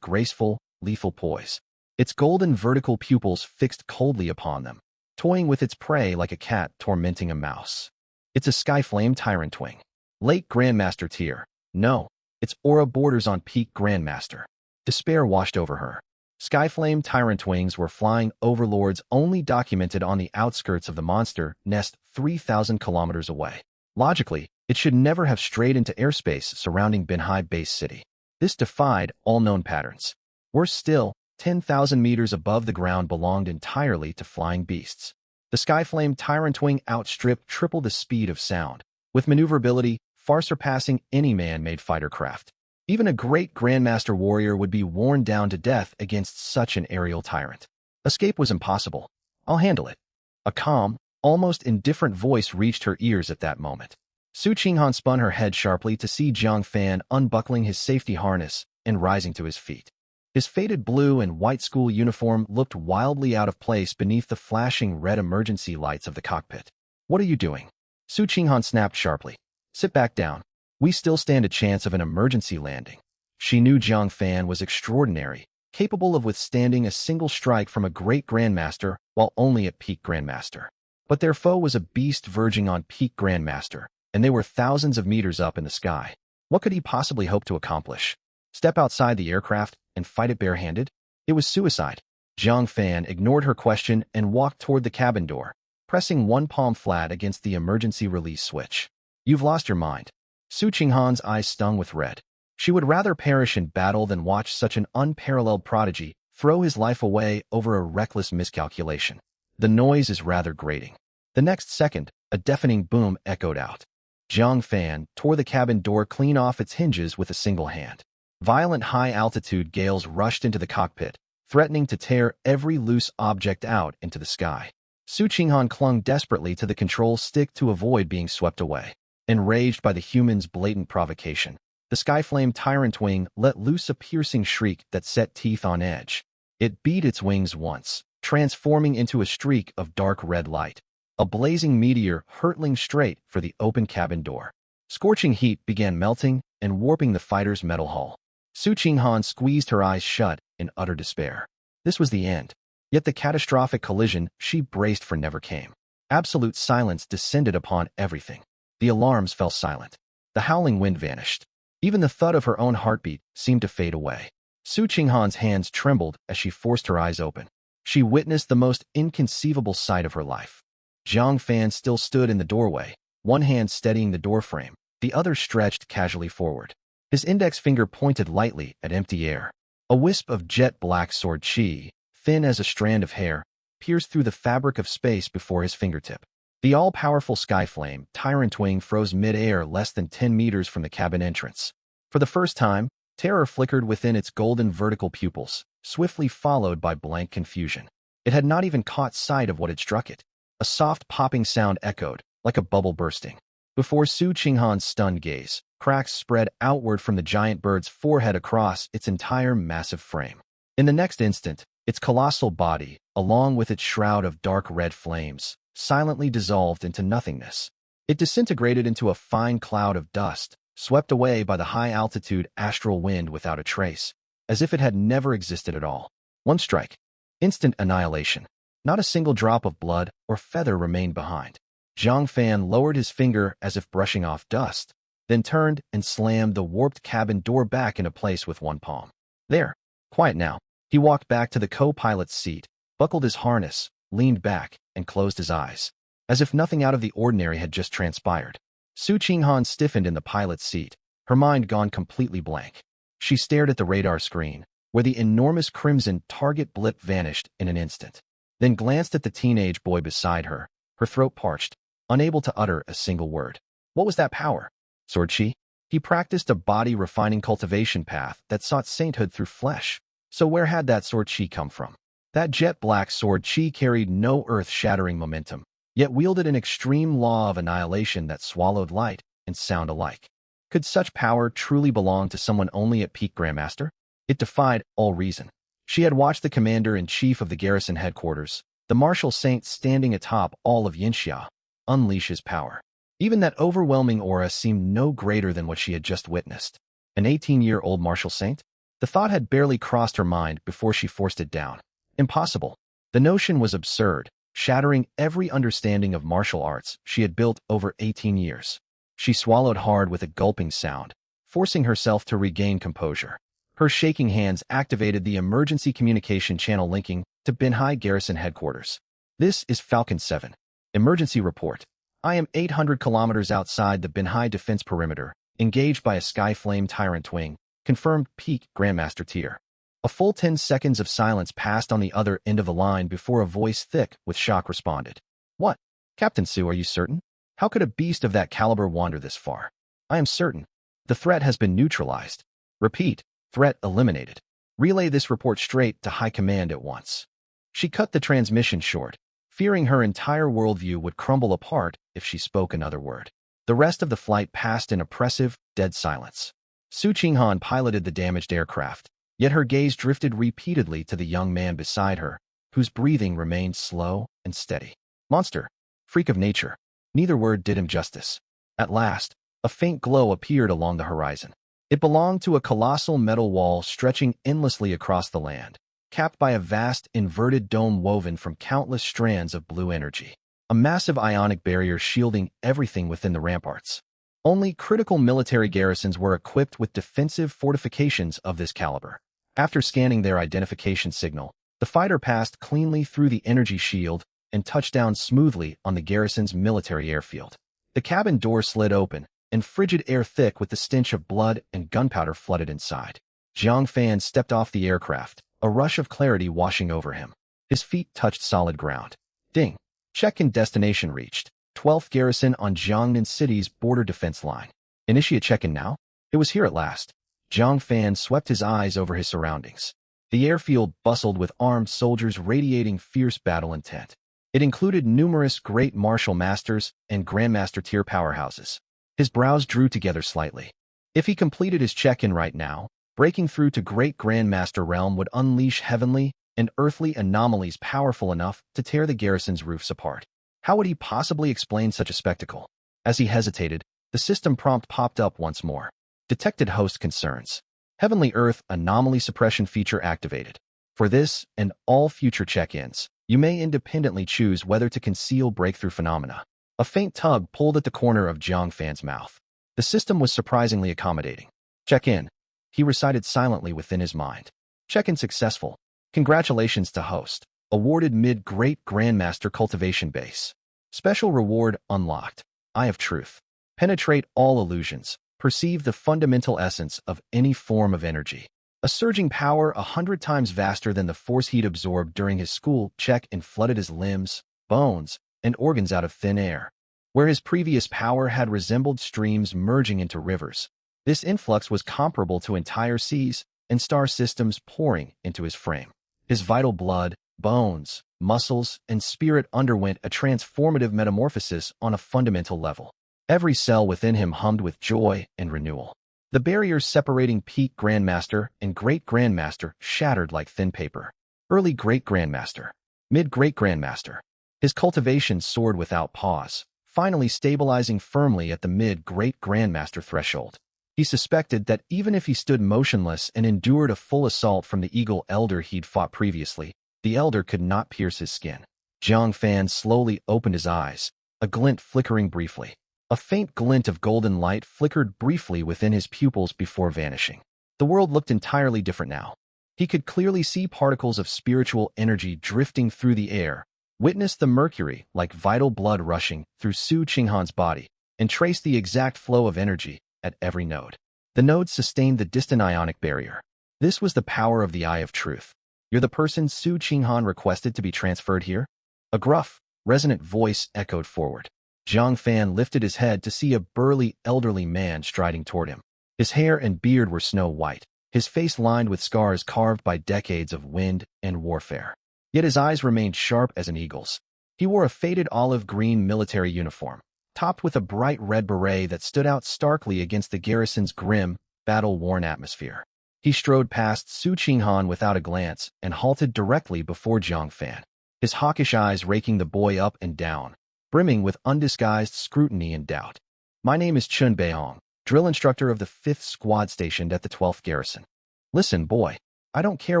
graceful, lethal poise. Its golden vertical pupils fixed coldly upon them, toying with its prey like a cat tormenting a mouse. It's a Skyflame Tyrant Wing. Late Grandmaster tier. No, its aura borders on peak Grandmaster. Despair washed over her. Skyflame Tyrant Wings were flying overlords only documented on the outskirts of the monster nest 3,000 kilometers away. Logically, it should never have strayed into airspace surrounding Binhai Base City. This defied all known patterns. Worse still, 10,000 meters above the ground belonged entirely to flying beasts. The Skyflame Tyrant Wing outstripped triple the speed of sound, with maneuverability far surpassing any man-made fighter craft. Even a great Grandmaster warrior would be worn down to death against such an aerial tyrant. Escape was impossible. I'll handle it. A calm, almost indifferent voice reached her ears at that moment. Su Qinghan spun her head sharply to see Jiang Fan unbuckling his safety harness and rising to his feet. His faded blue and white school uniform looked wildly out of place beneath the flashing red emergency lights of the cockpit. What are you doing? Su Qinghan snapped sharply. Sit back down. We still stand a chance of an emergency landing. She knew Jiang Fan was extraordinary, capable of withstanding a single strike from a great Grandmaster while only at peak Grandmaster. But their foe was a beast verging on peak Grandmaster, and they were thousands of meters up in the sky. What could he possibly hope to accomplish? Step outside the aircraft and fight it barehanded? It was suicide. Jiang Fan ignored her question and walked toward the cabin door, pressing one palm flat against the emergency release switch. You've lost your mind. Su Qinghan's eyes stung with red. She would rather perish in battle than watch such an unparalleled prodigy throw his life away over a reckless miscalculation. The noise is rather grating. The next second, a deafening boom echoed out. Jiang Fan tore the cabin door clean off its hinges with a single hand. Violent high-altitude gales rushed into the cockpit, threatening to tear every loose object out into the sky. Su Qinghan clung desperately to the control stick to avoid being swept away. Enraged by the human's blatant provocation, the Skyflame Tyrant Wing let loose a piercing shriek that set teeth on edge. It beat its wings once, transforming into a streak of dark red light, a blazing meteor hurtling straight for the open cabin door. Scorching heat began melting and warping the fighter's metal hull. Su Qinghan squeezed her eyes shut in utter despair. This was the end. Yet the catastrophic collision she braced for never came. Absolute silence descended upon everything. The alarms fell silent. The howling wind vanished. Even the thud of her own heartbeat seemed to fade away. Su Qinghan's hands trembled as she forced her eyes open. She witnessed the most inconceivable sight of her life. Jiang Fan still stood in the doorway, one hand steadying the doorframe, the other stretched casually forward. His index finger pointed lightly at empty air. A wisp of jet-black sword chi, thin as a strand of hair, pierced through the fabric of space before his fingertip. The all-powerful Skyflame Tyrant Wing froze mid-air less than 10 meters from the cabin entrance. For the first time, terror flickered within its golden vertical pupils, swiftly followed by blank confusion. It had not even caught sight of what had struck it. A soft popping sound echoed, like a bubble bursting. Before Su Qinghan's stunned gaze, cracks spread outward from the giant bird's forehead across its entire massive frame. In the next instant, its colossal body, along with its shroud of dark red flames, silently dissolved into nothingness. It disintegrated into a fine cloud of dust, swept away by the high-altitude astral wind without a trace, as if it had never existed at all. One strike. Instant annihilation. Not a single drop of blood or feather remained behind. Zhang Fan lowered his finger as if brushing off dust, then turned and slammed the warped cabin door back into place with one palm. There. Quiet now. He walked back to the co-pilot's seat, buckled his harness, leaned back, and closed his eyes, as if nothing out of the ordinary had just transpired. Su Qinghan stiffened in the pilot's seat, her mind gone completely blank. She stared at the radar screen, where the enormous crimson target blip vanished in an instant, then glanced at the teenage boy beside her, her throat parched, unable to utter a single word. What was that power? Sword chi? He practiced a body-refining cultivation path that sought sainthood through flesh. So where had that sword chi come from? That jet-black sword chi carried no earth-shattering momentum, yet wielded an extreme law of annihilation that swallowed light and sound alike. Could such power truly belong to someone only at peak Grandmaster? It defied all reason. She had watched the commander-in-chief of the garrison headquarters, the martial saint standing atop all of Yinxia, unleash his power. Even that overwhelming aura seemed no greater than what she had just witnessed. An 18-year-old martial saint? The thought had barely crossed her mind before she forced it down. Impossible. The notion was absurd, shattering every understanding of martial arts she had built over 18 years. She swallowed hard with a gulping sound, forcing herself to regain composure. Her shaking hands activated the emergency communication channel linking to Binhai Garrison Headquarters. This is Falcon 7. Emergency report. I am 800 kilometers outside the Binhai defense perimeter, engaged by a Skyflame Tyrant Wing, confirmed peak Grandmaster tier. A full 10 seconds of silence passed on the other end of the line before a voice thick with shock responded. What? Captain Su, are you certain? How could a beast of that caliber wander this far? I am certain. The threat has been neutralized. Repeat, threat eliminated. Relay this report straight to High Command at once. She cut the transmission short, fearing her entire worldview would crumble apart if she spoke another word. The rest of the flight passed in oppressive, dead silence. Su Qinghan piloted the damaged aircraft, yet her gaze drifted repeatedly to the young man beside her, whose breathing remained slow and steady. Monster. Freak of nature. Neither word did him justice. At last, a faint glow appeared along the horizon. It belonged to a colossal metal wall stretching endlessly across the land, capped by a vast inverted dome woven from countless strands of blue energy. A massive ionic barrier shielding everything within the ramparts. Only critical military garrisons were equipped with defensive fortifications of this caliber. After scanning their identification signal, the fighter passed cleanly through the energy shield and touched down smoothly on the garrison's military airfield. The cabin door slid open, and frigid air thick with the stench of blood and gunpowder flooded inside. Zhang Fan stepped off the aircraft, a rush of clarity washing over him. His feet touched solid ground. Ding. Check-in destination reached. 12th Garrison on Jiangnan City's border defense line. Initiate check-in now? It was here at last. Zhang Fan swept his eyes over his surroundings. The airfield bustled with armed soldiers radiating fierce battle intent. It included numerous great martial masters and grandmaster tier powerhouses. His brows drew together slightly. If he completed his check-in right now, breaking through to Great Grandmaster realm would unleash heavenly and earthly anomalies powerful enough to tear the garrison's roofs apart. How would he possibly explain such a spectacle? As he hesitated, the system prompt popped up once more. Detected host concerns. Heavenly Earth anomaly suppression feature activated. For this and all future check-ins, you may independently choose whether to conceal breakthrough phenomena. A faint tug pulled at the corner of Zhang Fan's mouth. The system was surprisingly accommodating. Check-in. He recited silently within his mind. Check-in successful. Congratulations to host. Awarded mid-Great Grandmaster Cultivation Base. Special reward unlocked. Eye of Truth. Penetrate all illusions. Perceive the fundamental essence of any form of energy. A surging power 100 times vaster than the force he'd absorbed during his school check-in flooded his limbs, bones, and organs out of thin air. Where his previous power had resembled streams merging into rivers, this influx was comparable to entire seas and star systems pouring into his frame. His vital blood, bones, muscles, and spirit underwent a transformative metamorphosis on a fundamental level. Every cell within him hummed with joy and renewal. The barriers separating peak Grandmaster and Great Grandmaster shattered like thin paper. Early Great Grandmaster. Mid-Great Grandmaster. His cultivation soared without pause, finally stabilizing firmly at the mid-Great Grandmaster threshold. He suspected that even if he stood motionless and endured a full assault from the Eagle Elder he'd fought previously, the Elder could not pierce his skin. Jiang Fan slowly opened his eyes, a glint flickering briefly. A faint glint of golden light flickered briefly within his pupils before vanishing. The world looked entirely different now. He could clearly see particles of spiritual energy drifting through the air, witness the mercury like vital blood rushing through Su Qinghan's body, and trace the exact flow of energy at every node. The nodes sustained the distant ionic barrier. This was the power of the Eye of Truth. "You're the person Su Qinghan requested to be transferred here?" A gruff, resonant voice echoed forward. Jiang Fan lifted his head to see a burly, elderly man striding toward him. His hair and beard were snow white, his face lined with scars carved by decades of wind and warfare. Yet his eyes remained sharp as an eagle's. He wore a faded olive-green military uniform, topped with a bright red beret that stood out starkly against the garrison's grim, battle-worn atmosphere. He strode past Su Qinghan without a glance and halted directly before Jiang Fan, his hawkish eyes raking the boy up and down, brimming with undisguised scrutiny and doubt. "My name is Chun Beihong, drill instructor of the 5th Squad stationed at the 12th Garrison. Listen, boy, I don't care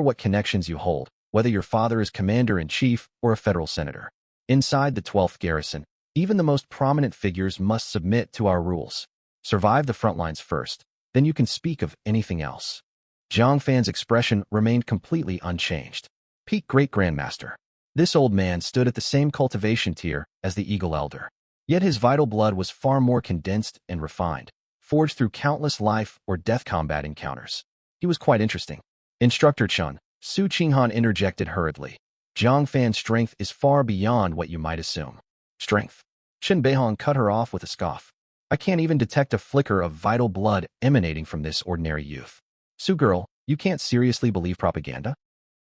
what connections you hold, whether your father is commander-in-chief or a federal senator. Inside the 12th Garrison, even the most prominent figures must submit to our rules. Survive the front lines first, then you can speak of anything else." Jiang Fan's expression remained completely unchanged. Peak Great Grandmaster. This old man stood at the same cultivation tier as the Eagle Elder. Yet his vital blood was far more condensed and refined, forged through countless life or death combat encounters. He was quite interesting. "Instructor Chun," Su Qinghan interjected hurriedly. "Jiang Fan's strength is far beyond what you might assume." "Strength?" Chun Beihong cut her off with a scoff. "I can't even detect a flicker of vital blood emanating from this ordinary youth. Su girl, you can't seriously believe propaganda?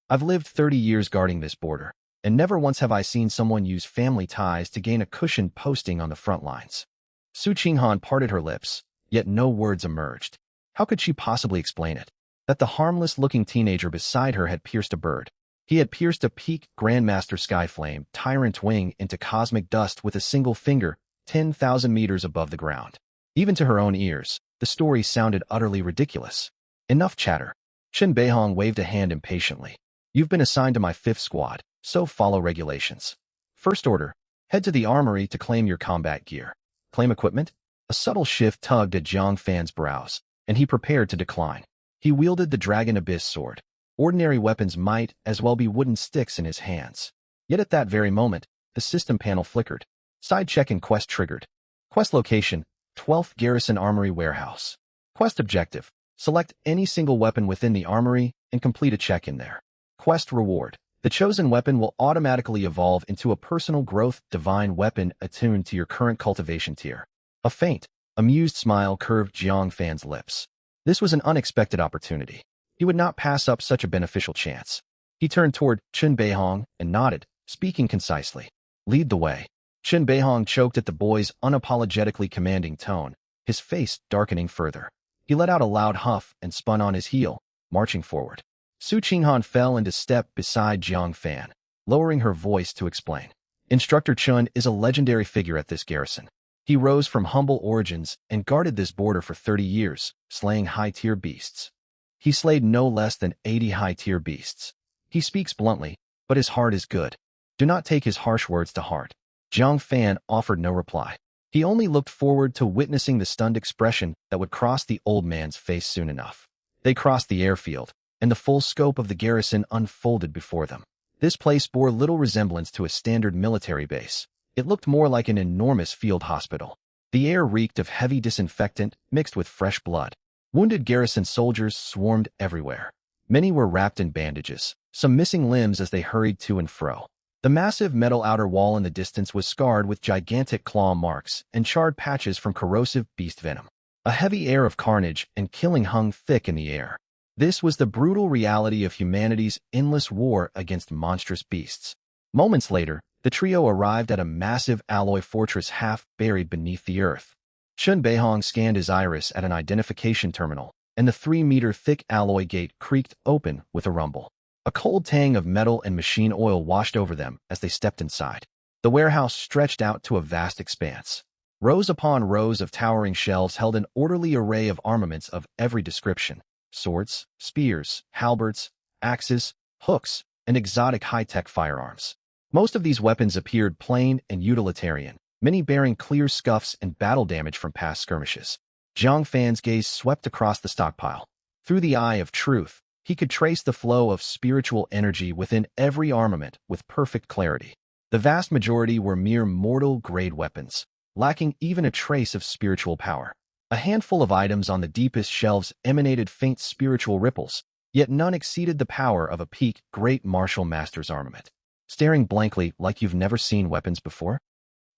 I've lived 30 years guarding this border, and never once have I seen someone use family ties to gain a cushioned posting on the front lines." Su Qinghan parted her lips, yet no words emerged. How could she possibly explain it? That the harmless-looking teenager beside her had pierced a bird. He had pierced a peak Grandmaster Skyflame tyrant wing into cosmic dust with a single finger, 10,000 meters above the ground. Even to her own ears, the story sounded utterly ridiculous. "Enough chatter." Chun Beihong waved a hand impatiently. "You've been assigned to my 5th Squad, so follow regulations. First order, head to the armory to claim your combat gear. Claim equipment?" A subtle shift tugged at Jiang Fan's brows, and he prepared to decline. He wielded the Dragon Abyss sword. Ordinary weapons might as well be wooden sticks in his hands. Yet at that very moment, the system panel flickered. Side check and quest triggered. Quest location, 12th Garrison Armory Warehouse. Quest objective, select any single weapon within the armory and complete a check in there. Quest reward, the chosen weapon will automatically evolve into a personal growth divine weapon attuned to your current cultivation tier. A faint, amused smile curved Jiang Fan's lips. This was an unexpected opportunity. He would not pass up such a beneficial chance. He turned toward Chun Beihong and nodded, speaking concisely. "Lead the way." Chun Beihong choked at the boy's unapologetically commanding tone, his face darkening further. He let out a loud huff and spun on his heel, marching forward. Su Qinghan fell into step beside Jiang Fan, lowering her voice to explain. "Instructor Chun is a legendary figure at this garrison. He rose from humble origins and guarded this border for 30 years, slaying high-tier beasts. He slayed no less than 80 high-tier beasts. He speaks bluntly, but his heart is good. Do not take his harsh words to heart." Jiang Fan offered no reply. He only looked forward to witnessing the stunned expression that would cross the old man's face soon enough. They crossed the airfield, and the full scope of the garrison unfolded before them. This place bore little resemblance to a standard military base. It looked more like an enormous field hospital. The air reeked of heavy disinfectant mixed with fresh blood. Wounded garrison soldiers swarmed everywhere. Many were wrapped in bandages, some missing limbs as they hurried to and fro. The massive metal outer wall in the distance was scarred with gigantic claw marks and charred patches from corrosive beast venom. A heavy air of carnage and killing hung thick in the air. This was the brutal reality of humanity's endless war against monstrous beasts. Moments later, the trio arrived at a massive alloy fortress half buried beneath the earth. Chun Beihong scanned his iris at an identification terminal, and the 3-meter-thick alloy gate creaked open with a rumble. A cold tang of metal and machine oil washed over them as they stepped inside. The warehouse stretched out to a vast expanse. Rows upon rows of towering shelves held an orderly array of armaments of every description: swords, spears, halberds, axes, hooks, and exotic high-tech firearms. Most of these weapons appeared plain and utilitarian, many bearing clear scuffs and battle damage from past skirmishes. Zhang Fan's gaze swept across the stockpile. Through the eye of truth, he could trace the flow of spiritual energy within every armament with perfect clarity. The vast majority were mere mortal-grade weapons, lacking even a trace of spiritual power. A handful of items on the deepest shelves emanated faint spiritual ripples, yet none exceeded the power of a peak great martial master's armament. Staring blankly like you've never seen weapons before?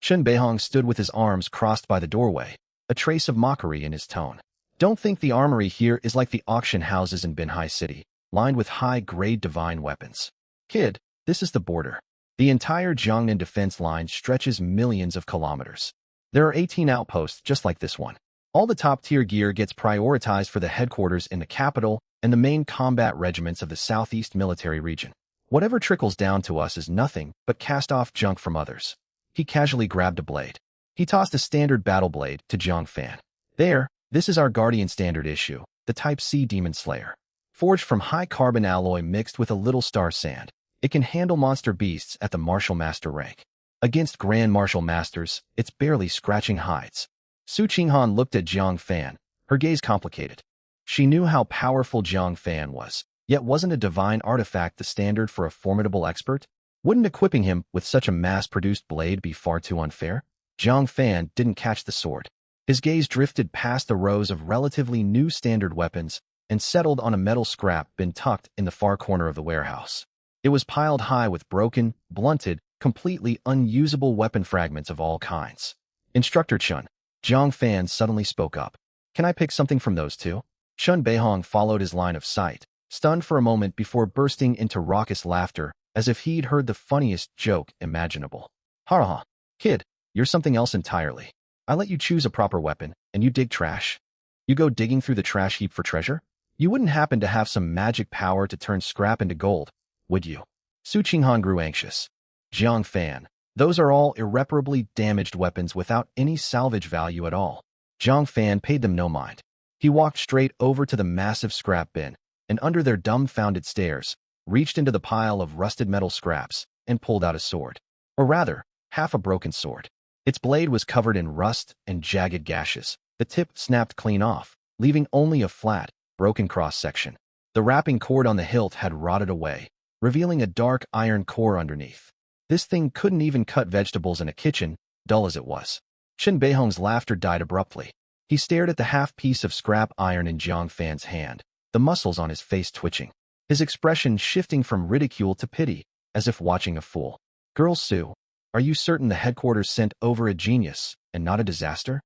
Chun Beihong stood with his arms crossed by the doorway, a trace of mockery in his tone. Don't think the armory here is like the auction houses in Binhai City, lined with high-grade divine weapons. Kid, this is the border. The entire Jiangnan defense line stretches millions of kilometers. There are 18 outposts just like this one. All the top-tier gear gets prioritized for the headquarters in the capital and the main combat regiments of the Southeast Military Region. Whatever trickles down to us is nothing but cast-off junk from others. He casually grabbed a blade. He tossed a standard battle blade to Zhang Fan. There, this is our Guardian Standard issue, the Type C Demon Slayer. Forged from high-carbon alloy mixed with a little star sand, it can handle monster beasts at the Martial Master rank. Against Grand Martial Masters, it's barely scratching hides. Su Qinghan looked at Zhang Fan, her gaze complicated. She knew how powerful Zhang Fan was, yet wasn't a divine artifact the standard for a formidable expert? Wouldn't equipping him with such a mass-produced blade be far too unfair? Zhang Fan didn't catch the sword. His gaze drifted past the rows of relatively new standard weapons and settled on a metal scrap bin tucked in the far corner of the warehouse. It was piled high with broken, blunted, completely unusable weapon fragments of all kinds. Instructor Chun, Zhang Fan suddenly spoke up. Can I pick something from those two? Chun Beihong followed his line of sight, stunned for a moment before bursting into raucous laughter as if he'd heard the funniest joke imaginable. Ha ha, kid, you're something else entirely. I let you choose a proper weapon, and you dig trash. You go digging through the trash heap for treasure? You wouldn't happen to have some magic power to turn scrap into gold, would you? Su Qinghan grew anxious. Zhang Fan, those are all irreparably damaged weapons without any salvage value at all. Zhang Fan paid them no mind. He walked straight over to the massive scrap bin, and under their dumbfounded stares, reached into the pile of rusted metal scraps and pulled out a sword. Or rather, half a broken sword. Its blade was covered in rust and jagged gashes. The tip snapped clean off, leaving only a flat, broken cross-section. The wrapping cord on the hilt had rotted away, revealing a dark iron core underneath. This thing couldn't even cut vegetables in a kitchen, dull as it was. Chun Beihong's laughter died abruptly. He stared at the half-piece of scrap iron in Zhang Fan's hand, the muscles on his face twitching. His expression shifting from ridicule to pity, as if watching a fool. Girl Su, are you certain the headquarters sent over a genius, and not a disaster?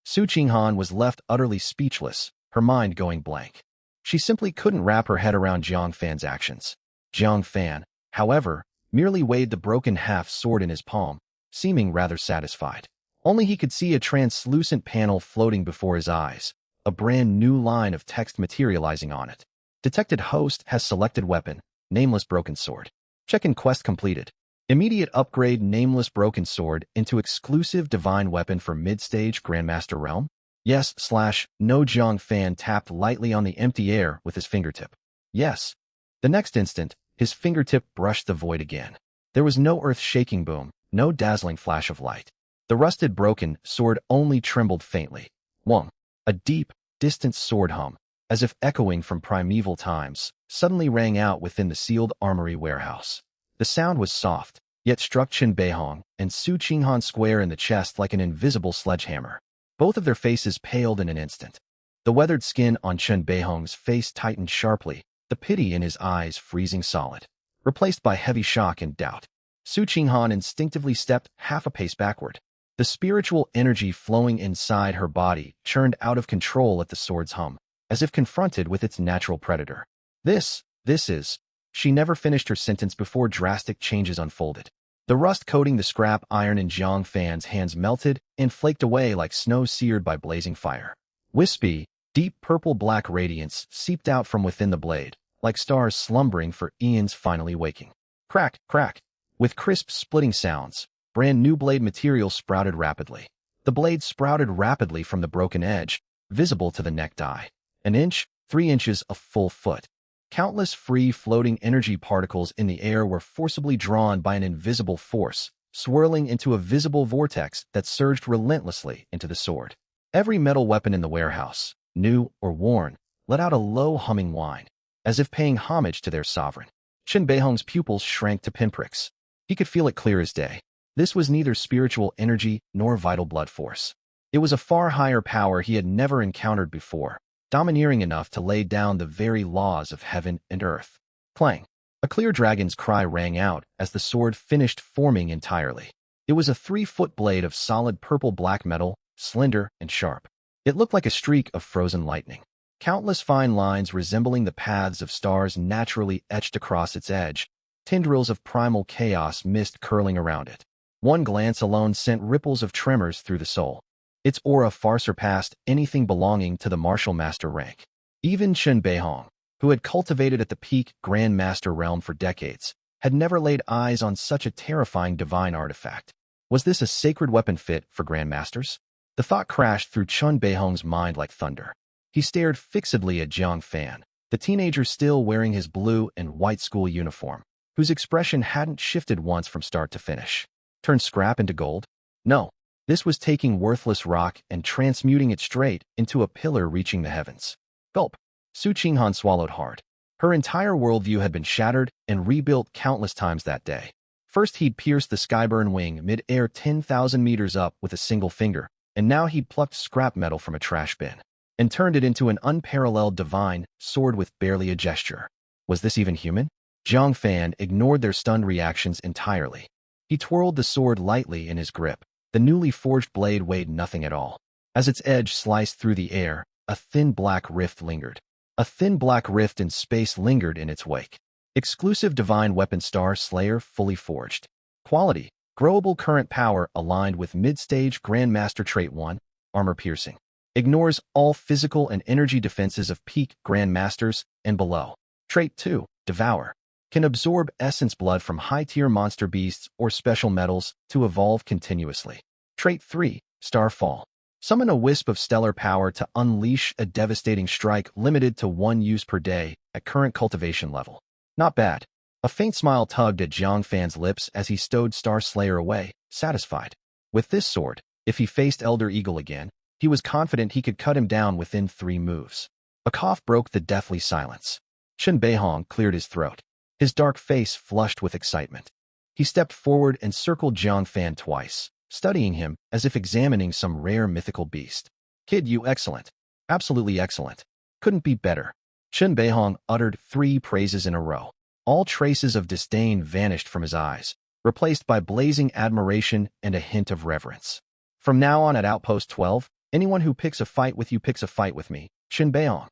Su Qinghan was left utterly speechless, her mind going blank. She simply couldn't wrap her head around Zhang Fan's actions. Zhang Fan, however, merely weighed the broken half-sword in his palm, seeming rather satisfied. Only he could see a translucent panel floating before his eyes, a brand new line of text materializing on it. Detected host has selected weapon, nameless broken sword. Check-in quest completed. Immediate upgrade nameless broken sword into exclusive divine weapon for mid-stage Grandmaster realm? Yes/no. Zhang Fan tapped lightly on the empty air with his fingertip. Yes. The next instant, his fingertip brushed the void again. There was no earth-shaking boom, no dazzling flash of light. The rusted broken sword only trembled faintly. Wong. A deep, distant sword hum, as if echoing from primeval times, suddenly rang out within the sealed armory warehouse. The sound was soft, yet struck Chun Beihong and Su Qinghan square in the chest like an invisible sledgehammer. Both of their faces paled in an instant. The weathered skin on Chun Beihong's face tightened sharply, the pity in his eyes freezing solid, replaced by heavy shock and doubt. Su Qinghan instinctively stepped half a pace backward. The spiritual energy flowing inside her body churned out of control at the sword's hum, as if confronted with its natural predator. This is... She never finished her sentence before drastic changes unfolded. The rust coating the scrap iron in Jiang Fan's hands melted and flaked away like snow seared by blazing fire. Wispy, deep purple-black radiance seeped out from within the blade, like stars slumbering for eons finally waking. Crack, crack. With crisp splitting sounds, brand new blade material sprouted rapidly. The blade sprouted rapidly from the broken edge, visible to the necked eye. An inch, 3 inches, a full foot. Countless free-floating energy particles in the air were forcibly drawn by an invisible force, swirling into a visible vortex that surged relentlessly into the sword. Every metal weapon in the warehouse, new or worn, let out a low humming whine, as if paying homage to their sovereign. Qin Beihong's pupils shrank to pinpricks. He could feel it clear as day. This was neither spiritual energy nor vital blood force. It was a far higher power he had never encountered before, domineering enough to lay down the very laws of heaven and earth. Clang! A clear dragon's cry rang out as the sword finished forming entirely. It was a 3-foot blade of solid purple-black metal, slender and sharp. It looked like a streak of frozen lightning. Countless fine lines resembling the paths of stars naturally etched across its edge, tendrils of primal chaos mist curling around it. One glance alone sent ripples of tremors through the soul. Its aura far surpassed anything belonging to the martial master rank. Even Qin Beihong, who had cultivated at the peak Grand Master realm for decades, had never laid eyes on such a terrifying divine artifact. Was this a sacred weapon fit for Grand Masters? The thought crashed through Qin Beihong's mind like thunder. He stared fixedly at Jiang Fan, the teenager still wearing his blue and white school uniform, whose expression hadn't shifted once from start to finish. Turn scrap into gold? No. This was taking worthless rock and transmuting it straight into a pillar reaching the heavens. Gulp. Su Qinghan swallowed hard. Her entire worldview had been shattered and rebuilt countless times that day. First he'd pierced the skyburn wing mid-air 10,000 meters up with a single finger, and now he'd plucked scrap metal from a trash bin and turned it into an unparalleled divine sword with barely a gesture. Was this even human? Jiang Fan ignored their stunned reactions entirely. He twirled the sword lightly in his grip. The newly forged blade weighed nothing at all. As its edge sliced through the air, a thin black rift lingered. A thin black rift in space lingered in its wake. Exclusive divine weapon Star Slayer fully forged. Quality, growable current power aligned with mid-stage Grandmaster Trait 1, armor piercing. Ignores all physical and energy defenses of peak Grandmasters and below. Trait 2, Devour. Can absorb essence blood from high-tier monster beasts or special metals to evolve continuously. Trait 3, Starfall. Summon a wisp of stellar power to unleash a devastating strike limited to 1 use per day at current cultivation level. Not bad. A faint smile tugged at Jiang Fan's lips as he stowed Star Slayer away, satisfied. With this sword, if he faced Elder Eagle again, he was confident he could cut him down within 3 moves. A cough broke the deathly silence. Qin Beihong cleared his throat. His dark face flushed with excitement. He stepped forward and circled Jiang Fan twice, studying him as if examining some rare mythical beast. Kid, you excellent. Absolutely excellent. Couldn't be better. Qin Beihong uttered 3 praises in a row. All traces of disdain vanished from his eyes, replaced by blazing admiration and a hint of reverence. From now on at Outpost 12, anyone who picks a fight with you picks a fight with me, Qin Beihong.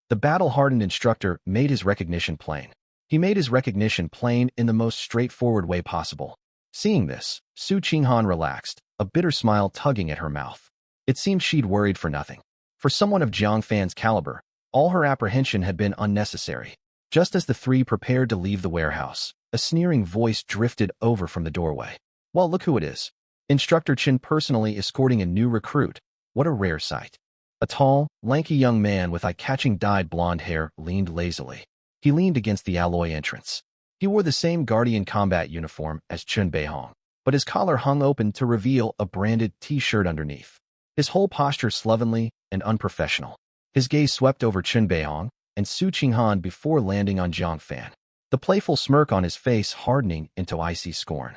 The battle-hardened instructor made his recognition plain. He made his recognition plain in the most straightforward way possible. Seeing this, Su Qinghan relaxed, a bitter smile tugging at her mouth. It seemed she'd worried for nothing. For someone of Jiang Fan's caliber, all her apprehension had been unnecessary. Just as the 3 prepared to leave the warehouse, a sneering voice drifted over from the doorway. Well, look who it is. Instructor Qin personally escorting a new recruit. What a rare sight. A tall, lanky young man with eye-catching dyed blonde hair leaned lazily. He leaned against the alloy entrance. He wore the same Guardian combat uniform as Qin Beihong, but his collar hung open to reveal a branded T-shirt underneath. His whole posture slovenly and unprofessional. His gaze swept over Qin Beihong and Su Qinghan before landing on Jiang Fan, the playful smirk on his face hardening into icy scorn.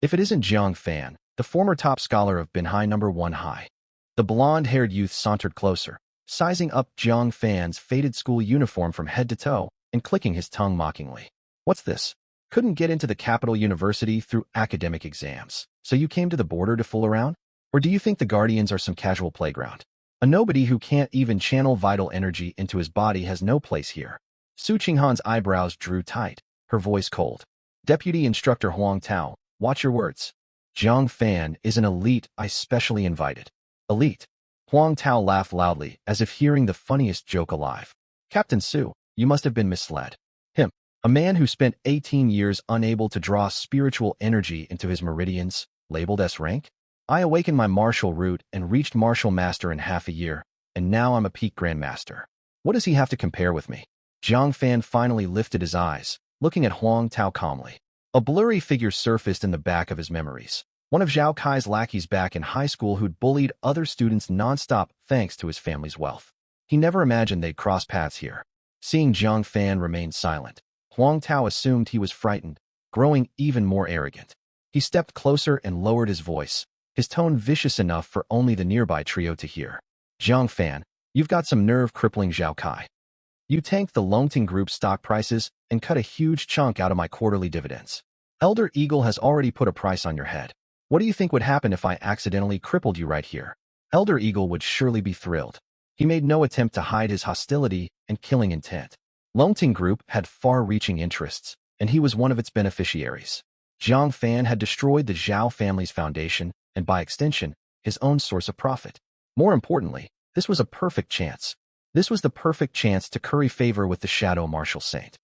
If it isn't Jiang Fan, the former top scholar of Binhai No. 1 High. The blonde-haired youth sauntered closer, sizing up Jiang Fan's faded school uniform from head to toe and clicking his tongue mockingly. What's this? Couldn't get into the capital university through academic exams, so you came to the border to fool around? Or do you think the Guardians are some casual playground? A nobody who can't even channel vital energy into his body has no place here. Su Qinghan's eyebrows drew tight, her voice cold. Deputy Instructor Huang Tao, Watch your words. Jiang Fan is an elite I specially invited. Elite. Huang Tao laughed loudly, as if hearing the funniest joke alive. Captain Su, you must have been misled. Him, a man who spent 18 years unable to draw spiritual energy into his meridians, labeled S rank? I awakened my martial root and reached martial master in half a year, and now I'm a peak grandmaster. What does he have to compare with me? Jiang Fan finally lifted his eyes, looking at Huang Tao calmly. A blurry figure surfaced in the back of his memories. One of Zhao Kai's lackeys back in high school who'd bullied other students nonstop thanks to his family's wealth. He never imagined they'd cross paths here. Seeing Jiang Fan remain silent, Huang Tao assumed he was frightened, growing even more arrogant. He stepped closer and lowered his voice, his tone vicious enough for only the nearby trio to hear. Jiang Fan, you've got some nerve-crippling Zhao Kai. You tanked the Longting Group's stock prices and cut a huge chunk out of my quarterly dividends. Elder Eagle has already put a price on your head. What do you think would happen if I accidentally crippled you right here? Elder Eagle would surely be thrilled. He made no attempt to hide his hostility and killing intent. Longting Group had far-reaching interests, and he was one of its beneficiaries. Jiang Fan had destroyed the Zhao family's foundation, and by extension, his own source of profit. More importantly, this was a perfect chance. This was the perfect chance to curry favor with the Shadow Martial Saint.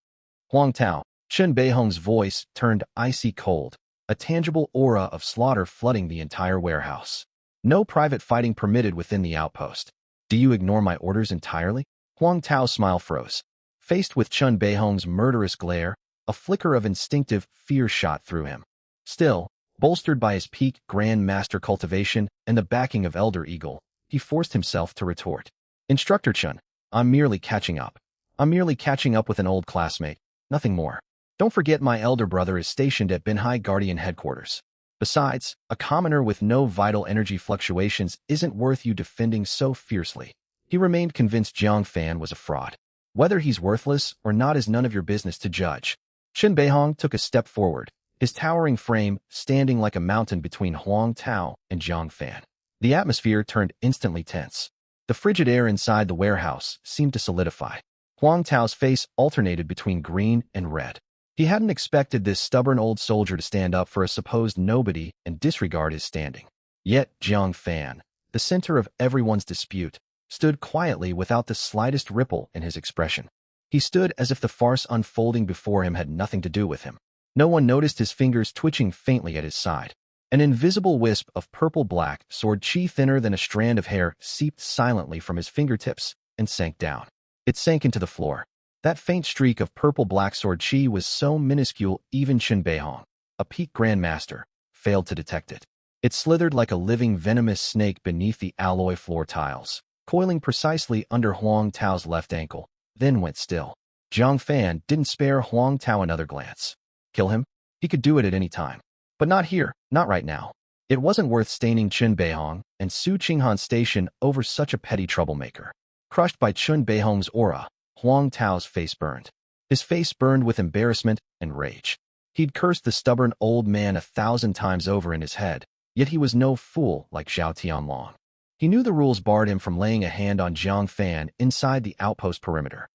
Huang Tao, Chen Beihong's voice turned icy cold, a tangible aura of slaughter flooding the entire warehouse. No private fighting permitted within the outpost. Do you ignore my orders entirely? Huang Tao's smile froze. Faced with Chen Beihong's murderous glare, a flicker of instinctive fear shot through him. Still, bolstered by his peak Grand Master cultivation and the backing of Elder Eagle, he forced himself to retort. Instructor Chen, I'm merely catching up. I'm merely catching up with an old classmate, nothing more. Don't forget my elder brother is stationed at Binhai Guardian headquarters. Besides, a commoner with no vital energy fluctuations isn't worth you defending so fiercely. He remained convinced Jiang Fan was a fraud. Whether he's worthless or not is none of your business to judge. Chen Beihong took a step forward, his towering frame standing like a mountain between Huang Tao and Jiang Fan. The atmosphere turned instantly tense. The frigid air inside the warehouse seemed to solidify. Huang Tao's face alternated between green and red. He hadn't expected this stubborn old soldier to stand up for a supposed nobody and disregard his standing. Yet Jiang Fan, the center of everyone's dispute, stood quietly without the slightest ripple in his expression. He stood as if the farce unfolding before him had nothing to do with him. No one noticed his fingers twitching faintly at his side. An invisible wisp of purple-black sword chi thinner than a strand of hair seeped silently from his fingertips and sank down. It sank into the floor. That faint streak of purple-black sword chi was so minuscule even Chen Beihong, a peak grandmaster, failed to detect it. It slithered like a living venomous snake beneath the alloy floor tiles, coiling precisely under Huang Tao's left ankle, then went still. Jiang Fan didn't spare Huang Tao another glance. Kill him? He could do it at any time. But not here, not right now. It wasn't worth staining Chen Beihong and Su Qinghan Station over such a petty troublemaker. Crushed by Chen Beihong's aura, Huang Tao's face burned. His face burned with embarrassment and rage. He'd cursed the stubborn old man 1,000 times over in his head, yet he was no fool like Zhao Tianlong. He knew the rules barred him from laying a hand on Jiang Fan inside the outpost perimeter.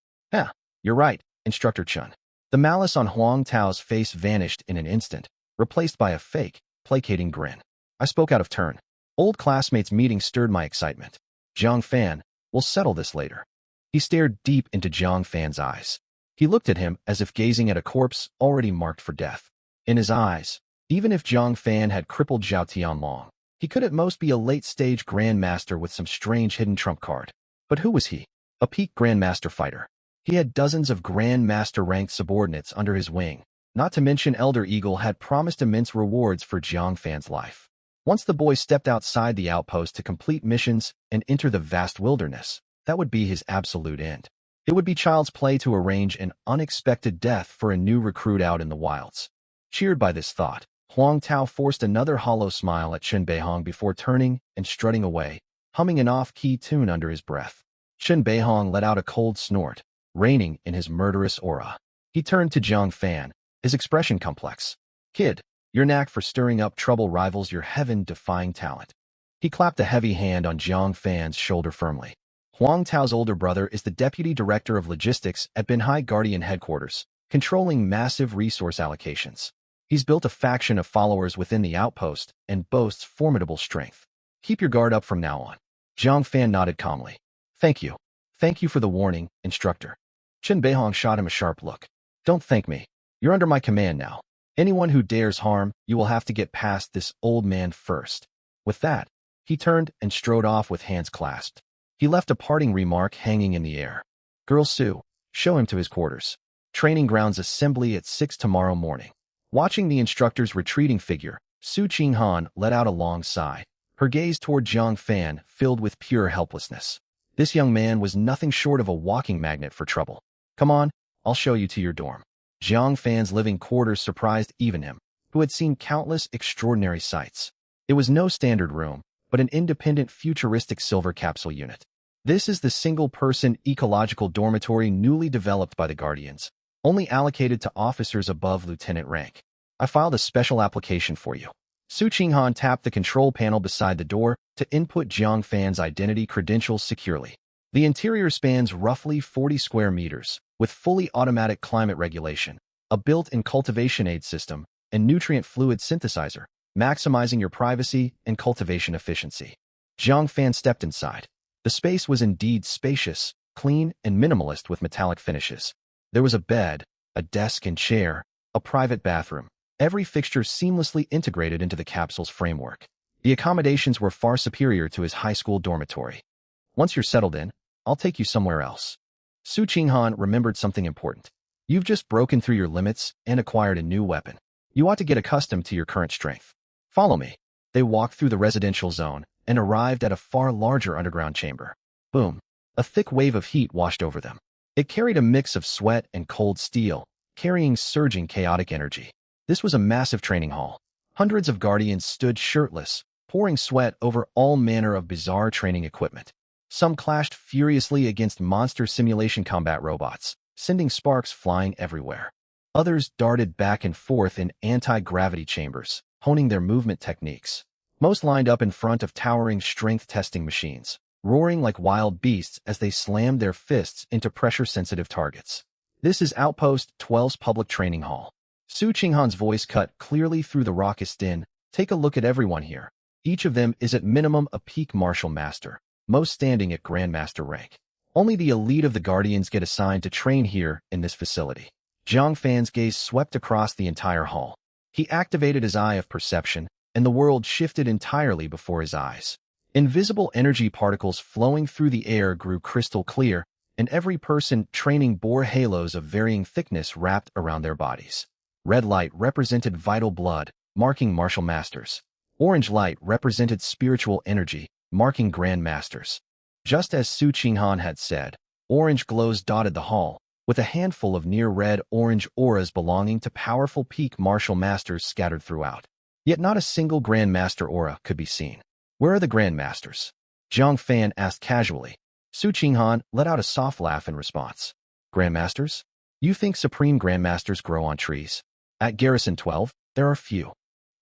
You're right, Instructor Chen. The malice on Huang Tao's face vanished in an instant, replaced by a fake, placating grin. I spoke out of turn. Old classmates' meeting stirred my excitement. Jiang Fan, we'll settle this later. He stared deep into Jiang Fan's eyes. He looked at him as if gazing at a corpse already marked for death. In his eyes, even if Jiang Fan had crippled Zhao Tianlong, he could at most be a late-stage grandmaster with some strange hidden trump card. But who was he? A peak grandmaster fighter. He had dozens of grandmaster-ranked subordinates under his wing. Not to mention Elder Eagle had promised immense rewards for Jiang Fan's life. Once the boy stepped outside the outpost to complete missions and enter the vast wilderness, that would be his absolute end. It would be child's play to arrange an unexpected death for a new recruit out in the wilds. Cheered by this thought, Huang Tao forced another hollow smile at Chen Beihong before turning and strutting away, humming an off-key tune under his breath. Chen Beihong let out a cold snort, reigning in his murderous aura. He turned to Jiang Fan, his expression complex. Kid, your knack for stirring up trouble rivals your heaven-defying talent. He clapped a heavy hand on Jiang Fan's shoulder firmly. Huang Tao's older brother is the deputy director of logistics at Binhai Guardian headquarters, controlling massive resource allocations. He's built a faction of followers within the outpost and boasts formidable strength. Keep your guard up from now on. Zhang Fan nodded calmly. Thank you. Thank you for the warning, instructor. Chen Beihong shot him a sharp look. Don't thank me. You're under my command now. Anyone who dares harm, you will have to get past this old man first. With that, he turned and strode off with hands clasped. He left a parting remark hanging in the air. Girl Sue, show him to his quarters. Training grounds assembly at 6 tomorrow morning. Watching the instructor's retreating figure, Su Qinghan let out a long sigh. Her gaze toward Zhang Fan filled with pure helplessness. This young man was nothing short of a walking magnet for trouble. Come on, I'll show you to your dorm. Zhang Fan's living quarters surprised even him, who had seen countless extraordinary sights. It was no standard room, but an independent futuristic silver capsule unit. This is the single-person ecological dormitory newly developed by the Guardians, only allocated to officers above lieutenant rank. I filed a special application for you. Su Qinghan tapped the control panel beside the door to input Zhang Fan's identity credentials securely. The interior spans roughly 40 square meters, with fully automatic climate regulation, a built-in cultivation aid system, and nutrient fluid synthesizer, maximizing your privacy and cultivation efficiency. Zhang Fan stepped inside. The space was indeed spacious, clean, and minimalist with metallic finishes. There was a bed, a desk and chair, a private bathroom, every fixture seamlessly integrated into the capsule's framework. The accommodations were far superior to his high school dormitory. Once you're settled in, I'll take you somewhere else. Su Qinghan remembered something important. You've just broken through your limits and acquired a new weapon. You ought to get accustomed to your current strength. Follow me. They walked through the residential zone and arrived at a far larger underground chamber. Boom. A thick wave of heat washed over them. It carried a mix of sweat and cold steel, carrying surging chaotic energy. This was a massive training hall. Hundreds of guardians stood shirtless, pouring sweat over all manner of bizarre training equipment. Some clashed furiously against monster simulation combat robots, sending sparks flying everywhere. Others darted back and forth in anti-gravity chambers, honing their movement techniques. Most lined up in front of towering strength testing machines, roaring like wild beasts as they slammed their fists into pressure-sensitive targets. This is Outpost 12's public training hall. Su Qinghan's voice cut clearly through the raucous din. Take a look at everyone here. Each of them is at minimum a peak martial master, most standing at grandmaster rank. Only the elite of the Guardians get assigned to train here in this facility. Zhang Fan's gaze swept across the entire hall. He activated his eye of perception, and the world shifted entirely before his eyes. Invisible energy particles flowing through the air grew crystal clear, and every person training bore halos of varying thickness wrapped around their bodies. Red light represented vital blood, marking martial masters. Orange light represented spiritual energy, marking grand masters. Just as Su Qinghan had said, orange glows dotted the hall, with a handful of near-red-orange auras belonging to powerful peak martial masters scattered throughout. Yet not a single Grand Master aura could be seen. Where are the Grand Masters? Zhang Fan asked casually. Su Qinghan let out a soft laugh in response. Grand Masters? You think Supreme Grand Masters grow on trees? At Garrison 12, there are few.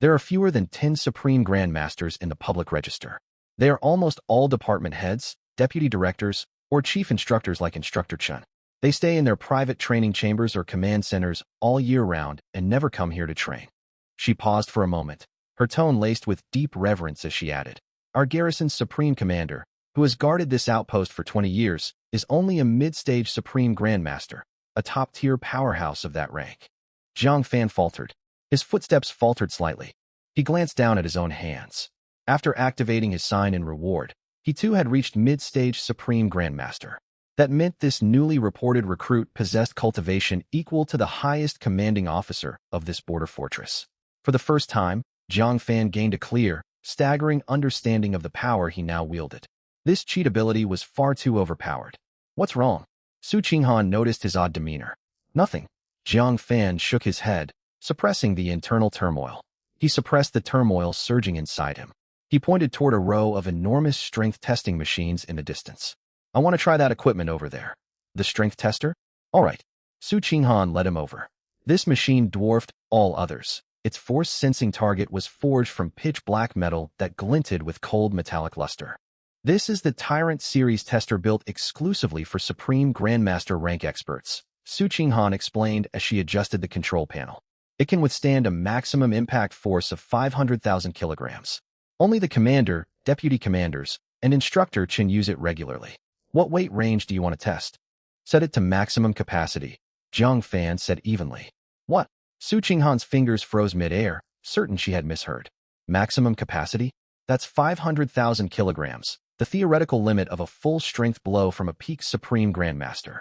There are fewer than 10 Supreme Grand Masters in the public register. They are almost all department heads, deputy directors, or chief instructors like Instructor Chen. They stay in their private training chambers or command centers all year round and never come here to train. She paused for a moment, her tone laced with deep reverence as she added, Our garrison's supreme commander, who has guarded this outpost for 20 years, is only a mid-stage Supreme Grandmaster, a top-tier powerhouse of that rank. Zhang Fan faltered. His footsteps faltered slightly. He glanced down at his own hands. After activating his sign in reward, he too had reached mid-stage Supreme Grandmaster. That meant this newly reported recruit possessed cultivation equal to the highest commanding officer of this border fortress. For the first time, Zhang Fan gained a clear, staggering understanding of the power he now wielded. This cheat ability was far too overpowered. What's wrong? Su Qinghan noticed his odd demeanor. Nothing. Zhang Fan shook his head, suppressing the internal turmoil. He suppressed the turmoil surging inside him. He pointed toward a row of enormous strength testing machines in the distance. I want to try that equipment over there. The strength tester? All right. Su Qinghan led him over. This machine dwarfed all others. Its force-sensing target was forged from pitch-black metal that glinted with cold metallic luster. This is the Tyrant Series tester built exclusively for Supreme Grandmaster rank experts, Su Qinghan explained as she adjusted the control panel. It can withstand a maximum impact force of 500,000 kilograms. Only the commander, deputy commanders, and instructor can use it regularly. What weight range do you want to test? Set it to maximum capacity, Jiang Fan said evenly. What? Su Qinghan's fingers froze mid-air, certain she had misheard. Maximum capacity? That's 500,000 kilograms, the theoretical limit of a full-strength blow from a peak Supreme Grandmaster.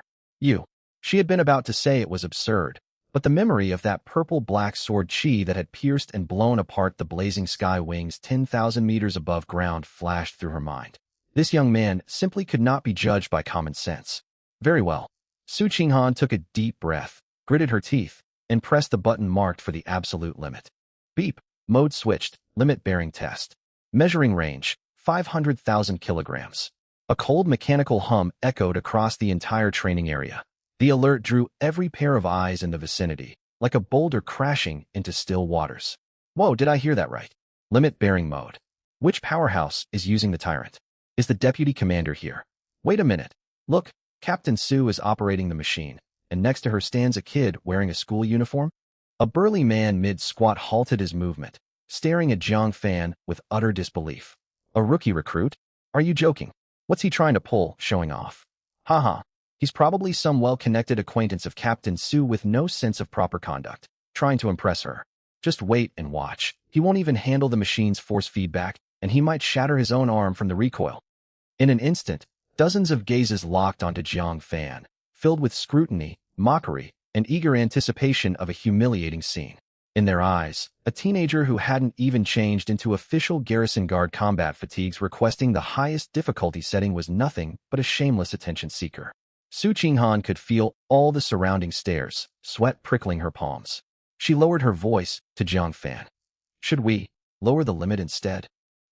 She had been about to say it was absurd, but the memory of that purple-black sword chi that had pierced and blown apart the blazing sky wings 10,000 meters above ground flashed through her mind. This young man simply could not be judged by common sense. Very well. Su Qinghan took a deep breath, gritted her teeth, and pressed the button marked for the absolute limit. Beep. Mode switched. Limit bearing test. Measuring range, 500,000 kilograms. A cold mechanical hum echoed across the entire training area. The alert drew every pair of eyes in the vicinity, like a boulder crashing into still waters. Whoa, did I hear that right? Limit bearing mode. Which powerhouse is using the Tyrant? Is the deputy commander here? Wait a minute. Look, Captain Su is operating the machine, and next to her stands a kid wearing a school uniform. A burly man mid-squat halted his movement, staring at Jiang Fan with utter disbelief. A rookie recruit? Are you joking? What's he trying to pull, showing off? Haha. He's probably some well-connected acquaintance of Captain Su with no sense of proper conduct, trying to impress her. Just wait and watch. He won't even handle the machine's force feedback, and he might shatter his own arm from the recoil. In an instant, dozens of gazes locked onto Jiang Fan, filled with scrutiny, mockery, and eager anticipation of a humiliating scene. In their eyes, a teenager who hadn't even changed into official garrison guard combat fatigues requesting the highest difficulty setting was nothing but a shameless attention seeker. Su Qinghan could feel all the surrounding stares, sweat prickling her palms. She lowered her voice to Jiang Fan. Should we lower the limit instead?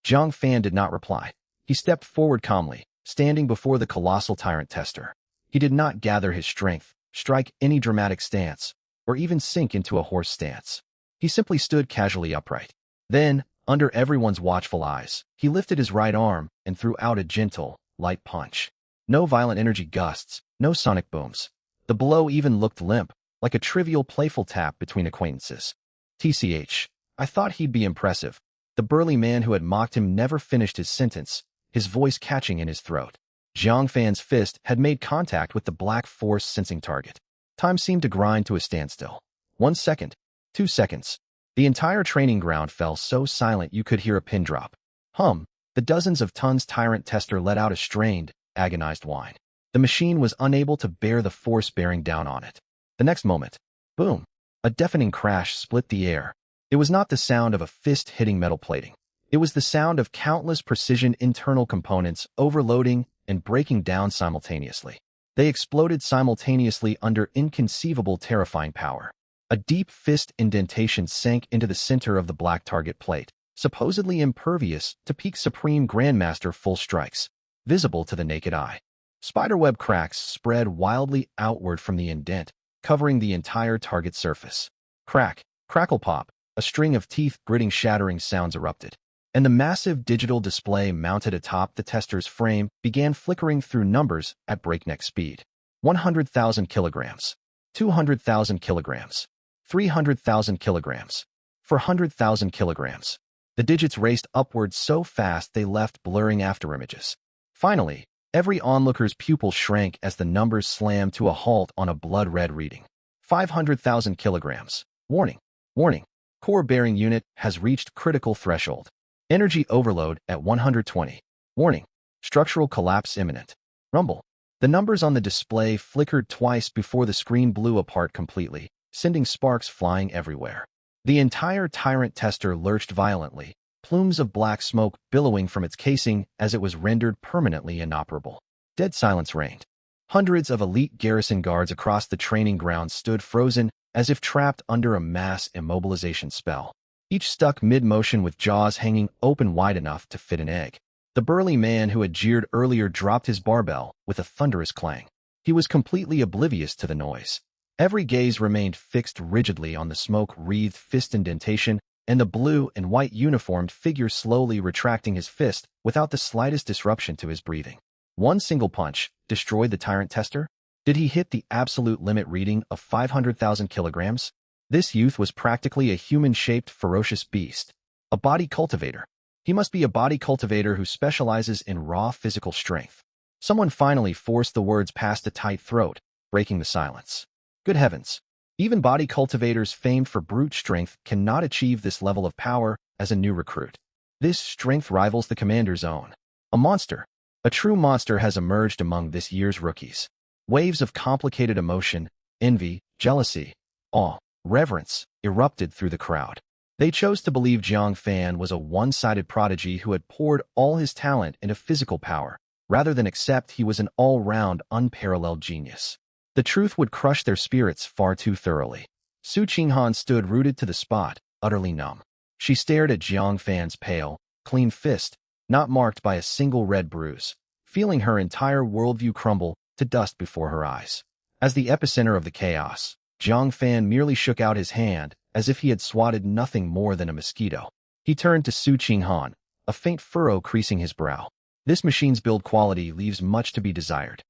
Jiang Fan did not reply. He stepped forward calmly, standing before the colossal tyrant tester. He did not gather his strength, strike any dramatic stance, or even sink into a horse stance. He simply stood casually upright. Then, under everyone's watchful eyes, he lifted his right arm and threw out a gentle, light punch. No violent energy gusts, no sonic booms. The blow even looked limp, like a trivial playful tap between acquaintances. TCH, I thought he'd be impressive. The burly man who had mocked him never finished his sentence, his voice catching in his throat. Jiang Fan's fist had made contact with the black force sensing target. Time seemed to grind to a standstill. 1 second. 2 seconds. The entire training ground fell so silent you could hear a pin drop. The dozens of tons tyrant tester let out a strained, agonized whine. The machine was unable to bear the force bearing down on it. The next moment, boom, a deafening crash split the air. It was not the sound of a fist hitting metal plating. It was the sound of countless precision internal components overloading and breaking down simultaneously. They exploded simultaneously under inconceivable terrifying power. A deep fist indentation sank into the center of the black target plate, supposedly impervious to peak Supreme Grandmaster full strikes, visible to the naked eye. Spiderweb cracks spread wildly outward from the indent, covering the entire target surface. Crack, crackle pop, a string of teeth-gritting shattering sounds erupted, and the massive digital display mounted atop the tester's frame began flickering through numbers at breakneck speed. 100,000 kilograms, 200,000 kilograms, 300,000 kilograms, 400,000 kilograms. The digits raced upward so fast they left blurring afterimages. Finally, every onlooker's pupil shrank as the numbers slammed to a halt on a blood-red reading. 500,000 kilograms. Warning. Warning. Core bearing unit has reached critical threshold. Energy overload at 120. Warning. Structural collapse imminent. Rumble. The numbers on the display flickered twice before the screen blew apart completely, sending sparks flying everywhere. The entire tyrant tester lurched violently, plumes of black smoke billowing from its casing as it was rendered permanently inoperable. Dead silence reigned. Hundreds of elite garrison guards across the training ground stood frozen as if trapped under a mass immobilization spell, each stuck mid-motion with jaws hanging open wide enough to fit an egg. The burly man who had jeered earlier dropped his barbell with a thunderous clang. He was completely oblivious to the noise. Every gaze remained fixed rigidly on the smoke-wreathed fist indentation and the blue and white uniformed figure slowly retracting his fist without the slightest disruption to his breathing. One single punch destroyed the tyrant tester? Did he hit the absolute limit reading of 500,000 kilograms? This youth was practically a human-shaped ferocious beast, a body cultivator. He must be a body cultivator who specializes in raw physical strength. Someone finally forced the words past a tight throat, breaking the silence. Good heavens! Even body cultivators famed for brute strength cannot achieve this level of power as a new recruit. This strength rivals the commander's own. A monster. A true monster has emerged among this year's rookies. Waves of complicated emotion, envy, jealousy, awe, reverence erupted through the crowd. They chose to believe Jiang Fan was a one-sided prodigy who had poured all his talent into physical power, rather than accept he was an all-round, unparalleled genius. The truth would crush their spirits far too thoroughly. Su Qinghan stood rooted to the spot, utterly numb. She stared at Jiang Fan's pale, clean fist, not marked by a single red bruise, feeling her entire worldview crumble to dust before her eyes. As the epicenter of the chaos, Jiang Fan merely shook out his hand as if he had swatted nothing more than a mosquito. He turned to Su Qinghan, a faint furrow creasing his brow. This machine's build quality leaves much to be desired.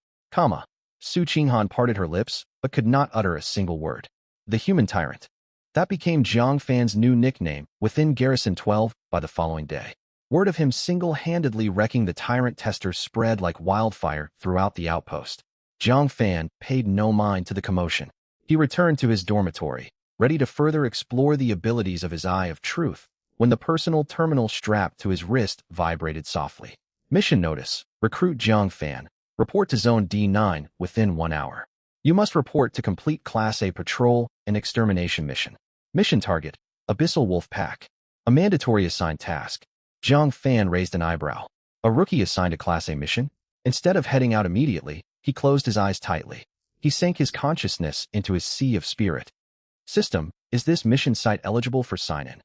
Su Qinghan parted her lips, but could not utter a single word. The human tyrant. That became Jiang Fan's new nickname within Garrison 12 by the following day. Word of him single-handedly wrecking the tyrant tester spread like wildfire throughout the outpost. Jiang Fan paid no mind to the commotion. He returned to his dormitory, ready to further explore the abilities of his Eye of Truth, when the personal terminal strapped to his wrist vibrated softly. Mission notice: Recruit Jiang Fan. Report to Zone D9 within 1 hour. You must report to complete Class A patrol and extermination mission. Mission target: Abyssal Wolf Pack. A mandatory assigned task. Jiang Fan raised an eyebrow. A rookie assigned a Class A mission? Instead of heading out immediately, he closed his eyes tightly. He sank his consciousness into his sea of spirit. System: is this mission site eligible for sign-in?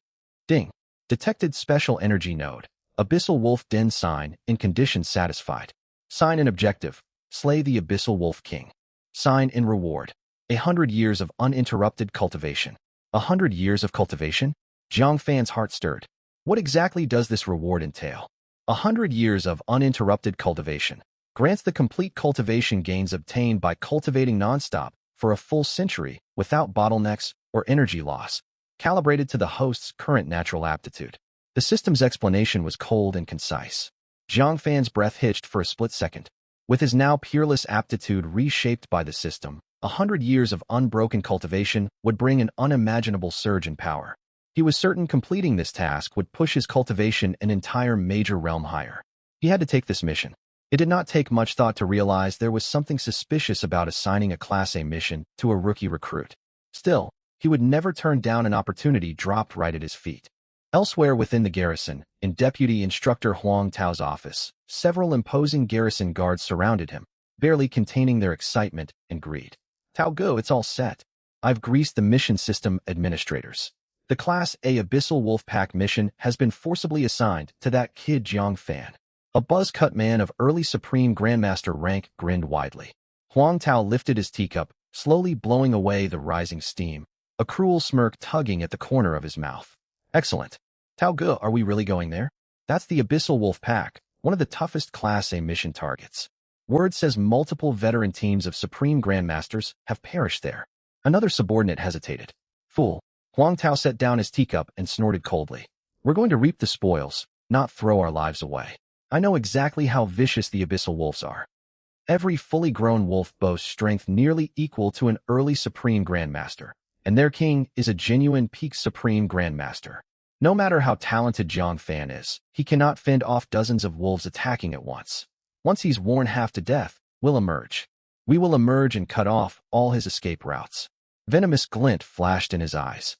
Ding. Detected special energy node. Abyssal Wolf Den sign in conditions satisfied. Sign-in objective: slay the Abyssal Wolf King. Sign-in reward: 100 years of uninterrupted cultivation. 100 years of cultivation? Jiang Fan's heart stirred. What exactly does this reward entail? 100 years of uninterrupted cultivation grants the complete cultivation gains obtained by cultivating nonstop for a full century without bottlenecks or energy loss, calibrated to the host's current natural aptitude. The system's explanation was cold and concise. Jiang Fan's breath hitched for a split second. With his now peerless aptitude reshaped by the system, 100 years of unbroken cultivation would bring an unimaginable surge in power. He was certain completing this task would push his cultivation an entire major realm higher. He had to take this mission. It did not take much thought to realize there was something suspicious about assigning a Class A mission to a rookie recruit. Still, he would never turn down an opportunity dropped right at his feet. Elsewhere within the garrison, in Deputy Instructor Huang Tao's office, several imposing garrison guards surrounded him, barely containing their excitement and greed. Tao Go, it's all set. I've greased the mission system administrators. The Class A Abyssal Wolf Pack mission has been forcibly assigned to that kid Jiang Fan. A buzz-cut man of early Supreme Grandmaster rank grinned widely. Huang Tao lifted his teacup, slowly blowing away the rising steam, a cruel smirk tugging at the corner of his mouth. Excellent. Tao Ge, are we really going there? That's the Abyssal Wolf Pack, one of the toughest Class A mission targets. Word says multiple veteran teams of Supreme Grandmasters have perished there. Another subordinate hesitated. Fool. Huang Tao set down his teacup and snorted coldly. We're going to reap the spoils, not throw our lives away. I know exactly how vicious the Abyssal Wolves are. Every fully grown wolf boasts strength nearly equal to an early Supreme Grandmaster, and their king is a genuine peak Supreme Grandmaster. No matter how talented Jiang Fan is, he cannot fend off dozens of wolves attacking at once. Once he's worn half to death, we'll emerge. We will emerge and cut off all his escape routes. Venomous glint flashed in his eyes.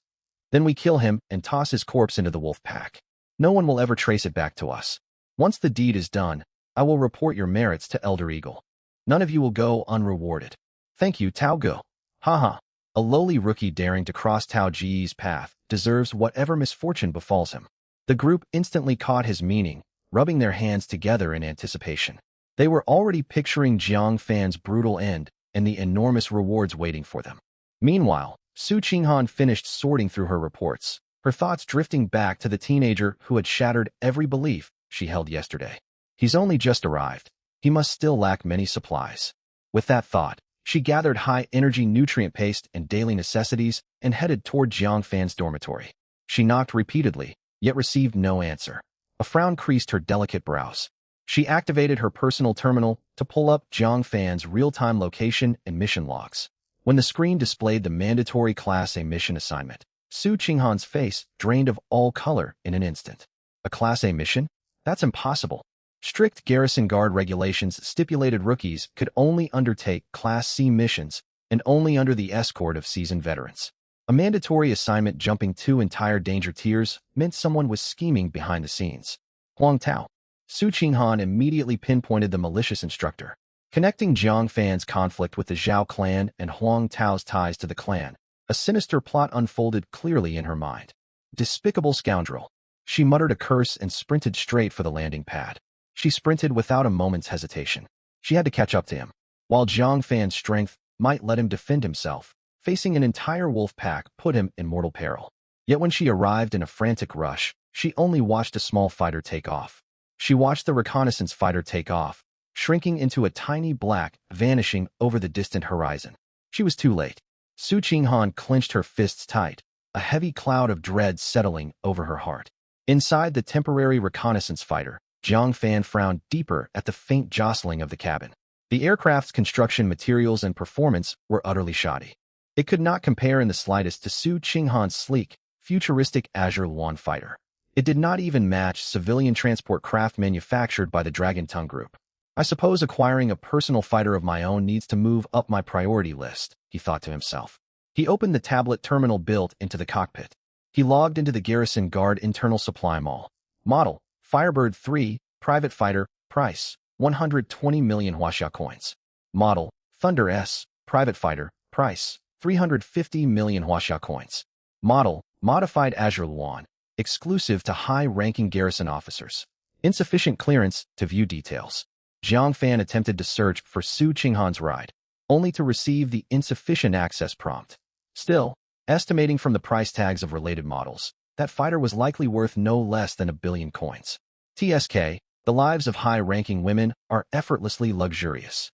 Then we kill him and toss his corpse into the wolf pack. No one will ever trace it back to us. Once the deed is done, I will report your merits to Elder Eagle. None of you will go unrewarded. Thank you, Tao Go. Haha. A lowly rookie daring to cross Tao Ji's path deserves whatever misfortune befalls him. The group instantly caught his meaning, rubbing their hands together in anticipation. They were already picturing Jiang Fan's brutal end and the enormous rewards waiting for them. Meanwhile, Su Qinghan finished sorting through her reports, her thoughts drifting back to the teenager who had shattered every belief she held yesterday. He's only just arrived. He must still lack many supplies. With that thought, She gathered high-energy nutrient paste and daily necessities and headed toward Jiang Fan's dormitory. She knocked repeatedly, yet received no answer. A frown creased her delicate brows. She activated her personal terminal to pull up Jiang Fan's real-time location and mission logs. When the screen displayed the mandatory Class A mission assignment, Su Qinghan's face drained of all color in an instant. A Class A mission? That's impossible. Strict garrison guard regulations stipulated rookies could only undertake Class C missions and only under the escort of seasoned veterans. A mandatory assignment jumping 2 entire danger tiers meant someone was scheming behind the scenes. Huang Tao. Su Qinghan immediately pinpointed the malicious instructor. Connecting Jiang Fan's conflict with the Zhao clan and Huang Tao's ties to the clan, a sinister plot unfolded clearly in her mind. Despicable scoundrel. She muttered a curse and sprinted straight for the landing pad. She sprinted without a moment's hesitation. She had to catch up to him. While Jiang Fan's strength might let him defend himself, facing an entire wolf pack put him in mortal peril. Yet when she arrived in a frantic rush, she only watched a small fighter take off. She watched the reconnaissance fighter take off, shrinking into a tiny black, vanishing over the distant horizon. She was too late. Su Qinghan clenched her fists tight, a heavy cloud of dread settling over her heart. Inside the temporary reconnaissance fighter, Jiang Fan frowned deeper at the faint jostling of the cabin. The aircraft's construction materials and performance were utterly shoddy. It could not compare in the slightest to Su Qinghan's sleek, futuristic Azure Luan fighter. It did not even match civilian transport craft manufactured by the Dragon Tongue Group. I suppose acquiring a personal fighter of my own needs to move up my priority list, he thought to himself. He opened the tablet terminal built into the cockpit. He logged into the Garrison Guard internal supply mall. Model, Firebird 3, private fighter, price, 120 million Huaxia coins. Model, Thunder S, private fighter, price, 350 million Huaxia coins. Model, modified Azure Luan, exclusive to high-ranking garrison officers. Insufficient clearance to view details. Jiang Fan attempted to search for Su Qinghan's ride, only to receive the insufficient access prompt. Still, estimating from the price tags of related models, that fighter was likely worth no less than 1 billion coins. TSK, the lives of high-ranking women are effortlessly luxurious.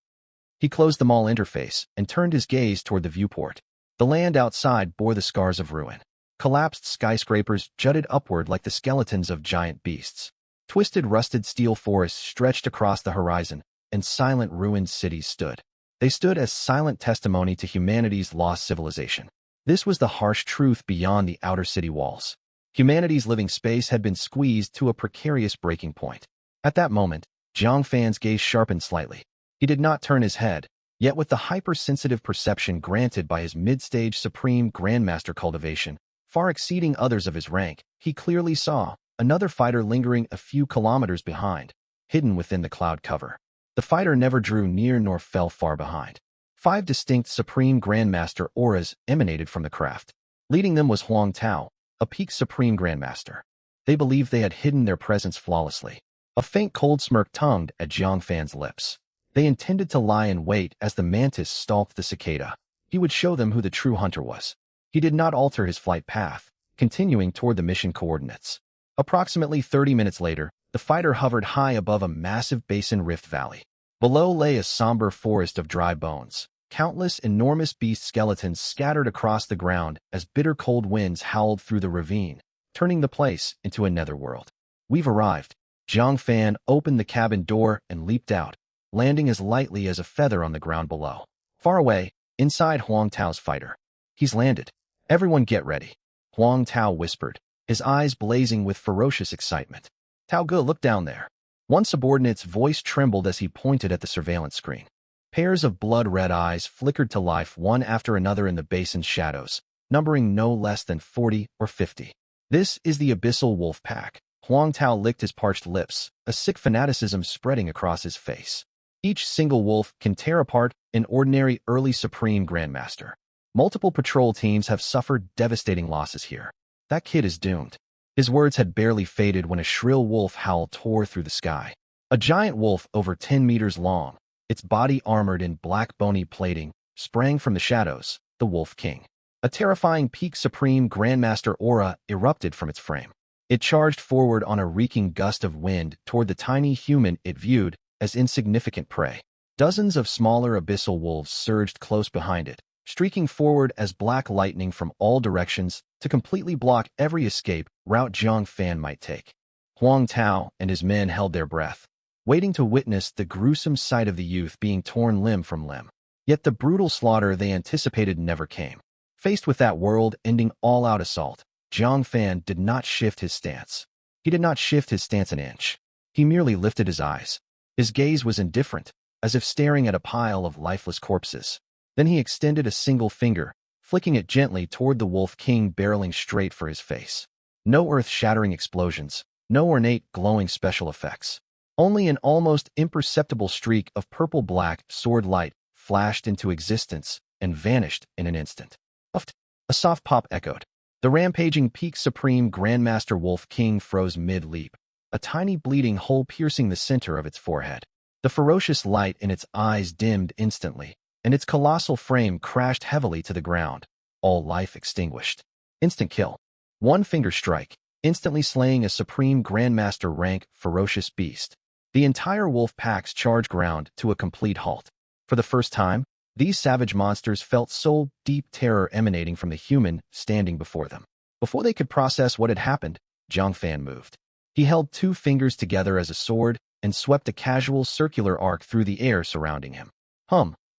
He closed the mall interface and turned his gaze toward the viewport. The land outside bore the scars of ruin. Collapsed skyscrapers jutted upward like the skeletons of giant beasts. Twisted rusted steel forests stretched across the horizon, and silent ruined cities stood. They stood as silent testimony to humanity's lost civilization. This was the harsh truth beyond the outer city walls. Humanity's living space had been squeezed to a precarious breaking point. At that moment, Jiang Fan's gaze sharpened slightly. He did not turn his head, yet with the hypersensitive perception granted by his mid-stage Supreme Grandmaster cultivation, far exceeding others of his rank, he clearly saw another fighter lingering a few kilometers behind, hidden within the cloud cover. The fighter never drew near nor fell far behind. 5 distinct Supreme Grandmaster auras emanated from the craft. Leading them was Huang Tao, a peak Supreme Grandmaster. They believed they had hidden their presence flawlessly. A faint cold smirk tongued at Jiang Fan's lips. They intended to lie in wait as the mantis stalked the cicada. He would show them who the true hunter was. He did not alter his flight path, continuing toward the mission coordinates. Approximately 30 minutes later, the fighter hovered high above a massive basin rift valley. Below lay a somber forest of dry bones. Countless enormous beast skeletons scattered across the ground as bitter cold winds howled through the ravine, turning the place into a netherworld. We've arrived. Jiang Fan opened the cabin door and leaped out, landing as lightly as a feather on the ground below. Far away, inside Huang Tao's fighter. He's landed. Everyone get ready. Huang Tao whispered, his eyes blazing with ferocious excitement. Tao Ge, look down there. One subordinate's voice trembled as he pointed at the surveillance screen. Pairs of blood-red eyes flickered to life one after another in the basin's shadows, numbering no less than 40 or 50. This is the abyssal wolf pack. Huang Tao licked his parched lips, a sick fanaticism spreading across his face. Each single wolf can tear apart an ordinary early Supreme Grandmaster. Multiple patrol teams have suffered devastating losses here. That kid is doomed. His words had barely faded when a shrill wolf howl tore through the sky. A giant wolf over 10 meters long, its body armored in black bony plating, sprang from the shadows, the Wolf King. A terrifying peak Supreme Grandmaster aura erupted from its frame. It charged forward on a reeking gust of wind toward the tiny human it viewed as insignificant prey. Dozens of smaller abyssal wolves surged close behind it, streaking forward as black lightning from all directions to completely block every escape route Jiang Fan might take. Huang Tao and his men held their breath, waiting to witness the gruesome sight of the youth being torn limb from limb. Yet the brutal slaughter they anticipated never came. Faced with that world-ending all-out assault, Jiang Fan did not shift his stance. He did not shift his stance an inch. He merely lifted his eyes. His gaze was indifferent, as if staring at a pile of lifeless corpses. Then he extended a single finger, flicking it gently toward the Wolf King barreling straight for his face. No earth-shattering explosions, no ornate glowing special effects. Only an almost imperceptible streak of purple-black sword light flashed into existence and vanished in an instant. A soft pop echoed. The rampaging Peak Supreme Grandmaster Wolf King froze mid-leap, a tiny bleeding hole piercing the center of its forehead. The ferocious light in its eyes dimmed instantly, and its colossal frame crashed heavily to the ground, all life extinguished. Instant kill. One finger strike, instantly slaying a Supreme Grandmaster rank ferocious beast. The entire wolf pack's charge ground to a complete halt. For the first time, these savage monsters felt so deep terror emanating from the human standing before them. Before they could process what had happened, Jiang Fan moved. He held two fingers together as a sword and swept a casual circular arc through the air surrounding him.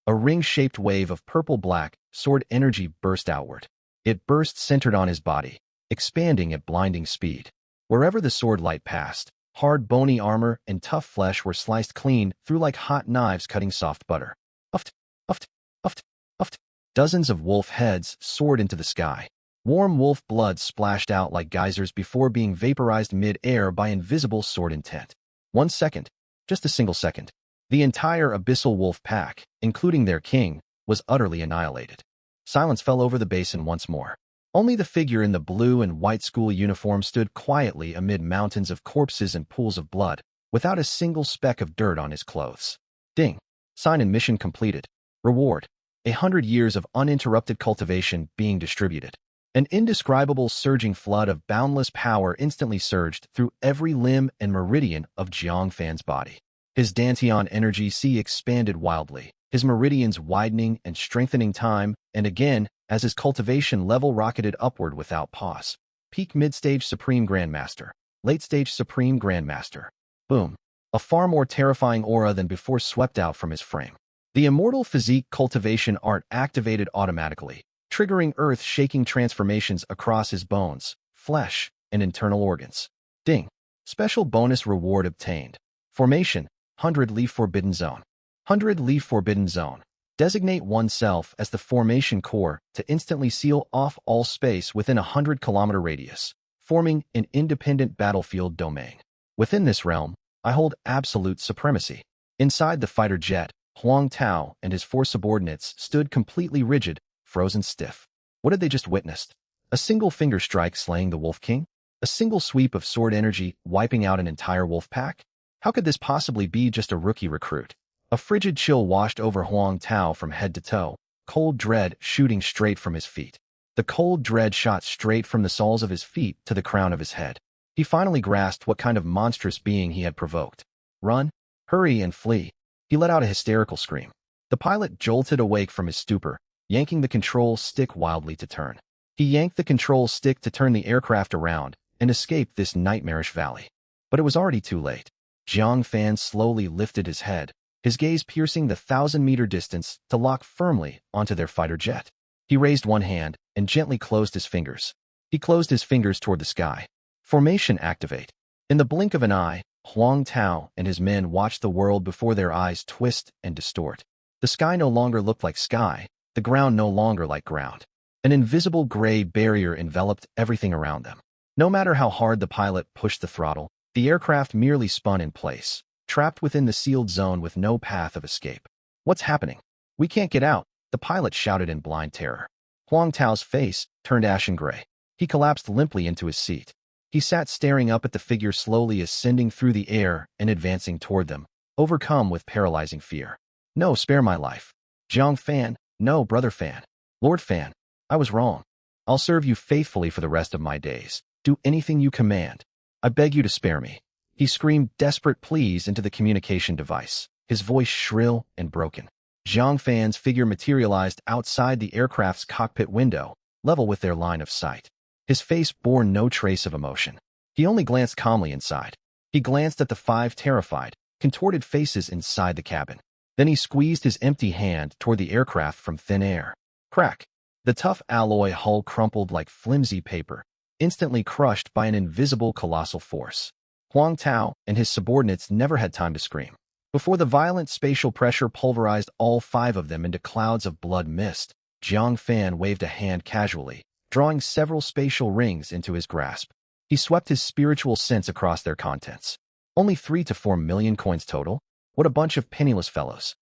A ring-shaped wave of purple-black sword energy burst outward. It burst centered on his body, expanding at blinding speed. Wherever the sword light passed, hard bony armor and tough flesh were sliced clean through like hot knives cutting soft butter. Uft, uft, uft, uft. Dozens of wolf heads soared into the sky. Warm wolf blood splashed out like geysers before being vaporized mid-air by invisible sword intent. 1 second, just a single second. The entire abyssal wolf pack, including their king, was utterly annihilated. Silence fell over the basin once more. Only the figure in the blue and white school uniform stood quietly amid mountains of corpses and pools of blood, without a single speck of dirt on his clothes. Ding. Sign and mission completed. Reward. 100 years of uninterrupted cultivation being distributed. An indescribable surging flood of boundless power instantly surged through every limb and meridian of Jiang Fan's body. His Dantian energy sea expanded wildly, his meridians widening and strengthening time and again as his cultivation level rocketed upward without pause. Peak mid-stage Supreme Grandmaster, late-stage Supreme Grandmaster. Boom. A far more terrifying aura than before swept out from his frame. The immortal physique cultivation art activated automatically, triggering earth-shaking transformations across his bones, flesh, and internal organs. Ding. Special bonus reward obtained. Formation, 100 Leaf Forbidden Zone. 100 Leaf Forbidden Zone. Designate oneself as the formation core to instantly seal off all space within a 100-kilometer radius, forming an independent battlefield domain. Within this realm, I hold absolute supremacy. Inside the fighter jet, Huang Tao and his 4 subordinates stood completely rigid, frozen stiff. What had they just witnessed? A single finger strike slaying the Wolf King? A single sweep of sword energy wiping out an entire wolf pack? How could this possibly be just a rookie recruit? A frigid chill washed over Huang Tao from head to toe, cold dread shooting straight from his feet. The cold dread shot straight from the soles of his feet to the crown of his head. He finally grasped what kind of monstrous being he had provoked. Run, hurry, and flee. He let out a hysterical scream. The pilot jolted awake from his stupor, yanking the control stick wildly to turn. He yanked the control stick to turn the aircraft around and escape this nightmarish valley. But it was already too late. Jiang Fan slowly lifted his head, his gaze piercing the 1,000-meter distance to lock firmly onto their fighter jet. He raised one hand and gently closed his fingers. He closed his fingers toward the sky. Formation activate. In the blink of an eye, Huang Tao and his men watched the world before their eyes twist and distort. The sky no longer looked like sky, the ground no longer like ground. An invisible gray barrier enveloped everything around them. No matter how hard the pilot pushed the throttle, the aircraft merely spun in place, trapped within the sealed zone with no path of escape. What's happening? We can't get out, the pilot shouted in blind terror. Huang Tao's face turned ashen gray. He collapsed limply into his seat. He sat staring up at the figure slowly ascending through the air and advancing toward them, overcome with paralyzing fear. No, spare my life. Jiang Fan, no, Brother Fan. Lord Fan, I was wrong. I'll serve you faithfully for the rest of my days. Do anything you command. I beg you to spare me. He screamed desperate pleas into the communication device. his voice shrill and broken. Zhang Fan's figure materialized outside the aircraft's cockpit window, level with their line of sight. His face bore no trace of emotion. He only glanced calmly inside. He glanced at the 5 terrified, contorted faces inside the cabin. Then he squeezed his empty hand toward the aircraft from thin air. Crack! The tough alloy hull crumpled like flimsy paper, instantly crushed by an invisible colossal force. Huang Tao and his subordinates never had time to scream. Before the violent spatial pressure pulverized all 5 of them into clouds of blood mist, Zhang Fan waved a hand casually, drawing several spatial rings into his grasp. He swept his spiritual sense across their contents. Only 3 to 4 million coins total? What a bunch of penniless fellows.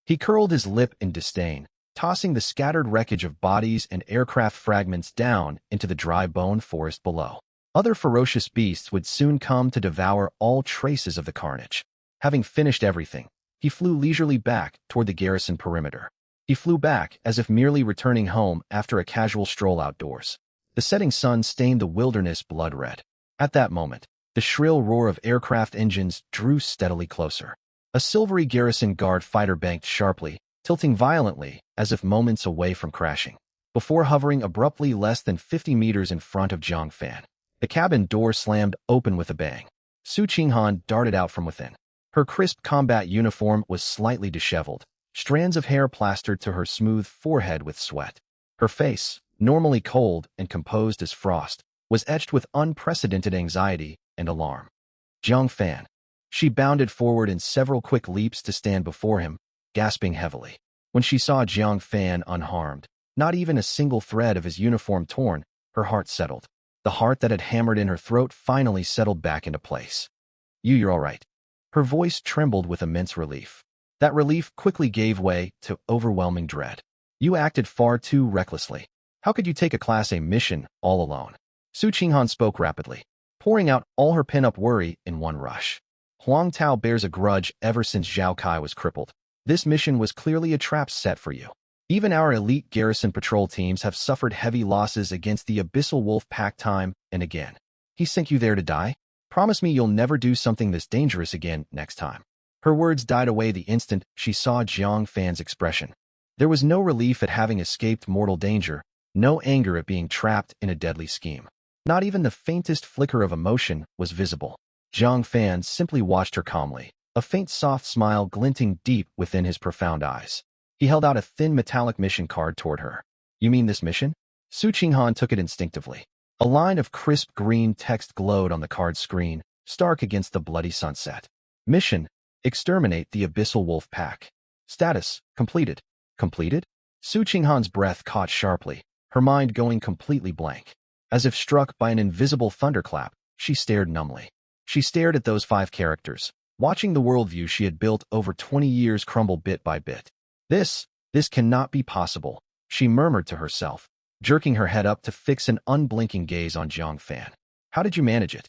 He curled his lip in disdain, tossing the scattered wreckage of bodies and aircraft fragments down into the dry bone forest below. Other ferocious beasts would soon come to devour all traces of the carnage. Having finished everything, he flew leisurely back toward the garrison perimeter. He flew back as if merely returning home after a casual stroll outdoors. The setting sun stained the wilderness blood red. At that moment, the shrill roar of aircraft engines drew steadily closer. A silvery garrison guard fighter banked sharply, tilting violently as if moments away from crashing, before hovering abruptly less than 50 meters in front of Zhang Fan. The cabin door slammed open with a bang. Su Qinghan darted out from within. Her crisp combat uniform was slightly disheveled, strands of hair plastered to her smooth forehead with sweat. Her face, normally cold and composed as frost, was etched with unprecedented anxiety and alarm. Zhang Fan. She bounded forward in several quick leaps to stand before him, gasping heavily. When she saw Zhang Fan unharmed, not even a single thread of his uniform torn, her heart settled. The heart that had hammered in her throat finally settled back into place. You're all right. Her voice trembled with immense relief. That relief quickly gave way to overwhelming dread. You acted far too recklessly. How could you take a Class A mission all alone? Su Qinghan spoke rapidly, pouring out all her pent-up worry in one rush. Huang Tao bears a grudge ever since Zhao Kai was crippled. This mission was clearly a trap set for you. Even our elite garrison patrol teams have suffered heavy losses against the Abyssal Wolf Pack time and again. He sent you there to die? Promise me you'll never do something this dangerous again next time. Her words died away the instant she saw Zhang Fan's expression. There was no relief at having escaped mortal danger, no anger at being trapped in a deadly scheme. Not even the faintest flicker of emotion was visible. Zhang Fan simply watched her calmly, a faint soft smile glinting deep within his profound eyes. He held out a thin metallic mission card toward her. You mean this mission? Su Qinghan took it instinctively. A line of crisp green text glowed on the card's screen, stark against the bloody sunset. Mission: exterminate the Abyssal Wolf Pack. Status: completed. Completed? Su Qinghan's breath caught sharply, her mind going completely blank. As if struck by an invisible thunderclap, she stared numbly. She stared at those 5 characters, watching the worldview she had built over 20 years crumble bit by bit. This cannot be possible, she murmured to herself, jerking her head up to fix an unblinking gaze on Zhang Fan. How did you manage it?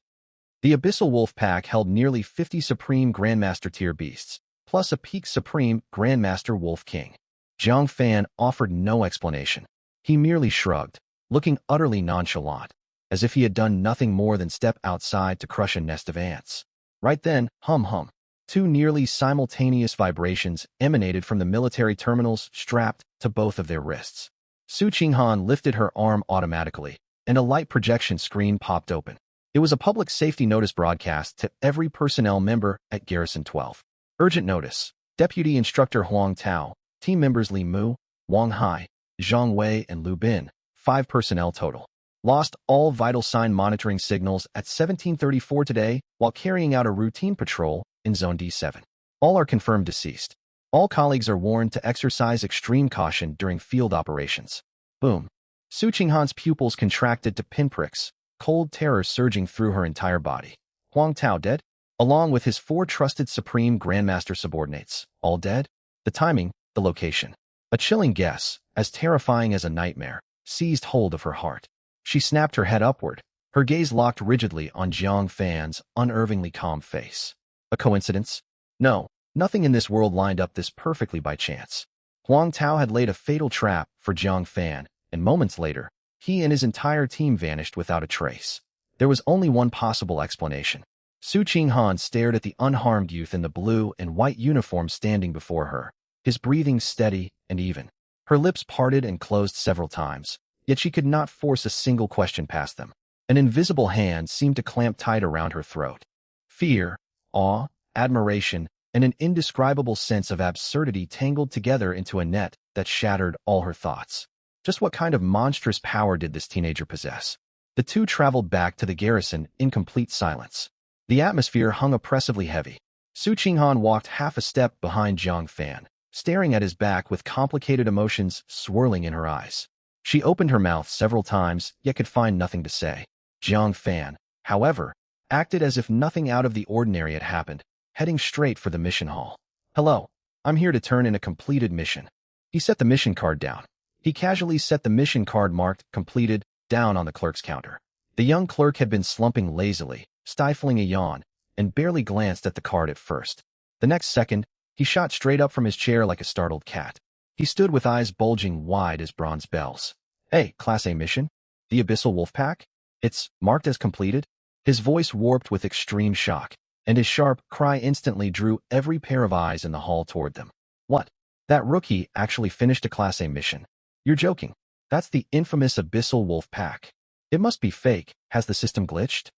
The Abyssal Wolf Pack held nearly 50 Supreme Grandmaster tier beasts, plus a peak Supreme Grandmaster Wolf King. Zhang Fan offered no explanation. He merely shrugged, looking utterly nonchalant, as if he had done nothing more than step outside to crush a nest of ants. Right then, hum. 2 nearly simultaneous vibrations emanated from the military terminals strapped to both of their wrists. Su Qinghan lifted her arm automatically, and a light projection screen popped open. It was a public safety notice broadcast to every personnel member at Garrison 12. Urgent notice. Deputy Instructor Huang Tao, team members Li Mu, Wang Hai, Zhang Wei, and Lu Bin, 5 personnel total. Lost all vital sign monitoring signals at 17:34 today while carrying out a routine patrol in Zone D7. All are confirmed deceased. All colleagues are warned to exercise extreme caution during field operations. Boom. Su Qinghan's pupils contracted to pinpricks, cold terror surging through her entire body. Huang Tao dead? Along with his 4 trusted Supreme Grandmaster subordinates. All dead? The timing, the location. A chilling guess, as terrifying as a nightmare, seized hold of her heart. She snapped her head upward, her gaze locked rigidly on Zhang Fan's unervingly calm face. A coincidence? No, nothing in this world lined up this perfectly by chance. Huang Tao had laid a fatal trap for Zhang Fan, and moments later, he and his entire team vanished without a trace. There was only one possible explanation. Su Qinghan stared at the unharmed youth in the blue and white uniform standing before her, his breathing steady and even. Her lips parted and closed several times, yet she could not force a single question past them. An invisible hand seemed to clamp tight around her throat. Fear, awe, admiration, and an indescribable sense of absurdity tangled together into a net that shattered all her thoughts. Just what kind of monstrous power did this teenager possess? The two traveled back to the garrison in complete silence. The atmosphere hung oppressively heavy. Su Qinghan walked half a step behind Jiang Fan, staring at his back with complicated emotions swirling in her eyes. She opened her mouth several times, yet could find nothing to say. Jiang Fan, however, acted as if nothing out of the ordinary had happened, heading straight for the mission hall. "Hello, I'm here to turn in a completed mission." He set the mission card down. He casually set the mission card marked "completed" down on the clerk's counter. The young clerk had been slumping lazily, stifling a yawn, and barely glanced at the card at first. The next second, he shot straight up from his chair like a startled cat. He stood with eyes bulging wide as bronze bells. "Hey, Class A mission? The Abyssal Wolf Pack? It's marked as completed?" His voice warped with extreme shock, and his sharp cry instantly drew every pair of eyes in the hall toward them. "What? That rookie actually finished a Class A mission? You're joking. That's the infamous Abyssal Wolf Pack. It must be fake. Has the system glitched?"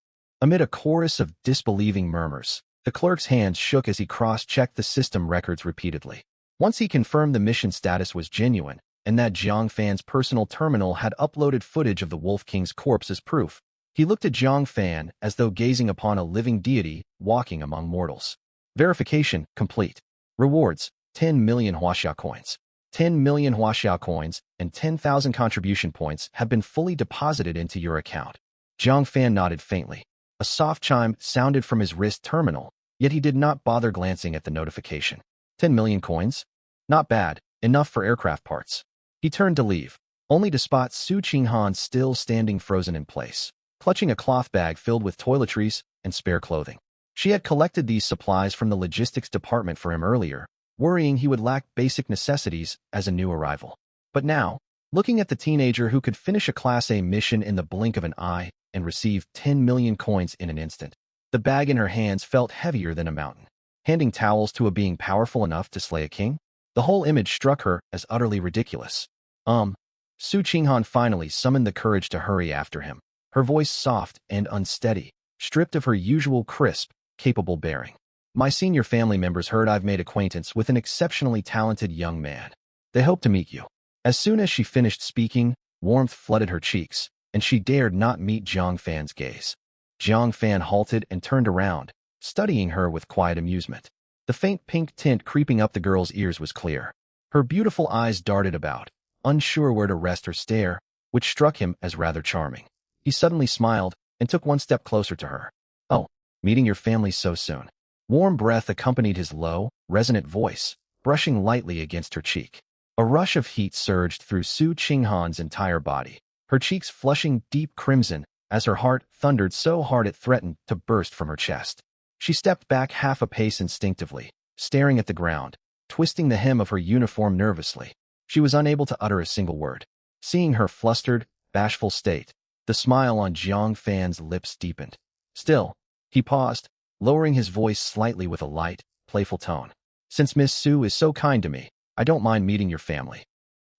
Amid a chorus of disbelieving murmurs, the clerk's hands shook as he cross-checked the system records repeatedly. Once he confirmed the mission status was genuine, and that Jiang Fan's personal terminal had uploaded footage of the Wolf King's corpse as proof, he looked at Jiang Fan as though gazing upon a living deity walking among mortals. Verification complete. Rewards, 10 million Huaxia coins. 10 million Huaxia coins and 10,000 contribution points have been fully deposited into your account. Jiang Fan nodded faintly. A soft chime sounded from his wrist terminal, yet he did not bother glancing at the notification. 10 million coins? Not bad, enough for aircraft parts. He turned to leave, only to spot Su Qinghan still standing frozen in place, clutching a cloth bag filled with toiletries and spare clothing. She had collected these supplies from the logistics department for him earlier, worrying he would lack basic necessities as a new arrival. But now, looking at the teenager who could finish a Class A mission in the blink of an eye and receive 10 million coins in an instant, the bag in her hands felt heavier than a mountain. Handing towels to a being powerful enough to slay a king? The whole image struck her as utterly ridiculous. Su Qinghan finally summoned the courage to hurry after him, her voice soft and unsteady, stripped of her usual crisp, capable bearing. "My senior family members heard I've made acquaintance with an exceptionally talented young man. They hope to meet you." As soon as she finished speaking, warmth flooded her cheeks, and she dared not meet Jiang Fan's gaze. Jiang Fan halted and turned around, studying her with quiet amusement. The faint pink tint creeping up the girl's ears was clear. Her beautiful eyes darted about, unsure where to rest her stare, which struck him as rather charming. He suddenly smiled and took one step closer to her. "Oh, meeting your family so soon." Warm breath accompanied his low, resonant voice, brushing lightly against her cheek. A rush of heat surged through Su Qinghan's entire body, her cheeks flushing deep crimson as her heart thundered so hard it threatened to burst from her chest. She stepped back half a pace instinctively, staring at the ground, twisting the hem of her uniform nervously. She was unable to utter a single word. Seeing her flustered, bashful state, the smile on Jiang Fan's lips deepened. Still, he paused, lowering his voice slightly with a light, playful tone. "Since Miss Su is so kind to me, I don't mind meeting your family."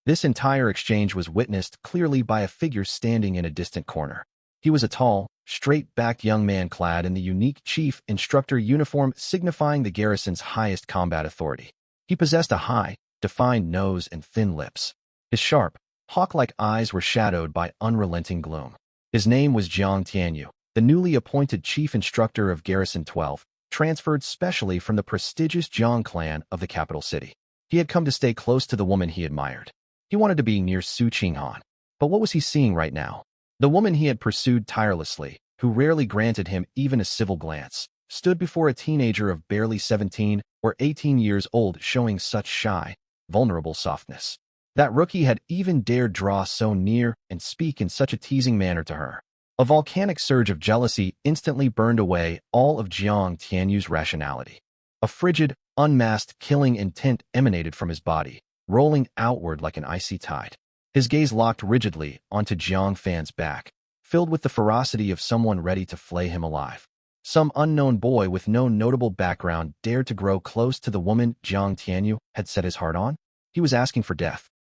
This entire exchange was witnessed clearly by a figure standing in a distant corner. He was a tall, straight-backed young man clad in the unique chief instructor uniform signifying the garrison's highest combat authority. He possessed a high, defined nose and thin lips. His sharp, hawk-like eyes were shadowed by unrelenting gloom. His name was Jiang Tianyu, the newly appointed chief instructor of Garrison 12, transferred specially from the prestigious Jiang clan of the capital city. He had come to stay close to the woman he admired. He wanted to be near Su Qinghan. But what was he seeing right now? The woman he had pursued tirelessly, who rarely granted him even a civil glance, stood before a teenager of barely 17 or 18 years old showing such shy, vulnerable softness. That rookie had even dared draw so near and speak in such a teasing manner to her. A volcanic surge of jealousy instantly burned away all of Jiang Tianyu's rationality. A frigid, unmasked killing intent emanated from his body, rolling outward like an icy tide. His gaze locked rigidly onto Jiang Fan's back, filled with the ferocity of someone ready to flay him alive. Some unknown boy with no notable background dared to grow close to the woman Jiang Tianyu had set his heart on. He was asking for death.